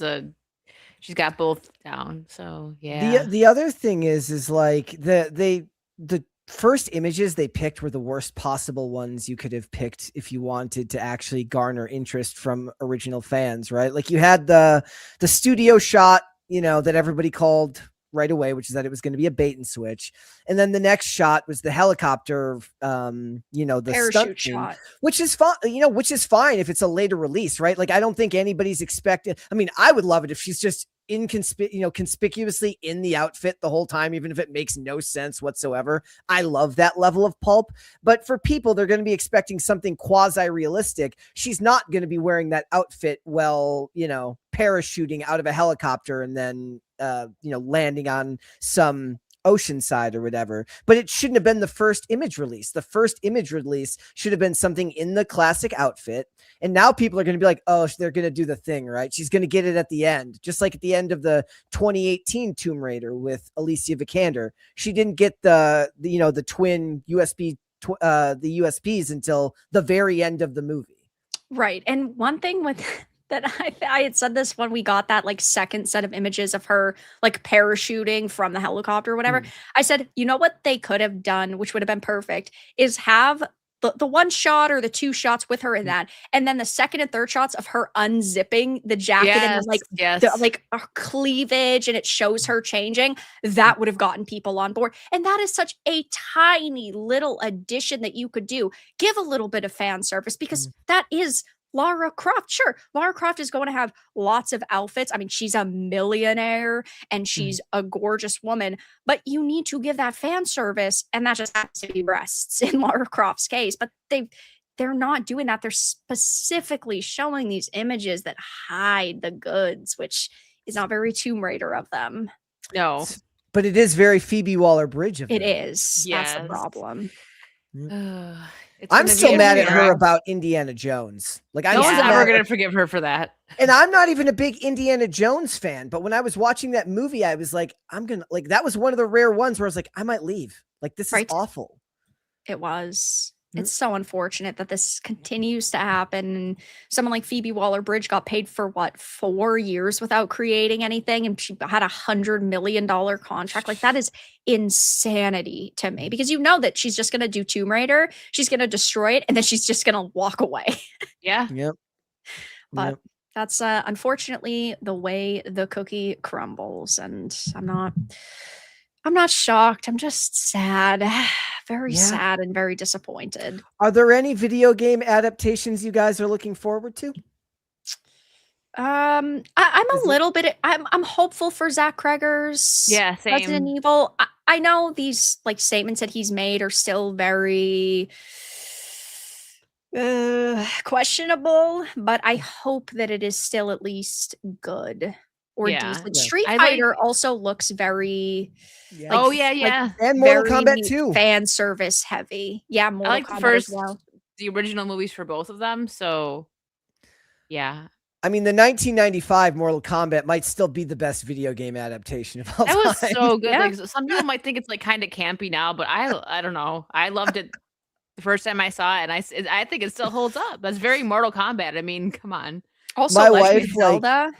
got both down. So yeah. The other thing is like the first images they picked were the worst possible ones you could have picked if you wanted to actually garner interest from original fans, right? Like you had the studio shot, that everybody called right away, which is that it was going to be a bait and switch. And then the next shot was the helicopter, the Parachute stunt scene, shot. which is fine, which is fine if it's a later release, right? Like, I don't think anybody's expecting. I mean, I would love it if she's just conspicuously in the outfit the whole time, even if it makes no sense whatsoever. I love that level of pulp. But for people, they're going to be expecting something quasi-realistic. She's not going to be wearing that outfit while, parachuting out of a helicopter and then, landing on some ocean side or whatever. But it shouldn't have been the first image release. The first image release should have been something in the classic outfit. And now people are going to be like, oh, they're going to do the thing, right? She's going to get it at the end, just like at the end of the 2018 Tomb Raider with Alicia Vikander. She didn't get the twin USB, the USPs until the very end of the movie. Right. And one thing with that I had said this when we got that like second set of images of her like parachuting from the helicopter or whatever. I said, you know what they could have done, which would have been perfect, is have the one shot or the two shots with her in that, and then the second and third shots of her unzipping the jacket and then like her cleavage, and it shows her changing. That would have gotten people on board. And that is such a tiny little addition that you could do. Give a little bit of fan service, because that is Lara Croft. Sure, Lara Croft is going to have lots of outfits. I mean, she's a millionaire and she's a gorgeous woman, but you need to give that fan service, and that just happens to be breasts in Lara Croft's case. But they're not doing that. They're specifically showing these images that hide the goods, which is not very Tomb Raider of them. No. But it is very Phoebe Waller-Bridge of them. It is. Yes. That's the problem. I'm still mad at her about Indiana Jones. Like, no one's ever going to forgive her for that. And I'm not even a big Indiana Jones fan, but when I was watching that movie, I was like, that was one of the rare ones where I was like, I might leave. Like, this is awful. It was. It's so unfortunate that this continues to happen. And someone like Phoebe Waller-Bridge got paid for what, 4 years without creating anything, and she had $100 million contract. Like, that is insanity to me, because you know that she's just going to do Tomb Raider, she's going to destroy it, and then she's just going to walk away. Yeah. Yep. But that's unfortunately the way the cookie crumbles, and I'm not shocked. I'm just sad. Very sad and very disappointed. Are there any video game adaptations you guys are looking forward to? I'm a little bit. I'm hopeful for Zach Kreger's same. Resident Evil. I know these like statements that he's made are still very questionable, but I hope that it is still at least good. or Yeah. decent. Yeah. Street I Fighter like also looks very Yeah. Oh, like yeah, like yeah. And Mortal very Kombat 2. fan service heavy. Yeah, I Mortal like the Kombat as well. original movies for both of them, so yeah. I mean, the 1995 Mortal Kombat might still be the best video game adaptation of all That was time. so good, Yeah. like, some people might think it's, like, kinda campy now, but I don't know. I loved it the first time I saw it, and I think it still holds up. That's very Mortal Kombat. I mean, come on. Also, My Legend wife, of like, Zelda.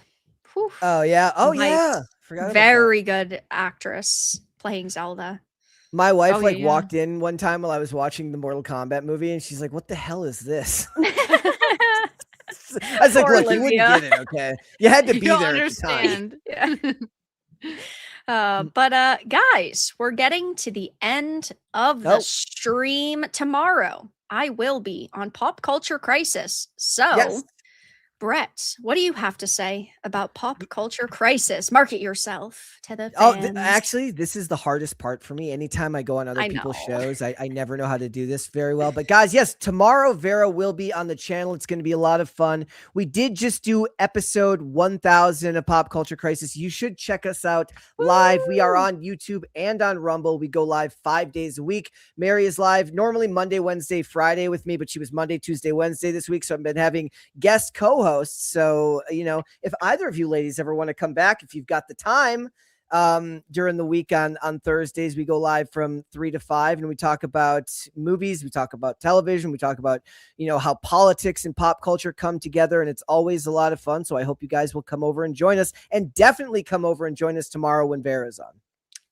Whew, oh yeah, oh yeah, nice. forgot about that. Very good actress playing Zelda. My wife Oh, like yeah. walked in one time while I was watching the Mortal Kombat movie, and she's like, "What the hell is this?" I was like, Poor "Look, you wouldn't Olivia. get it, okay? You had to You be don't there at the time." understand. Yeah. But guys, we're getting to the end of the Oh. stream tomorrow. I will be on Pop Culture Crisis. So, Yes. Brett, what do you have to say about Pop Culture Crisis? Market yourself to the Oh, fans. actually, this is the hardest part for me. Anytime I go on other I people's know. shows, I never know how to do this very well. But guys, yes, tomorrow Vara will be on the channel. It's going to be a lot of fun. We did just do episode 1000 of Pop Culture Crisis. You should check us out live. We are Woo! on YouTube and on Rumble. We go live 5 days a week. Mary is live normally Monday, Wednesday, Friday with me, but she was Monday, Tuesday, Wednesday this week. So I've been having guest co-hosts. So, if either of you ladies ever want to come back, if you've got the time, during the week on Thursdays, we go live from 3 to 5 and we talk about movies, we talk about television, we talk about, how politics and pop culture come together. And it's always a lot of fun. So I hope you guys will come over and join us, and definitely come over and join us tomorrow when Vara's on.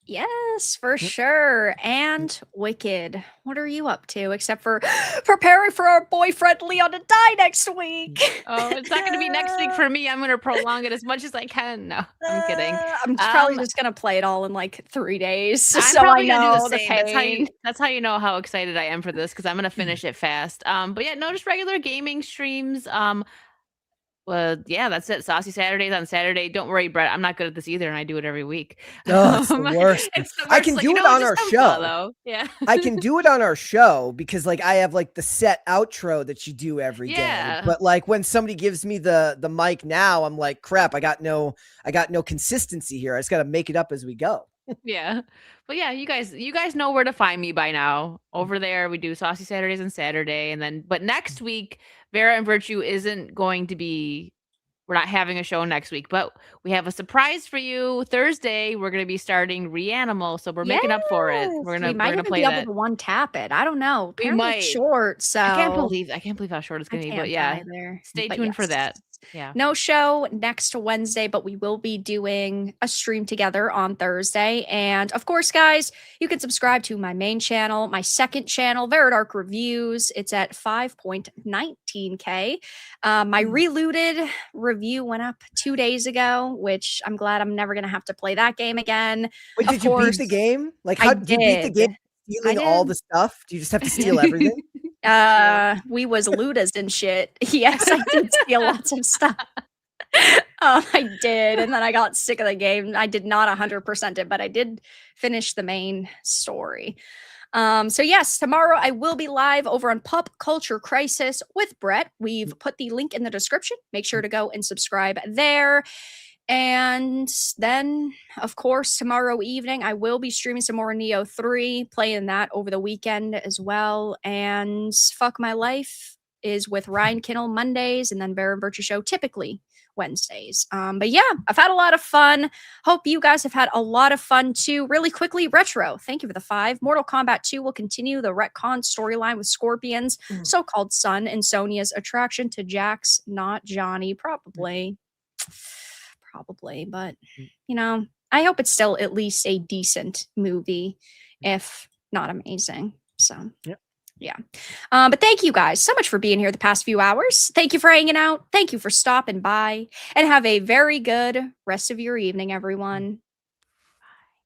Yes, for sure. And Wicked, what are you up to except for preparing for our boyfriend Leon to die next week? Oh, it's not gonna be next week for me. I'm gonna prolong it as much as I can. No, I'm kidding. I'm probably Um, just gonna play it all in like 3 days, I'm so I probably gonna do know the the same. pain. That's how you know how excited I am for this, because I'm gonna finish it fast. But yeah, no, just regular gaming streams. Well, yeah, that's it. Saucy Saturdays on Saturday. Don't worry, Brett. I'm not good at this either, and I do it every week. Oh, it's the worst. It's the I worst. can Like, do you it know, on just our some show. follow. Yeah. I can do it on our show because like I have like the set outro that you do every day. Yeah. But like when somebody gives me the mic now, I'm like, crap, I got no consistency here. I just got to make it up as we go. Yeah. But yeah, you guys know where to find me by now. Over there, we do Saucy Saturdays and Saturday. But next week, Vera and Virtue isn't going to be, we're not having a show next week, but we have a surprise for you. Thursday, we're going to be starting Reanimal, so we're making up for it. Yes, We're we gonna might even play be that. able to one tap it. I don't know. We Apparently it's might. short, so I can't believe how short it's I going to be, can't but yeah. either. Stay But tuned for that. yes. Yeah. No show next Wednesday, but we will be doing a stream together on Thursday. And of course, guys, you can subscribe to my main channel, my second channel, Varadark Reviews. It's at 5.19K. My Relooted review went up 2 days ago, which I'm glad I'm never going to have to play that game again. Wait, Of did you beat course, the game? Like, I how did you beat the did. game? Stealing all the stuff? Do you just have to steal everything? We was Ludas and shit. Yes, I did steal lots of stuff. I did, and then I got sick of the game. I did not 100% it, but I did finish the main story. So yes, tomorrow I will be live over on Pop Culture Crisis with Brett. We've put the link in the description. Make sure to go and subscribe there. And then, of course, tomorrow evening, I will be streaming some more Neo 3, playing that over the weekend as well. And Fuck My Life is with Ryan Kinnell Mondays, and then Vera and Virtue Show typically Wednesdays. But yeah, I've had a lot of fun. Hope you guys have had a lot of fun too. Really quickly, Retro, thank you for the 5. Mortal Kombat 2 will continue the retcon storyline with Scorpion's so-called son and Sonya's attraction to Jax, not Johnny, probably, but I hope it's still at least a decent movie, if not amazing. So yeah. But thank you guys so much for being here the past few hours. Thank you for hanging out. Thank you for stopping by, and have a very good rest of your evening, everyone.